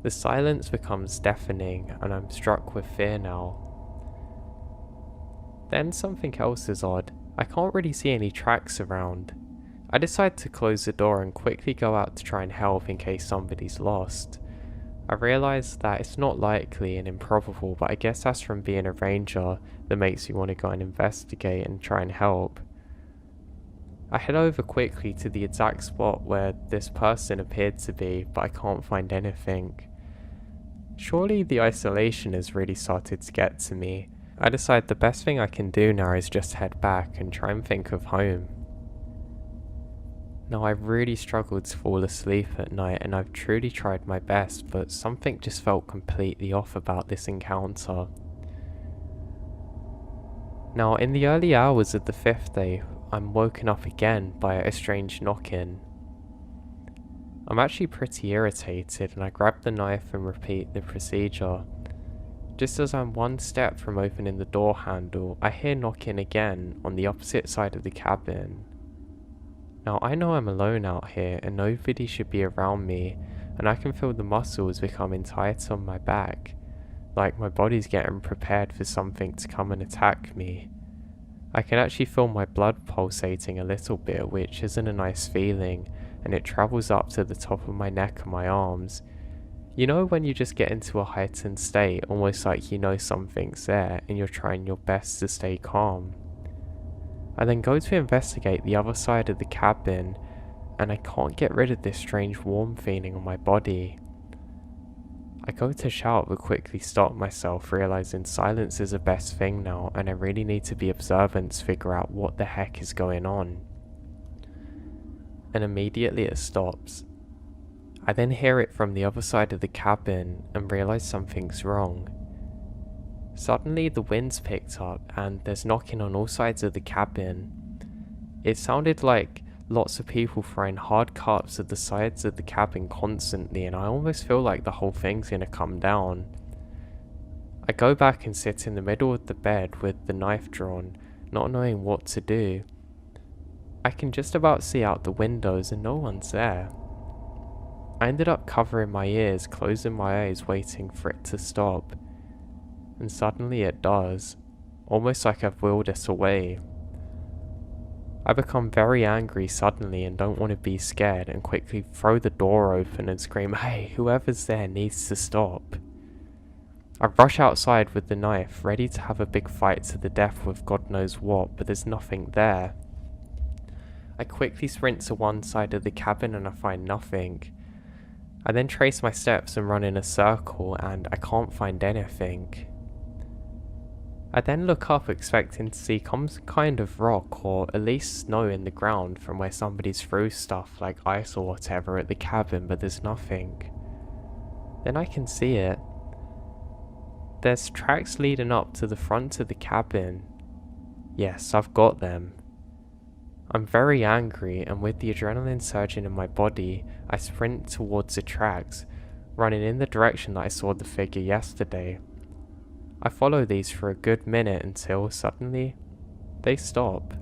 The silence becomes deafening and I'm struck with fear now. Then something else is odd. I can't really see any tracks around. I decide to close the door and quickly go out to try and help in case somebody's lost. I realise that it's not likely and improbable, but I guess that's from being a ranger that makes you want to go and investigate and try and help. I head over quickly to the exact spot where this person appeared to be, but I can't find anything. Surely the isolation has really started to get to me. I decide the best thing I can do now is just head back and try and think of home. Now, I've really struggled to fall asleep at night and I've truly tried my best, but something just felt completely off about this encounter. Now, in the early hours of the 5th day, I'm woken up again by a strange knocking. I'm actually pretty irritated and I grab the knife and repeat the procedure. Just as I'm one step from opening the door handle, I hear knocking again on the opposite side of the cabin. Now, I know I'm alone out here and nobody should be around me, and I can feel the muscles becoming tight on my back, like my body's getting prepared for something to come and attack me. I can actually feel my blood pulsating a little bit, which isn't a nice feeling, and it travels up to the top of my neck and my arms. You know when you just get into a heightened state, almost like you know something's there and you're trying your best to stay calm. I then go to investigate the other side of the cabin, and I can't get rid of this strange warm feeling on my body. I go to shout but quickly stop myself, realizing silence is the best thing now and I really need to be observant to figure out what the heck is going on. And immediately it stops. I then hear it from the other side of the cabin and realize something's wrong. Suddenly the wind's picked up and there's knocking on all sides of the cabin. It sounded like lots of people throwing hard cuts at the sides of the cabin constantly, and I almost feel like the whole thing's gonna come down. I go back and sit in the middle of the bed with the knife drawn, not knowing what to do. I can just about see out the windows and no one's there. I ended up covering my ears, closing my eyes, waiting for it to stop. And suddenly it does, almost like I've willed it away. I become very angry suddenly and don't want to be scared and quickly throw the door open and scream, "Hey, whoever's there needs to stop." I rush outside with the knife, ready to have a big fight to the death with God knows what, but there's nothing there. I quickly sprint to one side of the cabin and I find nothing. I then trace my steps and run in a circle and I can't find anything. I then look up expecting to see some kind of rock or at least snow in the ground from where somebody's threw stuff like ice or whatever at the cabin, but there's nothing. Then I can see it. There's tracks leading up to the front of the cabin. Yes, I've got them. I'm very angry and with the adrenaline surging in my body, I sprint towards the tracks, running in the direction that I saw the figure yesterday. I follow these for a good minute until suddenly they stop.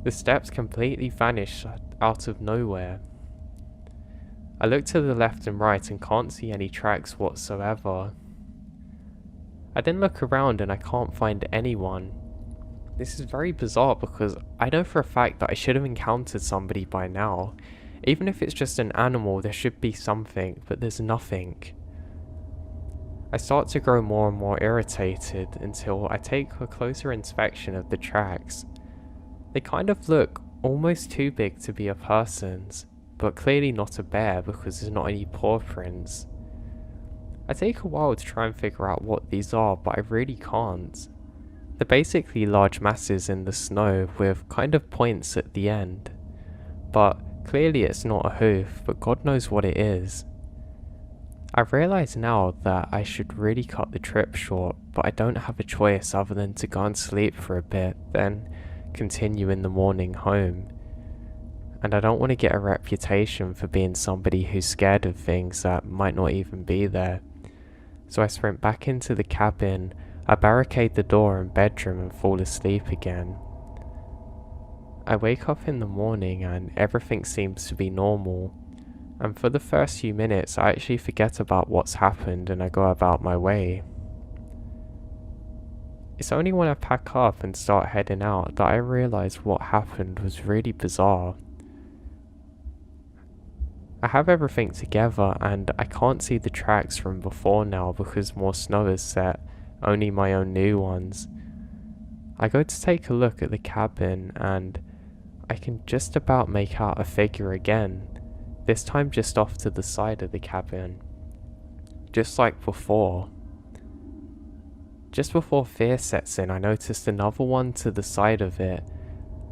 The steps completely vanish out of nowhere. I look to the left and right and can't see any tracks whatsoever. I then look around and I can't find anyone. This is very bizarre because I know for a fact that I should have encountered somebody by now. Even if it's just an animal, there should be something, but there's nothing. I start to grow more and more irritated until I take a closer inspection of the tracks. They kind of look almost too big to be a person's, but clearly not a bear because there's not any paw prints. I take a while to try and figure out what these are, but I really can't. They're basically large masses in the snow with kind of points at the end. But clearly it's not a hoof, but God knows what it is. I realise now that I should really cut the trip short, but I don't have a choice other than to go and sleep for a bit, then continue in the morning home. And I don't want to get a reputation for being somebody who's scared of things that might not even be there. So I sprint back into the cabin, I barricade the door and bedroom and fall asleep again. I wake up in the morning and everything seems to be normal. And for the first few minutes I actually forget about what's happened and I go about my way. It's only when I pack up and start heading out that I realise what happened was really bizarre. I have everything together and I can't see the tracks from before now because more snow is set, only my own new ones. I go to take a look at the cabin and I can just about make out a figure again. This time just off to the side of the cabin. Just like before. Just before fear sets in, I noticed another one to the side of it,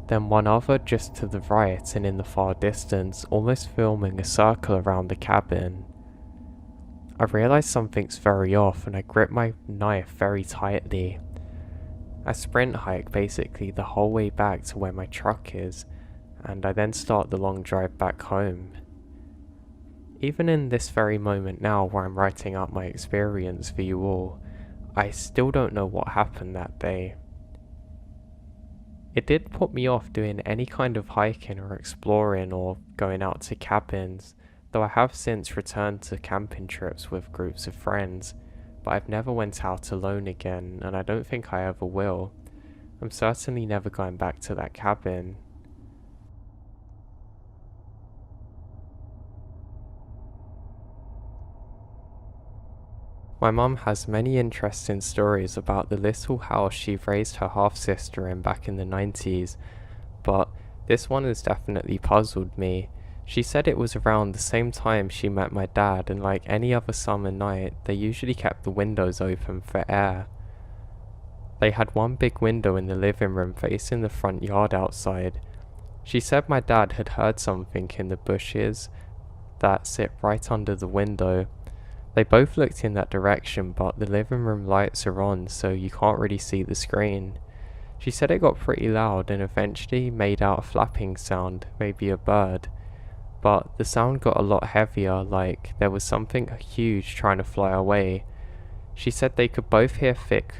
then one other just to the right and in the far distance, almost filming a circle around the cabin. I realise something's very off and I grip my knife very tightly. I sprint hike basically the whole way back to where my truck is, and I then start the long drive back home. Even in this very moment now where I'm writing out my experience for you all, I still don't know what happened that day. It did put me off doing any kind of hiking or exploring or going out to cabins, though I have since returned to camping trips with groups of friends, but I've never went out alone again and I don't think I ever will. I'm certainly never going back to that cabin. My mum has many interesting stories about the little house she raised her half-sister in back in the 90s, but this one has definitely puzzled me. She said it was around the same time she met my dad, and like any other summer night, they usually kept the windows open for air. They had one big window in the living room facing the front yard outside. She said my dad had heard something in the bushes that sit right under the window. They both looked in that direction, but the living room lights are on, so you can't really see the screen. She said it got pretty loud and eventually made out a flapping sound, maybe a bird. But the sound got a lot heavier, like there was something huge trying to fly away. She said they could both hear thick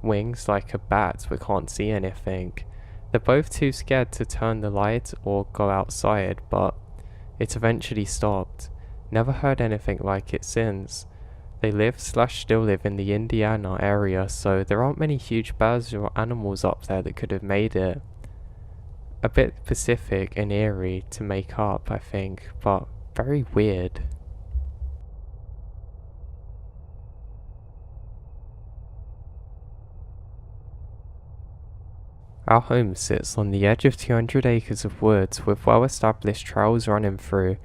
wings like a bat, but can't see anything. They're both too scared to turn the light or go outside, but it eventually stopped. Never heard anything like it since. They live/still live in the Indiana area, so there aren't many huge birds or animals up there that could have made it. A bit Pacific and eerie to make up, I think, but very weird. Our home sits on the edge of 200 acres of woods with well-established trails running through.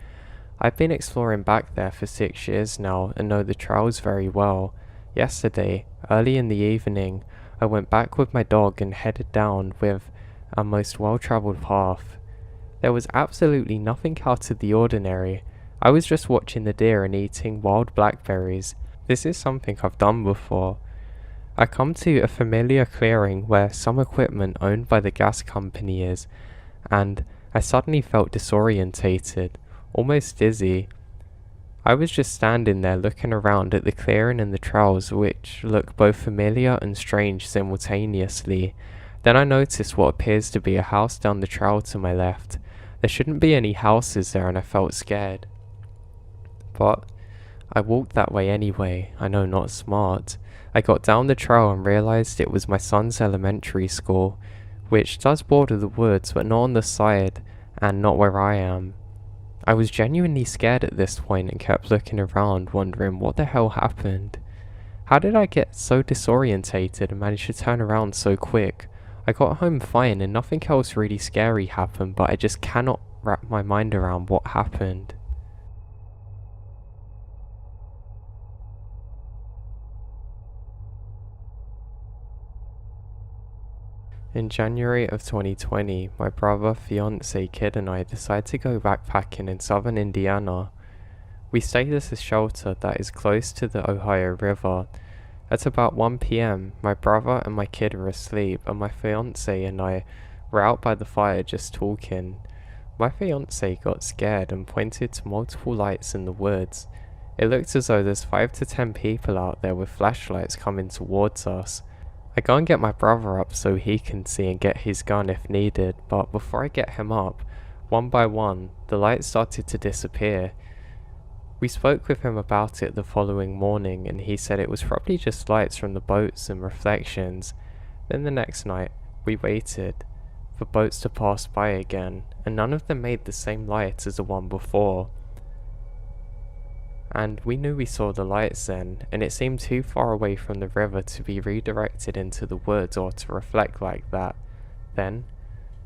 I've been exploring back there for 6 years now and know the trails very well. Yesterday, early in the evening, I went back with my dog and headed down with our most well-travelled path. There was absolutely nothing out of the ordinary. I was just watching the deer and eating wild blackberries. This is something I've done before. I come to a familiar clearing where some equipment owned by the gas company is, and I suddenly felt disorientated. Almost dizzy. I was just standing there looking around at the clearing and the trails, which look both familiar and strange simultaneously. Then I noticed what appears to be a house down the trail to my left. There shouldn't be any houses there and I felt scared. But I walked that way anyway. I know, not smart. I got down the trail and realised it was my son's elementary school, which does border the woods but not on the side and not where I am. I was genuinely scared at this point and kept looking around, wondering what the hell happened. How did I get so disorientated and manage to turn around so quick? I got home fine and nothing else really scary happened, but I just cannot wrap my mind around what happened. In January of 2020, my brother, fiance, kid and I decided to go backpacking in southern Indiana. We stayed at a shelter that is close to the Ohio River. At about 1 PM, my brother and my kid were asleep and my fiance and I were out by the fire just talking. My fiance got scared and pointed to multiple lights in the woods. It looked as though there's 5 to 10 people out there with flashlights coming towards us. I go and get my brother up so he can see and get his gun if needed, but before I get him up, one by one, the lights started to disappear. We spoke with him about it the following morning and he said it was probably just lights from the boats and reflections. Then the next night, we waited for boats to pass by again, and none of them made the same light as the one before. And we knew we saw the lights then, and it seemed too far away from the river to be redirected into the woods or to reflect like that. Then,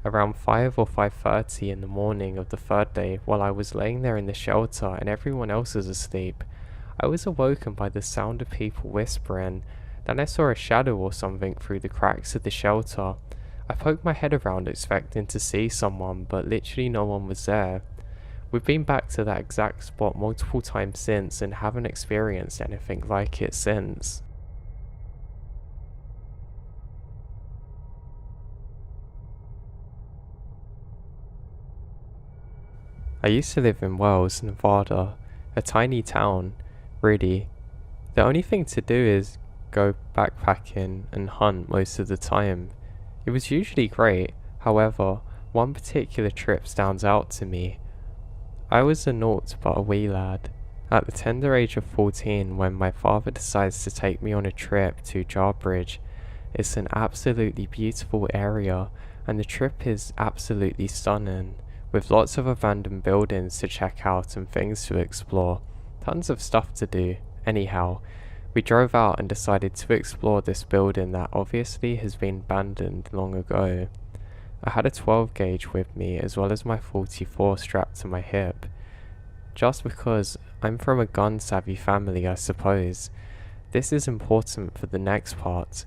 around 5 or 5:30 in the morning of the third day, while I was laying there in the shelter and everyone else was asleep, I was awoken by the sound of people whispering. Then I saw a shadow or something through the cracks of the shelter. I poked my head around expecting to see someone, but literally no one was there. We've been back to that exact spot multiple times since and haven't experienced anything like it since. I used to live in Wells, Nevada, a tiny town, really. The only thing to do is go backpacking and hunt most of the time. It was usually great, however, one particular trip stands out to me. I was a naught but a wee lad, at the tender age of 14 when my father decides to take me on a trip to Jarbridge. It's an absolutely beautiful area and the trip is absolutely stunning, with lots of abandoned buildings to check out and things to explore. Tons of stuff to do. Anyhow, we drove out and decided to explore this building that obviously has been abandoned long ago. I had a 12 gauge with me as well as my 44 strapped to my hip. Just because I'm from a gun savvy family, I suppose. This is important for the next part.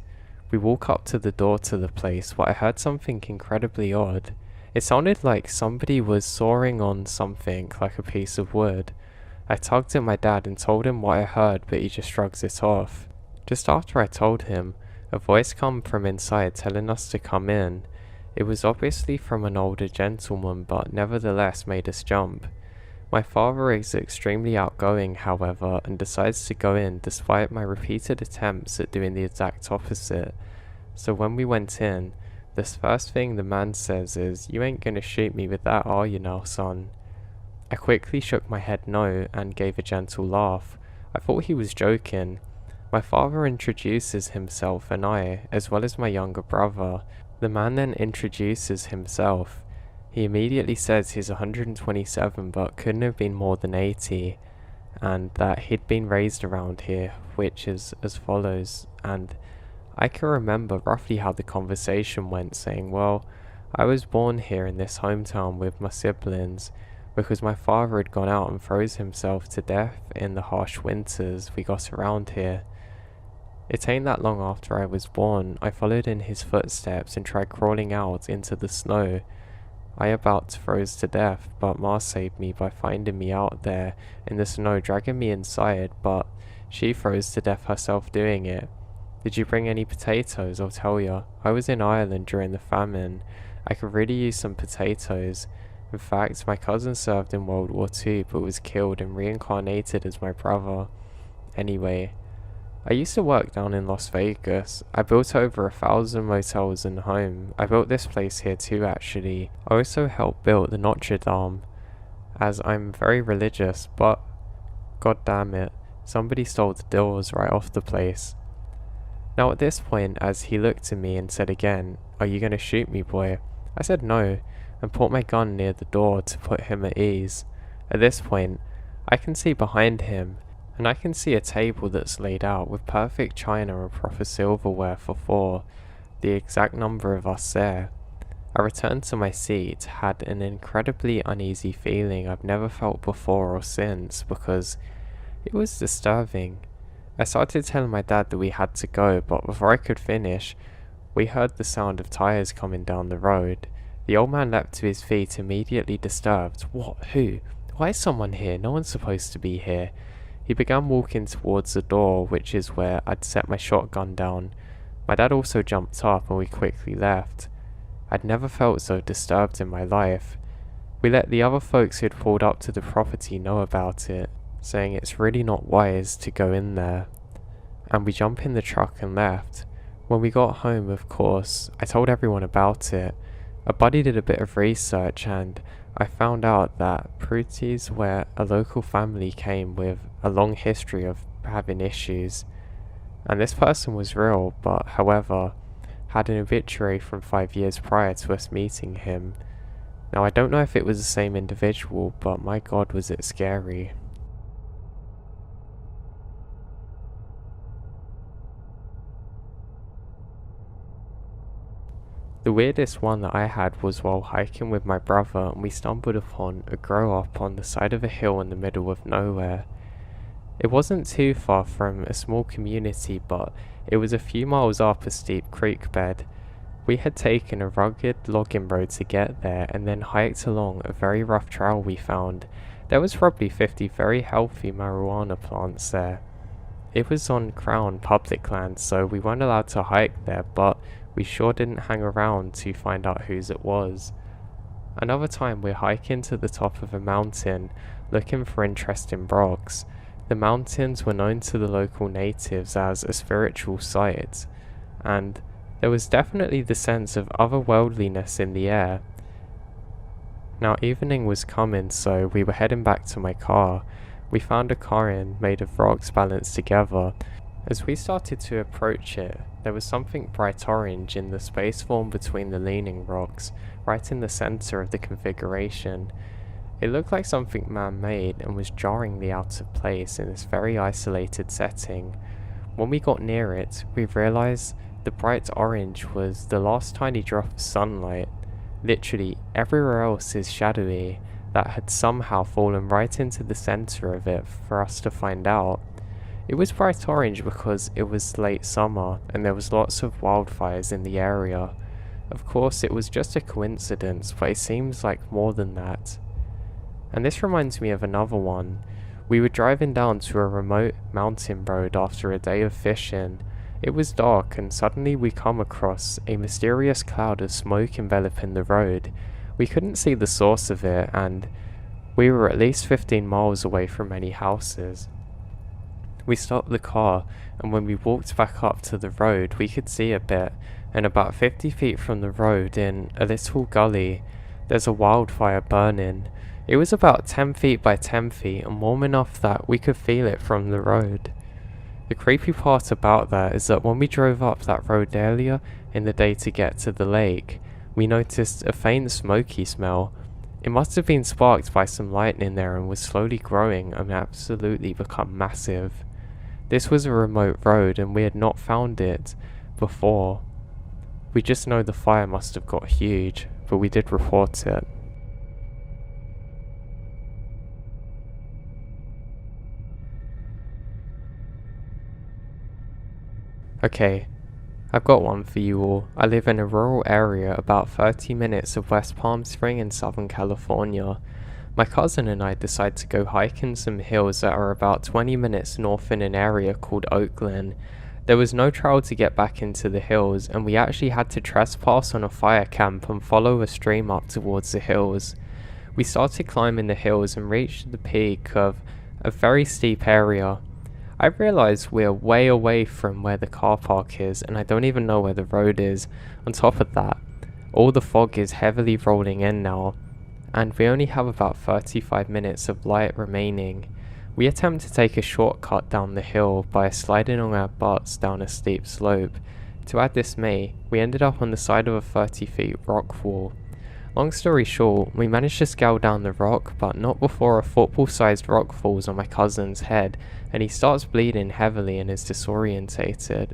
We walk up to the door to the place where I heard something incredibly odd. It sounded like somebody was sawing on something like a piece of wood. I tugged at my dad and told him what I heard, but he just shrugs it off. Just after I told him, a voice came from inside telling us to come in. It was obviously from an older gentleman, but nevertheless made us jump. My father is extremely outgoing, however, and decides to go in despite my repeated attempts at doing the exact opposite. So when we went in, the first thing the man says is, "You ain't gonna shoot me with that, are you now, son?" I quickly shook my head no and gave a gentle laugh. I thought he was joking. My father introduces himself and I, as well as my younger brother. The man then introduces himself. He immediately says he's 127 but couldn't have been more than 80, and that he'd been raised around here, which is as follows, and I can remember roughly how the conversation went, saying, well, I was born here in this hometown with my siblings, because my father had gone out and froze himself to death in the harsh winters we got around here. It ain't that long after I was born, I followed in his footsteps and tried crawling out into the snow. I about froze to death, but Ma saved me by finding me out there in the snow, dragging me inside, but she froze to death herself doing it. Did you bring any potatoes? I'll tell ya. I was in Ireland during the famine. I could really use some potatoes. In fact, my cousin served in World War II but was killed and reincarnated as my brother. Anyway, I used to work down in Las Vegas. I built over 1,000 motels and home. I built this place here too, actually. I also helped build the Notre Dame, as I'm very religious, but god damn it, somebody stole the doors right off the place. Now at this point, as he looked at me and said again, "Are you gonna shoot me, boy?" I said no, and put my gun near the door to put him at ease. At this point, I can see behind him and I can see a table that's laid out with perfect china and proper silverware for four, the exact number of us there. I returned to my seat, had an incredibly uneasy feeling I've never felt before or since, because it was disturbing. I started telling my dad that we had to go, but before I could finish, we heard the sound of tyres coming down the road. The old man leapt to his feet, immediately disturbed. What? Who? Why is someone here? No one's supposed to be here. He began walking towards the door, which is where I'd set my shotgun down. My dad also jumped up and we quickly left. I'd never felt so disturbed in my life. We let the other folks who'd pulled up to the property know about it, saying it's really not wise to go in there. And we jumped in the truck and left. When we got home, of course, I told everyone about it. A buddy did a bit of research and I found out that Pruti's where a local family came with a long history of having issues. And this person was real, but however, had an obituary from 5 years prior to us meeting him. Now I don't know if it was the same individual, but my god was it scary. The weirdest one that I had was while hiking with my brother and we stumbled upon a grow up on the side of a hill in the middle of nowhere. It wasn't too far from a small community, but it was a few miles up a steep creek bed. We had taken a rugged logging road to get there and then hiked along a very rough trail we found. There was probably 50 very healthy marijuana plants there. It was on Crown public land, so we weren't allowed to hike there, but we sure didn't hang around to find out whose it was. Another time we're hiking to the top of a mountain, looking for interesting rocks. The mountains were known to the local natives as a spiritual site, and there was definitely the sense of otherworldliness in the air. Now evening was coming, so we were heading back to my car. We found a cairn made of rocks balanced together. As we started to approach it, there was something bright orange in the space formed between the leaning rocks, right in the center of the configuration. It looked like something man-made and was jarringly out of place in this very isolated setting. When we got near it, we realized the bright orange was the last tiny drop of sunlight. Literally everywhere else is shadowy, that had somehow fallen right into the center of it for us to find out. It was bright orange because it was late summer and there was lots of wildfires in the area. Of course, it was just a coincidence, but it seems like more than that. And this reminds me of another one. We were driving down to a remote mountain road after a day of fishing. It was dark and suddenly we come across a mysterious cloud of smoke enveloping the road. We couldn't see the source of it and we were at least 15 miles away from any houses. We stopped the car and when we walked back up to the road we could see a bit, and about 50 feet from the road in a little gully there's a wildfire burning. It was about 10 feet by 10 feet and warm enough that we could feel it from the road. The creepy part about that is that when we drove up that road earlier in the day to get to the lake, we noticed a faint smoky smell. It must have been sparked by some lightning there and was slowly growing and absolutely become massive. This was a remote road and we had not found it before. We just know the fire must have got huge, but we did report it. Okay, I've got one for you all. I live in a rural area about 30 minutes of West Palm Spring in Southern California. My cousin and I decided to go hiking some hills that are about 20 minutes north in an area called Oakland. There was no trail to get back into the hills and we actually had to trespass on a fire camp and follow a stream up towards the hills. We started climbing the hills and reached the peak of a very steep area. I realised we're way away from where the car park is and I don't even know where the road is. On top of that, all the fog is heavily rolling in now, and we only have about 35 minutes of light remaining. We attempt to take a shortcut down the hill by sliding on our butts down a steep slope. To add dismay, we ended up on the side of a 30 feet rock wall. Long story short, we managed to scale down the rock, but not before a football-sized rock falls on my cousin's head and he starts bleeding heavily and is disorientated.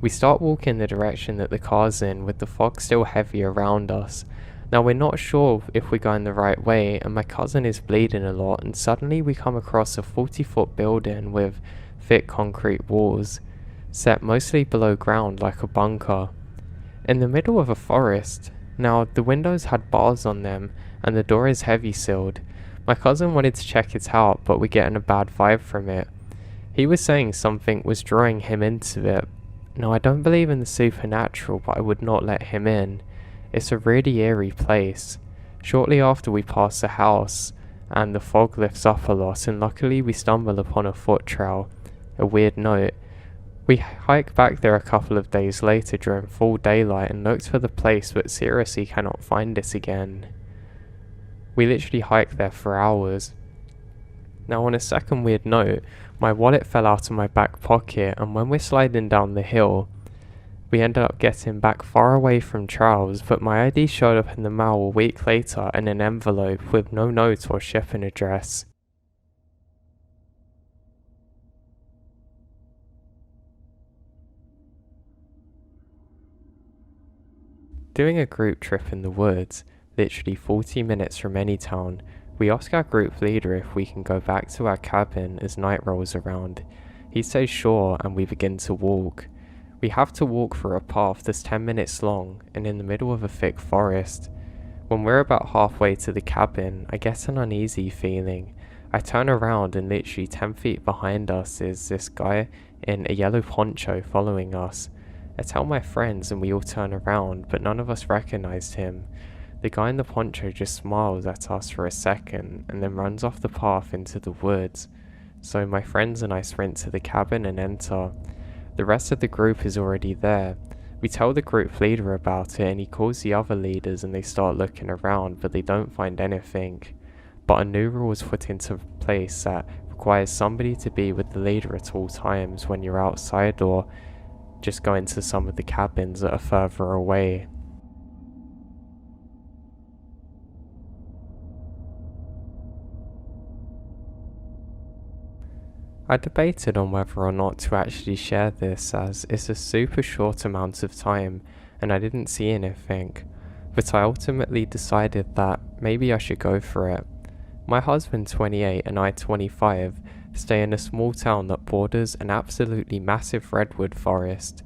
We start walking the direction that the car's in, with the fog still heavy around us. Now we're not sure if we're going the right way, and my cousin is bleeding a lot, and suddenly we come across a 40-foot building with thick concrete walls, set mostly below ground like a bunker, in the middle of a forest. Now the windows had bars on them, and the door is heavy sealed. My cousin wanted to check it out, but we're getting a bad vibe from it. He was saying something was drawing him into it. Now I don't believe in the supernatural, but I would not let him in. It's a really eerie place. Shortly after we pass the house, and the fog lifts up a lot, and luckily we stumble upon a foot trail. A weird note. We hike back there a couple of days later during full daylight and looked for the place, but seriously cannot find it again. We literally hiked there for hours. Now on a second weird note, my wallet fell out of my back pocket, and when we're sliding down the hill, we ended up getting back far away from Charles, but my ID showed up in the mail a week later in an envelope with no note or shipping address. Doing a group trip in the woods, literally 40 minutes from any town, we ask our group leader if we can go back to our cabin as night rolls around. He says sure, and we begin to walk. We have to walk through a path that's 10 minutes long and in the middle of a thick forest. When we're about halfway to the cabin, I get an uneasy feeling. I turn around and literally 10 feet behind us is this guy in a yellow poncho following us. I tell my friends and we all turn around, but none of us recognized him. The guy in the poncho just smiles at us for a second and then runs off the path into the woods. So my friends and I sprint to the cabin and enter. The rest of the group is already there. We tell the group leader about it and he calls the other leaders and they start looking around, but they don't find anything. But a new rule is put into place that requires somebody to be with the leader at all times when you're outside, or just go into some of the cabins that are further away. I debated on whether or not to actually share this, as it's a super short amount of time and I didn't see anything, but I ultimately decided that maybe I should go for it. My husband 28 and I 25 stay in a small town that borders an absolutely massive redwood forest.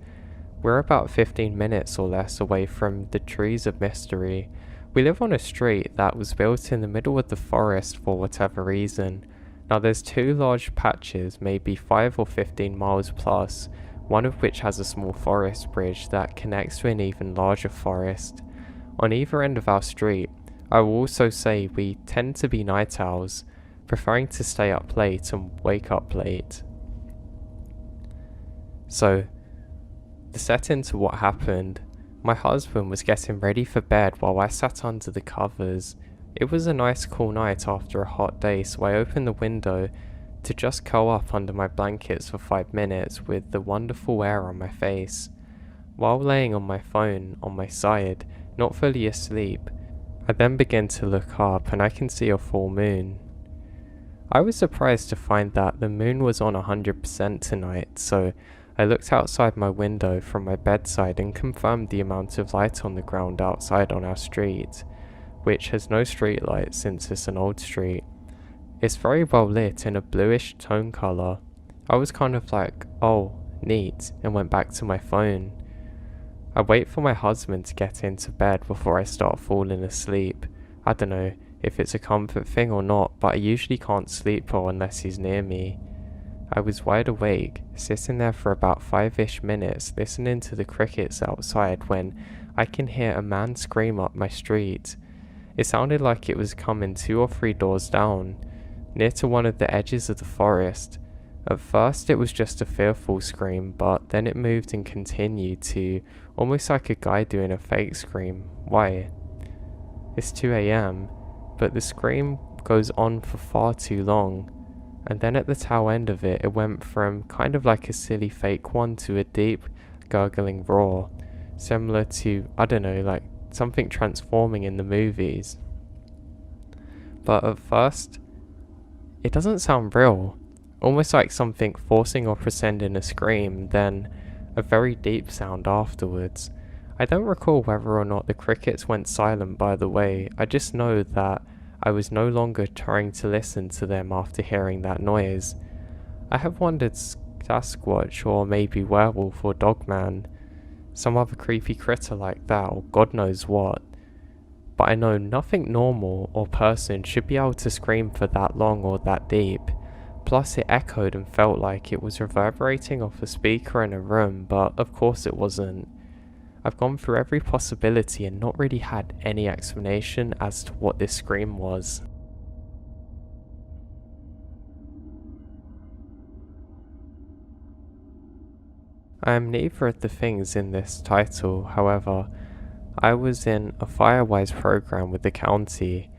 We're about 15 minutes or less away from the trees of mystery. We live on a street that was built in the middle of the forest for whatever reason. Now there's two large patches, maybe 5 or 15 miles plus, one of which has a small forest bridge that connects to an even larger forest. On either end of our street, I will also say we tend to be night owls, preferring to stay up late and wake up late. So, the set into what happened. My husband was getting ready for bed while I sat under the covers. It was a nice cool night after a hot day, so I opened the window to just curl up under my blankets for 5 minutes with the wonderful air on my face. While laying on my phone on my side, not fully asleep, I then begin to look up and I can see a full moon. I was surprised to find that the moon was on 100% tonight, so I looked outside my window from my bedside and confirmed the amount of light on the ground outside on our street, which has no street lights since it's an old street. It's very well lit in a bluish tone colour. I was kind of like, oh, neat, and went back to my phone. I wait for my husband to get into bed before I start falling asleep. I don't know if it's a comfort thing or not, but I usually can't sleep well unless he's near me. I was wide awake, sitting there for about 5-ish minutes listening to the crickets outside when I can hear a man scream up my street. It sounded like it was coming 2 or 3 doors down, near to one of the edges of the forest. At first it was just a fearful scream, but then it moved and continued to almost like a guy doing a fake scream. Why? It's 2 AM, but the scream goes on for far too long, and then at the tail end of it, it went from kind of like a silly fake one to a deep, gurgling roar, similar to, I don't know, like something transforming in the movies. But at first, it doesn't sound real, almost like something forcing or pretending a scream, then a very deep sound afterwards. I don't recall whether or not the crickets went silent, by the way. I just know that I was no longer trying to listen to them after hearing that noise. I have wondered Sasquatch or maybe werewolf or dogman, some other creepy critter like that, or God knows what. But I know nothing normal or person should be able to scream for that long or that deep. Plus it echoed and felt like it was reverberating off a speaker in a room, but of course it wasn't. I've gone through every possibility and not really had any explanation as to what this scream was. I am neither of the things in this title, however. I was in a Firewise program with the county.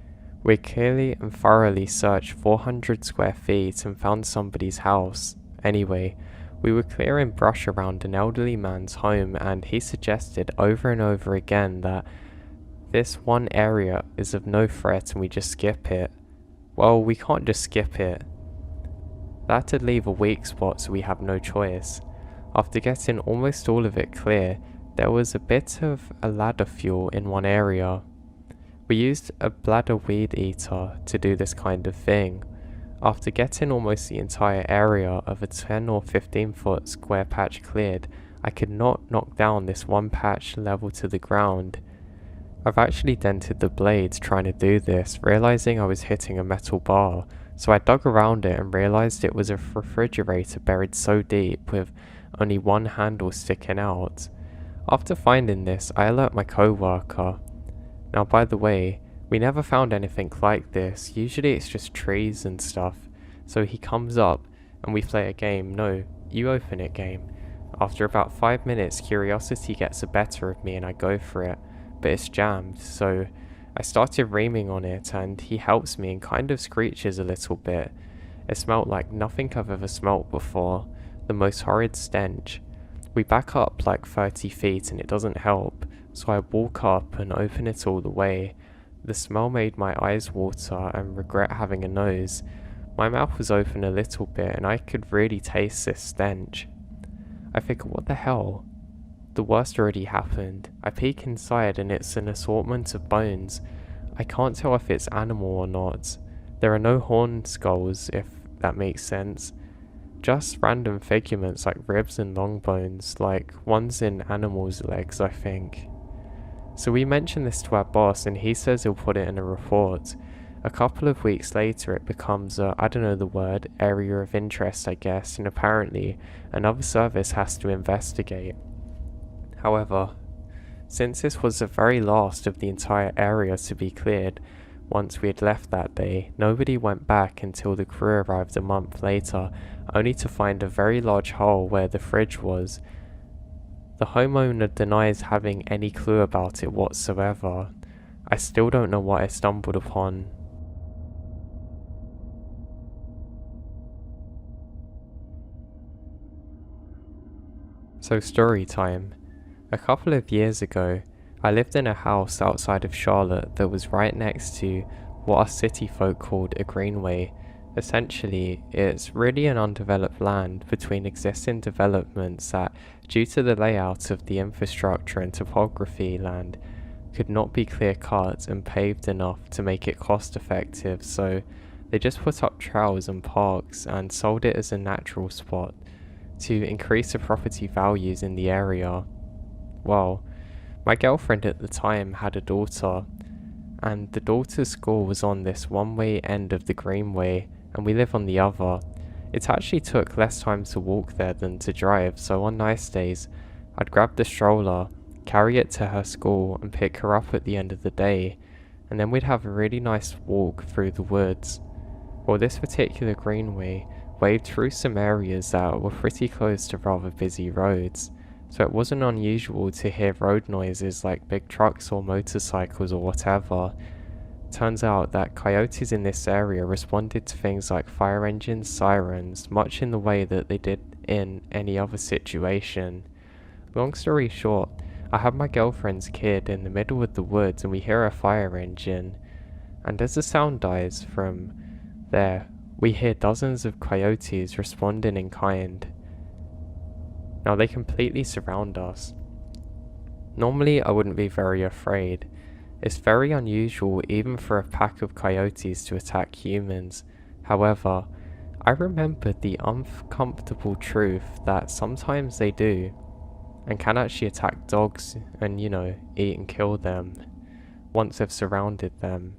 We clearly and thoroughly searched 400 square feet and found somebody's house. Anyway, we were clearing brush around an elderly man's home, and he suggested over and over again that this one area is of no threat and we just skip it. Well, we can't just skip it. That'd leave a weak spot, so we have no choice. After getting almost all of it clear, there was a bit of a ladder fuel in one area. We used a bladder weed eater to do this kind of thing. After getting almost the entire area of a 10 or 15 foot square patch cleared, I could not knock down this one patch level to the ground. I've actually dented the blades trying to do this, realizing I was hitting a metal bar, so I dug around it and realized it was a refrigerator buried so deep with only one handle sticking out. After finding this, I alert my co-worker. Now, by the way, we never found anything like this. Usually it's just trees and stuff. So he comes up and we play a game. No, you open it game. After about 5 minutes, curiosity gets the better of me and I go for it. But it's jammed, so I started reaming on it and he helps me and kind of screeches a little bit. It smelled like nothing I've ever smelt before. The most horrid stench. We back up like 30 feet and it doesn't help, so I walk up and open it all the way. The smell made my eyes water and regret having a nose. My mouth was open a little bit and I could really taste this stench. I figure, what the hell? The worst already happened. I peek inside and it's an assortment of bones. I can't tell if it's animal or not. There are no horn skulls, if that makes sense. Just random figurements like ribs and long bones, like ones in animals' legs, I think. So we mention this to our boss and he says he'll put it in a report. A couple of weeks later it becomes a, I don't know the word, area of interest I guess, and apparently another service has to investigate. However, since this was the very last of the entire area to be cleared, once we had left that day, nobody went back until the crew arrived a month later, only to find a very large hole where the fridge was. The homeowner denies having any clue about it whatsoever. I still don't know what I stumbled upon. So story time. A couple of years ago, I lived in a house outside of Charlotte that was right next to what us city folk called a greenway. Essentially, it's really an undeveloped land between existing developments that, due to the layout of the infrastructure and topography land, could not be clear-cut and paved enough to make it cost-effective, so they just put up trails and parks and sold it as a natural spot to increase the property values in the area. Well, my girlfriend at the time had a daughter, and the daughter's school was on this one-way end of the greenway, and we live on the other. It actually took less time to walk there than to drive, so on nice days, I'd grab the stroller, carry it to her school, and pick her up at the end of the day, and then we'd have a really nice walk through the woods. Well, this particular greenway waved through some areas that were pretty close to rather busy roads, so it wasn't unusual to hear road noises like big trucks or motorcycles or whatever. Turns out that coyotes in this area responded to things like fire engines, sirens, much in the way that they did in any other situation. Long story short, I have my girlfriend's kid in the middle of the woods and we hear a fire engine, and as the sound dies from there, we hear dozens of coyotes responding in kind. Now they completely surround us. Normally I wouldn't be very afraid. It's very unusual even for a pack of coyotes to attack humans. However, I remembered the uncomfortable truth that sometimes they do, and can actually attack dogs and, eat and kill them once they've surrounded them.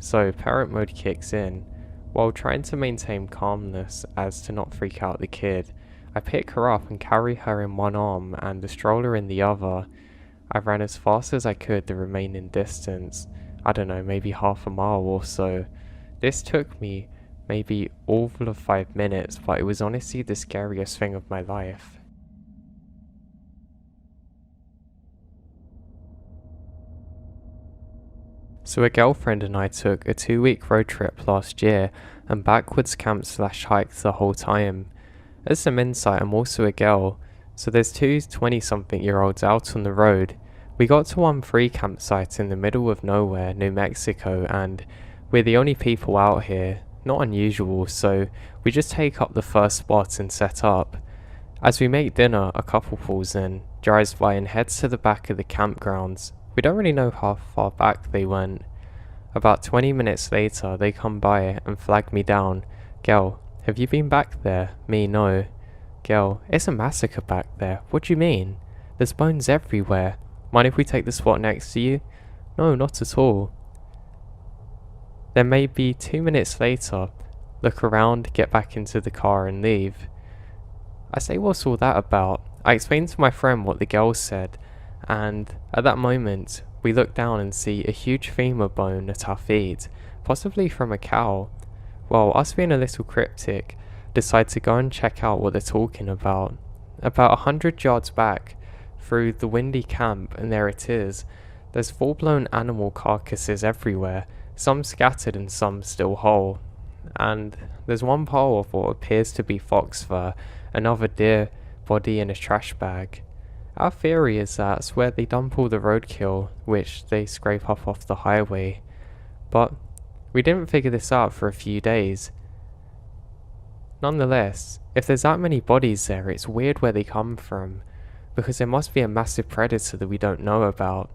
So parent mode kicks in. While trying to maintain calmness as to not freak out the kid, I pick her up and carry her in one arm and the stroller in the other. I ran as fast as I could the remaining distance, I don't know, maybe half a mile or so. This took me maybe all of 5 minutes, but it was honestly the scariest thing of my life. So a girlfriend and I took a 2-week road trip last year and backwards camped/hiked the whole time. As some insight, I'm also a girl, so there's two 20-something-year-olds out on the road. We got to one free campsite in the middle of nowhere, New Mexico, and we're the only people out here. Not unusual, so we just take up the first spot and set up. As we make dinner, a couple pulls in, drives by and heads to the back of the campgrounds. We don't really know how far back they went. About 20 minutes later, they come by and flag me down. Girl, have you been back there? Me, no. Girl, it's a massacre back there. What do you mean? There's bones everywhere. Mind if we take the spot next to you? No, not at all. Then maybe 2 minutes later, look around, get back into the car and leave. I say, what's all that about? I explained to my friend what the girl said, and at that moment, we look down and see a huge femur bone at our feet, possibly from a cow. Well, us being a little cryptic, decide to go and check out what they're talking about. About 100 yards back, through the windy camp, and there it is. There's full-blown animal carcasses everywhere, some scattered and some still whole. And there's one pile of what appears to be fox fur, another deer body in a trash bag. Our theory is that's where they dump all the roadkill, which they scrape up off the highway. But we didn't figure this out for a few days. Nonetheless, if there's that many bodies there, it's weird where they come from, because there must be a massive predator that we don't know about.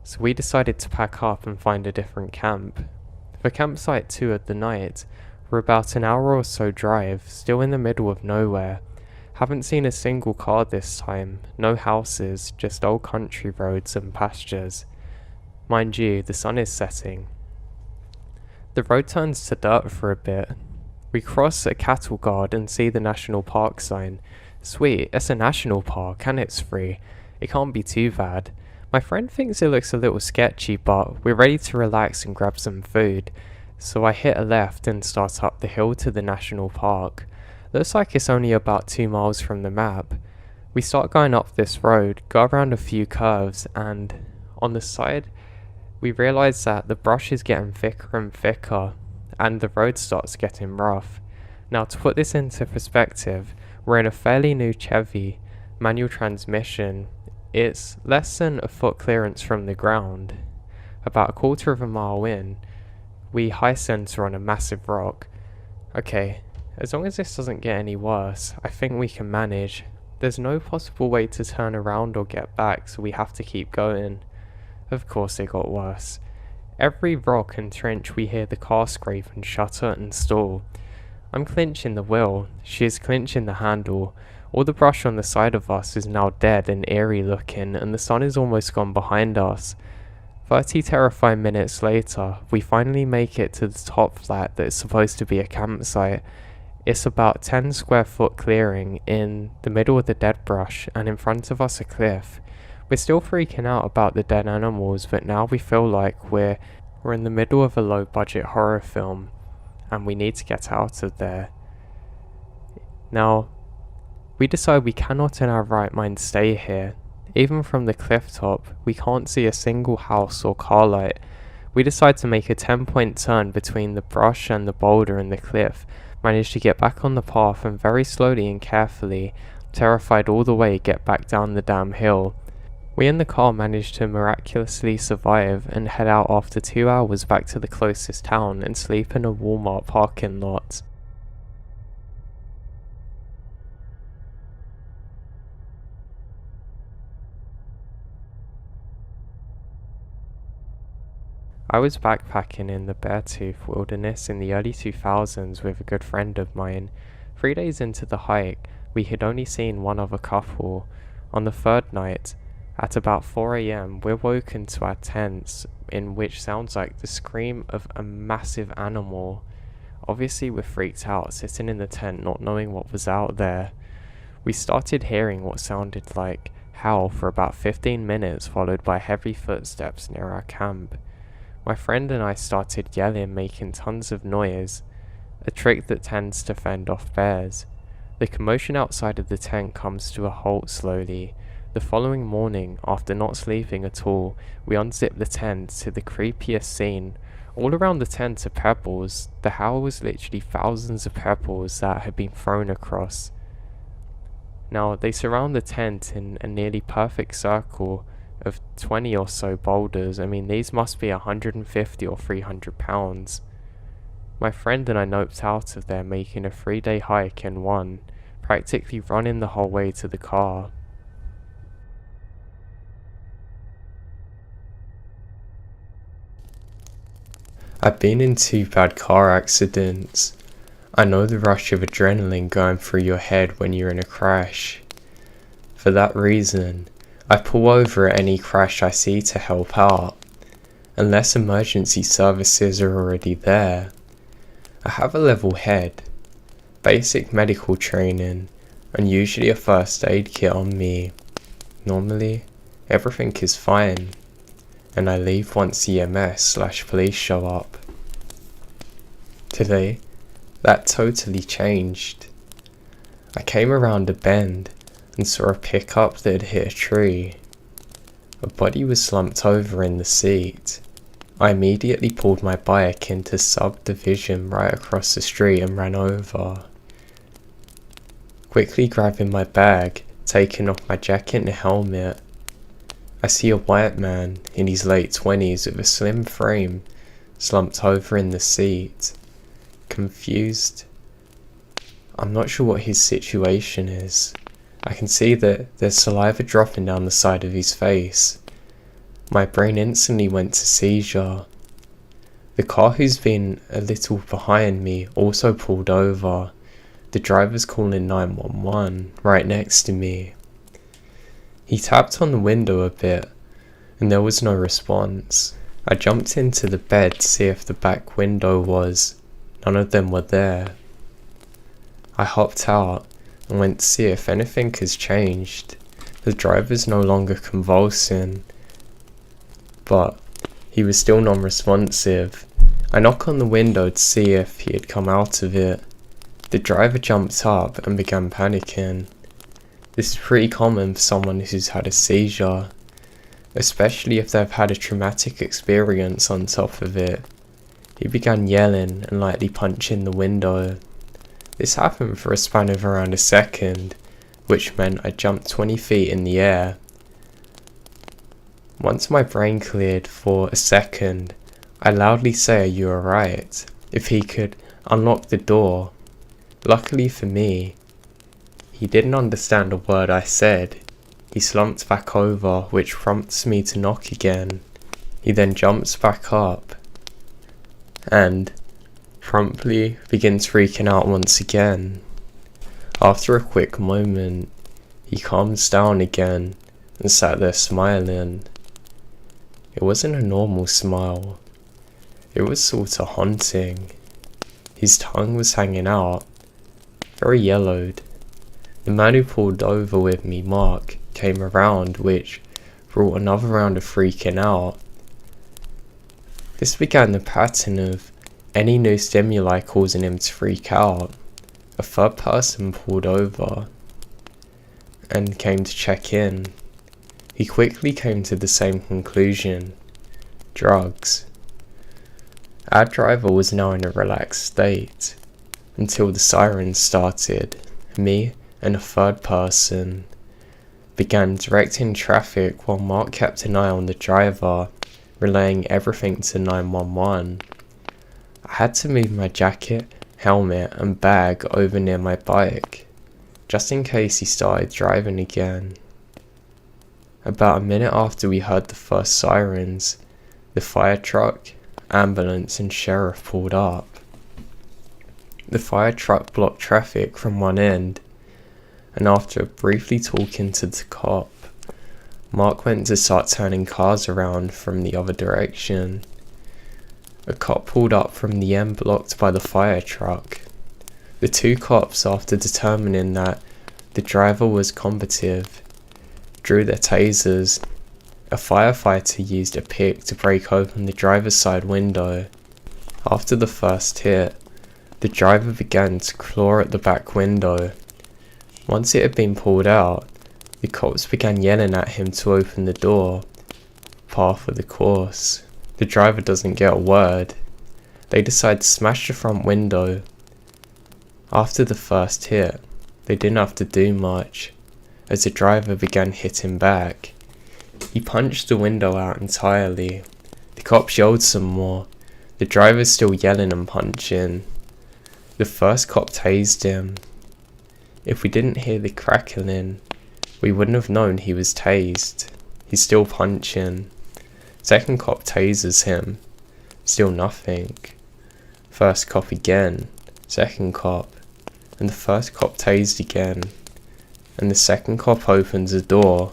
So we decided to pack up and find a different camp. For campsite 2 of the night, we're about an hour or so drive, still in the middle of nowhere. Haven't seen a single car this time, no houses, just old country roads and pastures. Mind you, the sun is setting. The road turns to dirt for a bit. We cross a cattle guard and see the national park sign. Sweet, it's a national park and it's free. It can't be too bad. My friend thinks it looks a little sketchy, but we're ready to relax and grab some food. So I hit a left and start up the hill to the national park. Looks like it's only about 2 miles from the map. We start going up this road, go around a few curves, and on the side, we realise that the brush is getting thicker and thicker, and the road starts getting rough. Now, to put this into perspective, we're in a fairly new Chevy, manual transmission. It's less than a foot clearance from the ground. About a quarter of a mile in, we high center on a massive rock. Okay, as long as this doesn't get any worse, I think we can manage. There's no possible way to turn around or get back, so we have to keep going. Of course it got worse. Every rock and trench we hear the car scrape and shutter and stall. I'm clinching the wheel, she is clinching the handle. All the brush on the side of us is now dead and eerie looking, and the sun is almost gone behind us. 30 terrifying minutes later, we finally make it to the top flat that is supposed to be a campsite. It's about 10 square foot clearing in the middle of the dead brush, and in front of us a cliff. We're still freaking out about the dead animals, but now we feel like we're in the middle of a low budget horror film, and we need to get out of there. Now, we decide we cannot in our right mind stay here. Even from the cliff top, we can't see a single house or car light. We decide to make a 10-point turn between the brush and the boulder and the cliff, manage to get back on the path and very slowly and carefully, terrified all the way, get back down the damn hill. We in the car managed to miraculously survive and head out after 2 hours back to the closest town and sleep in a Walmart parking lot. I was backpacking in the Beartooth wilderness in the early 2000s with a good friend of mine. 3 days into the hike, we had only seen one other couple. On the third night, at about 4 a.m, we're woken to our tents, in which sounds like the scream of a massive animal. Obviously we're freaked out, sitting in the tent not knowing what was out there. We started hearing what sounded like howl for about 15 minutes, followed by heavy footsteps near our camp. My friend and I started yelling, making tons of noise, a trick that tends to fend off bears. The commotion outside of the tent comes to a halt slowly. The following morning, after not sleeping at all, we unzipped the tent to the creepiest scene. All around the tent are pebbles. The howl was literally thousands of pebbles that had been thrown across. Now, they surround the tent in a nearly perfect circle of 20 or so boulders. I mean, these must be 150 or 300 pounds. My friend and I noped out of there, making a 3-day hike in one, practically running the whole way to the car. I've been in 2 bad car accidents. I know the rush of adrenaline going through your head when you're in a crash. For that reason, I pull over at any crash I see to help out, unless emergency services are already there. I have a level head, basic medical training, and usually a first aid kit on me. Normally, everything is fine, and I leave once EMS/police show up. Today, that totally changed. I came around a bend and saw a pickup that had hit a tree. A body was slumped over in the seat. I immediately pulled my bike into subdivision right across the street and ran over. Quickly grabbing my bag, taking off my jacket and helmet, I see a white man in his late 20s with a slim frame slumped over in the seat. Confused. I'm not sure what his situation is. I can see that there's saliva dropping down the side of his face. My brain instantly went to seizure. The car who's been a little behind me also pulled over. The driver's calling 911 right next to me. He tapped on the window a bit, and there was no response. I jumped into the bed to see if the back window was. None of them were there. I hopped out and went to see if anything has changed. The driver's no longer convulsing, but he was still non-responsive. I knocked on the window to see if he had come out of it. The driver jumped up and began panicking. This is pretty common for someone who's had a seizure, especially if they've had a traumatic experience on top of it. He began yelling and lightly punching the window. This happened for a span of around a second, which meant I jumped 20 feet in the air. Once my brain cleared for a second, I loudly say, "Are you alright?" if he could unlock the door. Luckily for me, he didn't understand a word I said. He slumped back over, which prompts me to knock again. He then jumps back up and promptly begins freaking out once again. After a quick moment, he calms down again and sat there smiling. It wasn't a normal smile. It was sort of haunting. His tongue was hanging out, very yellowed. The man who pulled over with me, Mark, came around, which brought another round of freaking out. This began the pattern of any new stimuli causing him to freak out. A third person pulled over and came to check in. He quickly came to the same conclusion: drugs. Our driver was now in a relaxed state until the sirens started. Me and a third person. began directing traffic while Mark kept an eye on the driver, relaying everything to 911. I had to move my jacket, helmet and bag over near my bike, just in case he started driving again. About a minute after we heard the first sirens, the fire truck, ambulance and sheriff pulled up. The fire truck blocked traffic from one end, and after briefly talking to the cop, Mark went to start turning cars around from the other direction. A cop pulled up from the end blocked by the fire truck. The two cops, after determining that the driver was combative, drew their tasers. A firefighter used a pick to break open the driver's side window. After the first hit, the driver began to claw at the back window. Once it had been pulled out, the cops began yelling at him to open the door. Par for the course. The driver doesn't get a word. They decide to smash the front window. After the first hit, they didn't have to do much, as the driver began hitting back. He punched the window out entirely. The cops yelled some more. The driver's still yelling and punching. The first cop tased him. If we didn't hear the crackling, we wouldn't have known he was tased. He's still punching. Second cop tases him. Still nothing. First cop again. Second cop. And the first cop tased again. And the second cop opens the door.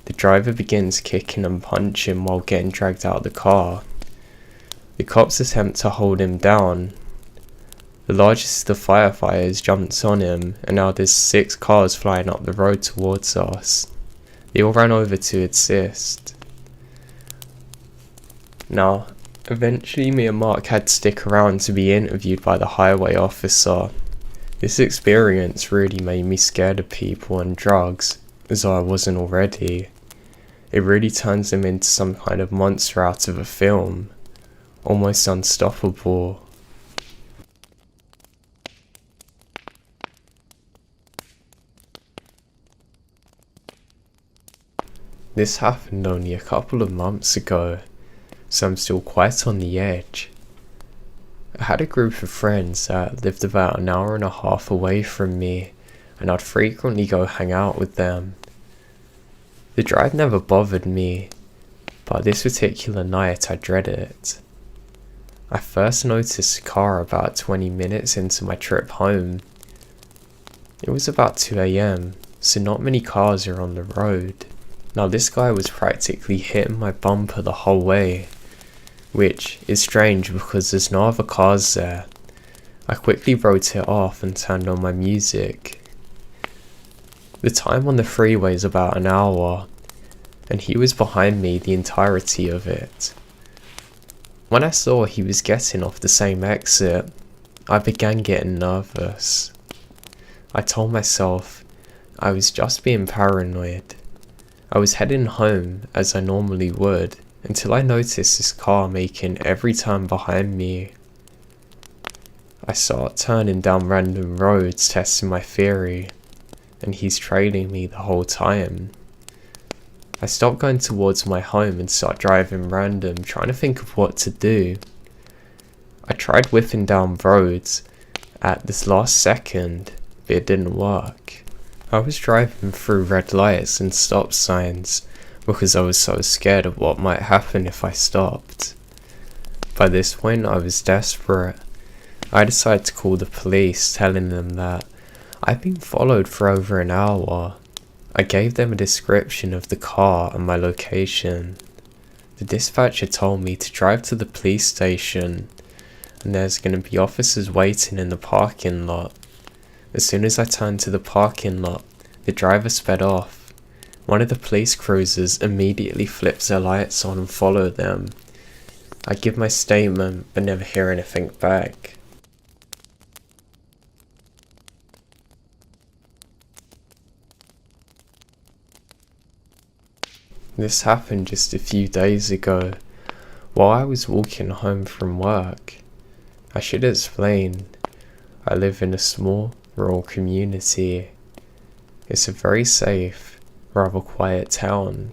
The driver begins kicking and punching while getting dragged out of the car. The cops attempt to hold him down. The largest of the firefighters jumps on him, and now there's 6 cars flying up the road towards us. They all ran over to assist. Now, eventually me and Mark had to stick around to be interviewed by the highway officer. This experience really made me scared of people and drugs, as I wasn't already. It really turns them into some kind of monster out of a film, almost unstoppable. This happened only a couple of months ago, so I'm still quite on the edge. I had a group of friends that lived about an hour and a half away from me, and I'd frequently go hang out with them. The drive never bothered me, but this particular night I dreaded it. I first noticed a car about 20 minutes into my trip home. It was about 2 AM, so not many cars are on the road. Now this guy was practically hitting my bumper the whole way, which is strange because there's no other cars there. I quickly wrote it off and turned on my music. The time on the freeway is about an hour, and he was behind me the entirety of it. When I saw he was getting off the same exit, I began getting nervous. I told myself I was just being paranoid. I was heading home as I normally would, until I noticed this car making every turn behind me. I start turning down random roads testing my theory, and he's trailing me the whole time. I stop going towards my home and start driving random, trying to think of what to do. I tried whipping down roads at this last second, but it didn't work. I was driving through red lights and stop signs because I was so scared of what might happen if I stopped. By this point I was desperate. I decided to call the police, telling them that I'd been followed for over an hour. I gave them a description of the car and my location. The dispatcher told me to drive to the police station, and there's going to be officers waiting in the parking lot. As soon as I turned to the parking lot, the driver sped off. One of the police cruisers immediately flips their lights on and follow them. I give my statement but never hear anything back. This happened just a few days ago, while I was walking home from work. I should explain, I live in a small, rural community. It's a very safe, rather quiet town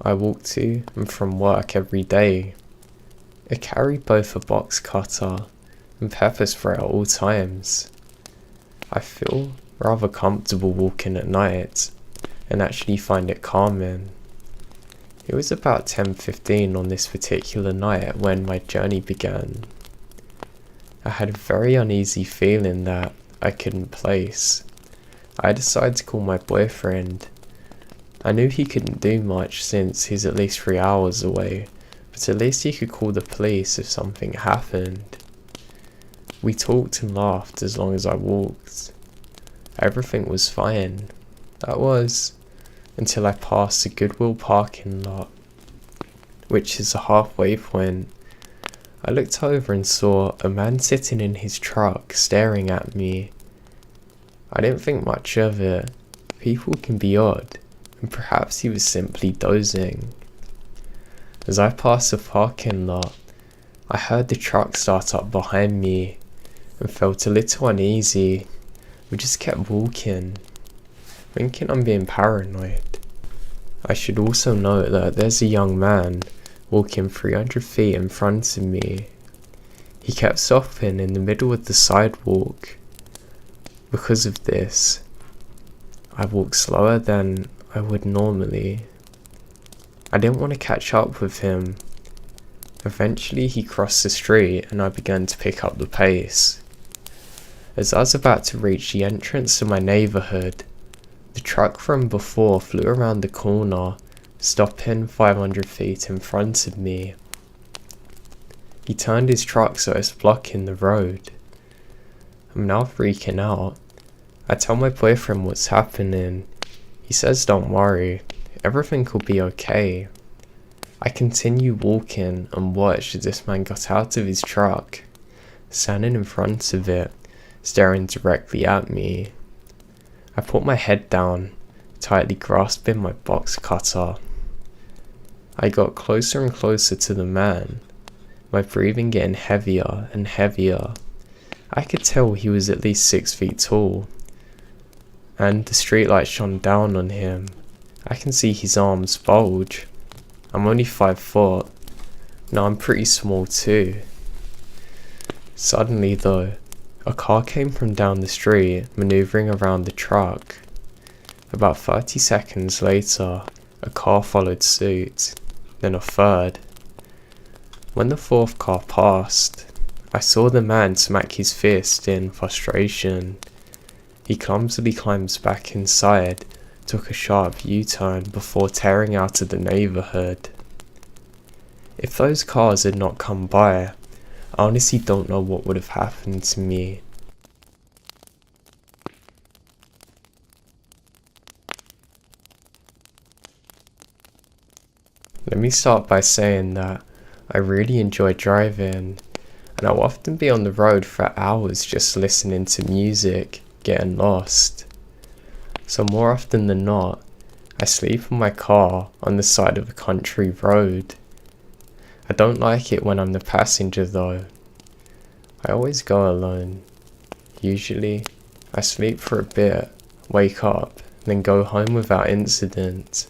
I walk to and from work every day. I carry both a box cutter and pepper spray at all times. I feel rather comfortable walking at night and actually find it calming. It was about 10:15 on this particular night when my journey began. I had a very uneasy feeling that I couldn't place. I decided to call my boyfriend. I knew he couldn't do much since he's at least 3 hours away, but at least he could call the police if something happened. We talked and laughed as long as I walked. Everything was fine. That was until I passed the Goodwill parking lot, which is a halfway point. I looked over and saw a man sitting in his truck staring at me. I didn't think much of it. People can be odd, and perhaps he was simply dozing. As I passed the parking lot, I heard the truck start up behind me and felt a little uneasy. We just kept walking, thinking I'm being paranoid. I should also note that there's a young man walking 300 feet in front of me. He kept stopping in the middle of the sidewalk. Because of this, I walked slower than I would normally. I didn't want to catch up with him. Eventually he crossed the street and I began to pick up the pace. As I was about to reach the entrance to my neighbourhood, the truck from before flew around the corner, stopping 500 feet in front of me. He turned his truck so it's blocking the road. I'm now freaking out. I tell my boyfriend what's happening. He says don't worry, everything will be okay. I continue walking and watch as this man got out of his truck, standing in front of it, staring directly at me. I put my head down, tightly grasping my box cutter. I got closer and closer to the man, my breathing getting heavier and heavier. I could tell he was at least 6 feet tall, and the streetlight shone down on him. I can see his arms bulge. I'm only 5 foot. Now I'm pretty small too. Suddenly though, a car came from down the street, maneuvering around the truck. About 30 seconds later, a car followed suit, then a third. When the fourth car passed, I saw the man smack his fist in frustration. He clumsily climbs back inside, took a sharp U-turn before tearing out of the neighbourhood. If those cars had not come by, I honestly don't know what would have happened to me. Let me start by saying that I really enjoy driving, and I'll often be on the road for hours just listening to music, getting lost. So more often than not, I sleep in my car on the side of a country road. I don't like it when I'm the passenger though. I always go alone. Usually, I sleep for a bit, wake up, then go home without incident.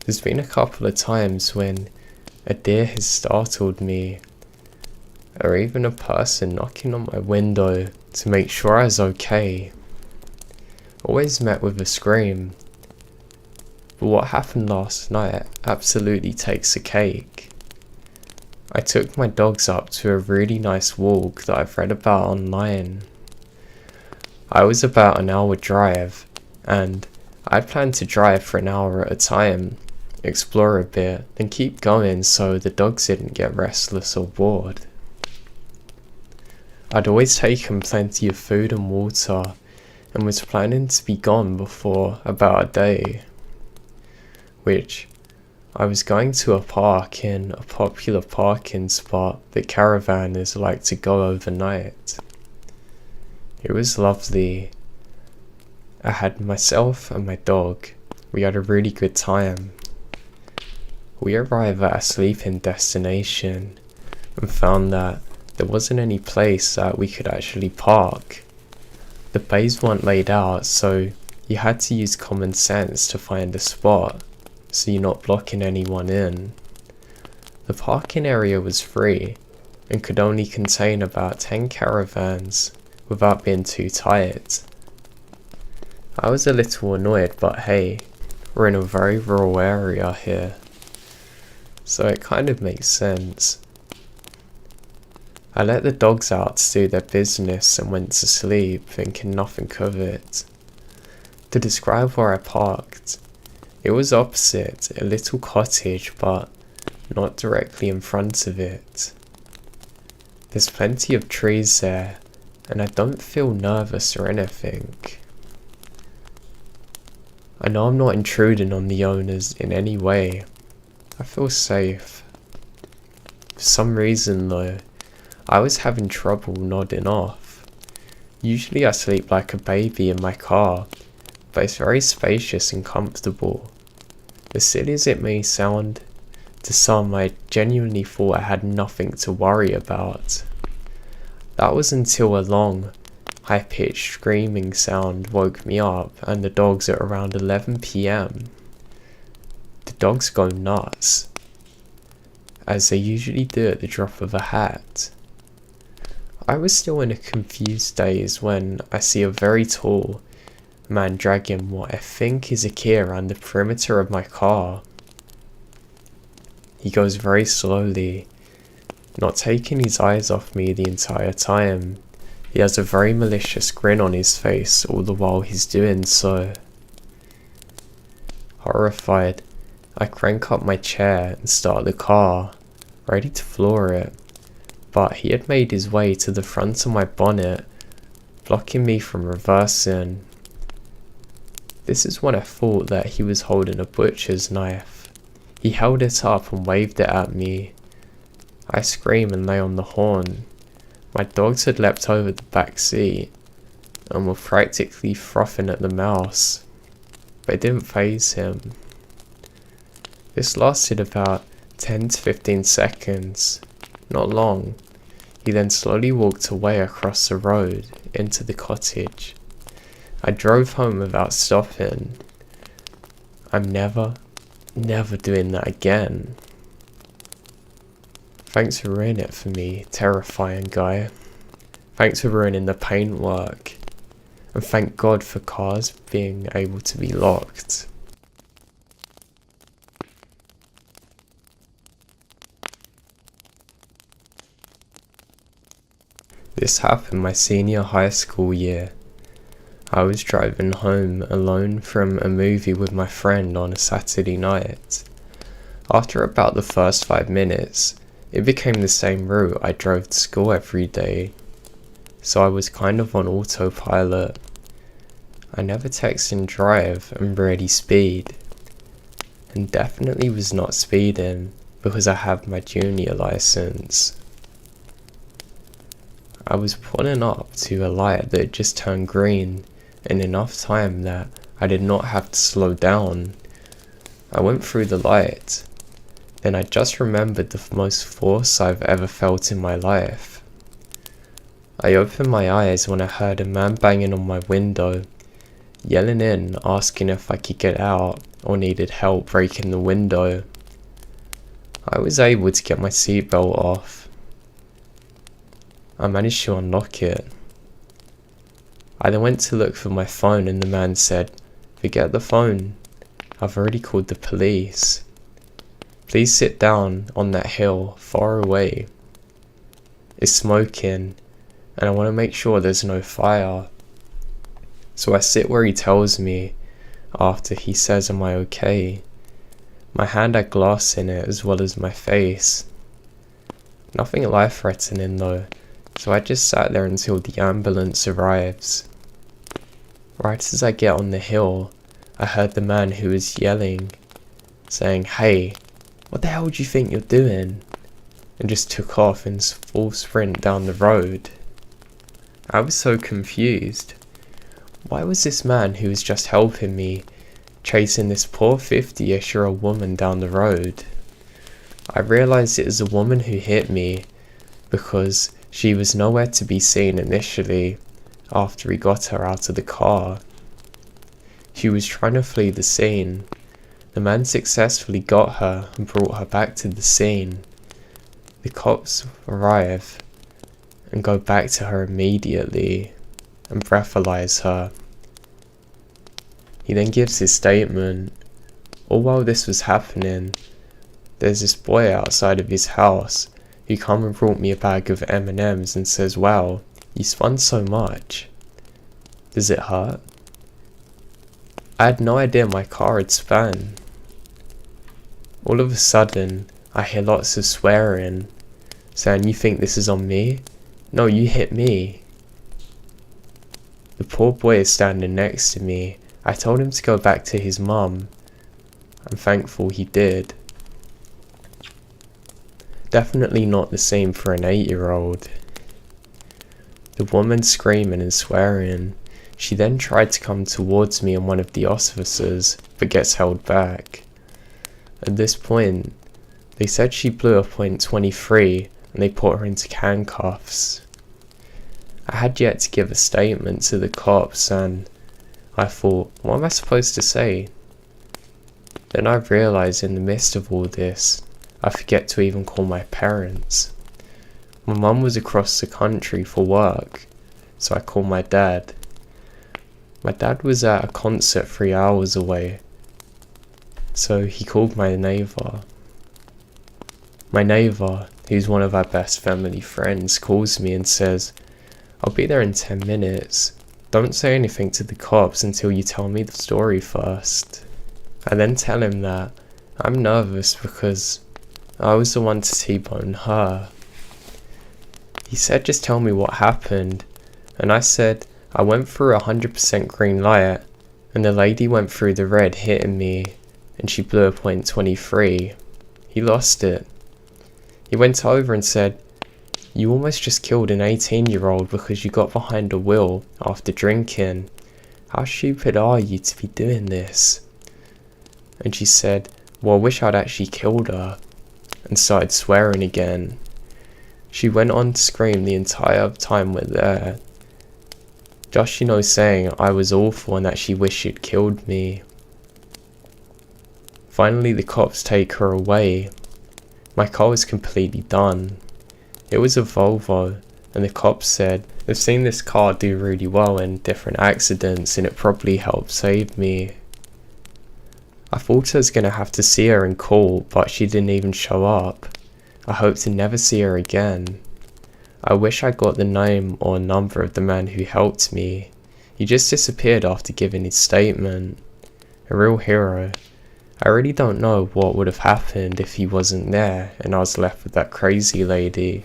There's been a couple of times when a deer has startled me, or even a person knocking on my window to make sure I was okay. Always met with a scream. But what happened last night absolutely takes the cake. I took my dogs up to a really nice walk that I've read about online. I was about an hour drive, and I'd planned to drive for an hour at a time, explore a bit, then keep going so the dogs didn't get restless or bored. I'd always taken plenty of food and water, and was planning to be gone before about a day, which I was going to a park in a popular parking spot that caravanners like to go overnight. It was lovely. I had myself and my dog. We had a really good time. We arrived at a sleeping destination and found that there wasn't any place that we could actually park. The bays weren't laid out, so You had to use common sense to find a spot, so you're not blocking anyone in. The parking area was free, and could only contain about 10 caravans without being too tight. I was a little annoyed, but hey, we're in a very rural area here, so it kind of makes sense. I let the dogs out to do their business and went to sleep, thinking nothing of it. To describe where I parked, it was opposite a little cottage, but not directly in front of it. There's plenty of trees there, and I don't feel nervous or anything. I know I'm not intruding on the owners in any way. I feel safe. For some reason though, I was having trouble nodding off. Usually I sleep like a baby in my car, but it's very spacious and comfortable. As silly as it may sound, to some I genuinely thought I had nothing to worry about. That was until a long, high-pitched screaming sound woke me up and the dogs at around 11 PM. The dogs go nuts, as they usually do at the drop of a hat. I was still in a confused daze when I see a very tall man dragging what I think is a key around the perimeter of my car. He goes very slowly, not taking his eyes off me the entire time. He has a very malicious grin on his face all the while he's doing so. Horrified, I crank up my chair and start the car, ready to floor it, but he had made his way to the front of my bonnet, blocking me from reversing. This is when I thought that he was holding a butcher's knife. He held it up and waved it at me. I scream and lay on the horn. My dogs had leapt over the back seat and were practically frothing at the mouth, but it didn't faze him. This lasted about 10 to 15 seconds, not long. He then slowly walked away across the road into the cottage. I drove home without stopping. I'm never doing that again. Thanks for ruining it for me, terrifying guy. Thanks for ruining the paintwork. And thank God for cars being able to be locked. This happened my senior high school year. I was driving home alone from a movie with my friend on a Saturday night. After about the first 5 minutes, it became the same route I drove to school every day, so I was kind of on autopilot. I never text and drive and rarely speed, and definitely was not speeding because I have my junior license. I was pulling up to a light that had just turned green in enough time that I did not have to slow down. I went through the light. Then I just remembered the most force I've ever felt in my life. I opened my eyes when I heard a man banging on my window, yelling in, asking if I could get out or needed help breaking the window. I was able to get my seatbelt off. I managed to unlock it. I then went to look for my phone and the man said, "Forget the phone. I've already called the police. Please sit down on that hill far away. It's smoking and I want to make sure there's no fire." So I sit where he tells me after he says, "Am I okay?" My hand had glass in it as well as my face. Nothing life-threatening though, so I just sat there until the ambulance arrives. Right as I get on the hill, I heard the man who was yelling, saying, "Hey, what the hell do you think you're doing?" and just took off in full sprint down the road. I was so confused. Why was this man who was just helping me chasing this poor 50-ish-year-old woman down the road? I realised it was a woman who hit me because she was nowhere to be seen initially after he got her out of the car. She was trying to flee the scene. The man successfully got her and brought her back to the scene. The cops arrive and go back to her immediately and breathalyze her. He then gives his statement. All while this was happening, there's this boy outside of his house who come and brought me a bag of M&Ms and says, "Wow, you spun so much. Does it hurt?" I had no idea my car had spun. All of a sudden, I hear lots of swearing, saying, "You think this is on me? No, you hit me." The poor boy is standing next to me. I told him to go back to his mum. I'm thankful he did. Definitely not the same for an 8-year-old. The woman screaming and swearing. She then tried to come towards me and one of the officers, but gets held back. At this point, they said she blew a .23 and they put her into handcuffs. I had yet to give a statement to the cops and I thought, what am I supposed to say? Then I realised in the midst of all this, I forget to even call my parents. My mum was across the country for work, so I called my dad. My dad was at a concert 3 hours away, so he called my neighbour. My neighbour, who's one of our best family friends, calls me and says, "I'll be there in 10 minutes. Don't say anything to the cops until you tell me the story first." I then tell him that I'm nervous because I was the one to T-bone her. He said, "Just tell me what happened." And I said, "I went through 100% green light and the lady went through the red hitting me and she blew a .23. He lost it. He went over and said, "You almost just killed an 18-year-old because you got behind a wheel after drinking. How stupid are you to be doing this?" And she said, "Well, I wish I'd actually killed her," and started swearing again. She went on to scream the entire time we're there. Just, saying I was awful and that she wished she'd killed me. Finally, the cops take her away. My car was completely done. It was a Volvo, and the cops said they've seen this car do really well in different accidents and it probably helped save me. I thought I was going to have to see her in court, but she didn't even show up. I hope to never see her again. I wish I got the name or number of the man who helped me. He just disappeared after giving his statement. A real hero. I really don't know what would have happened if he wasn't there and I was left with that crazy lady.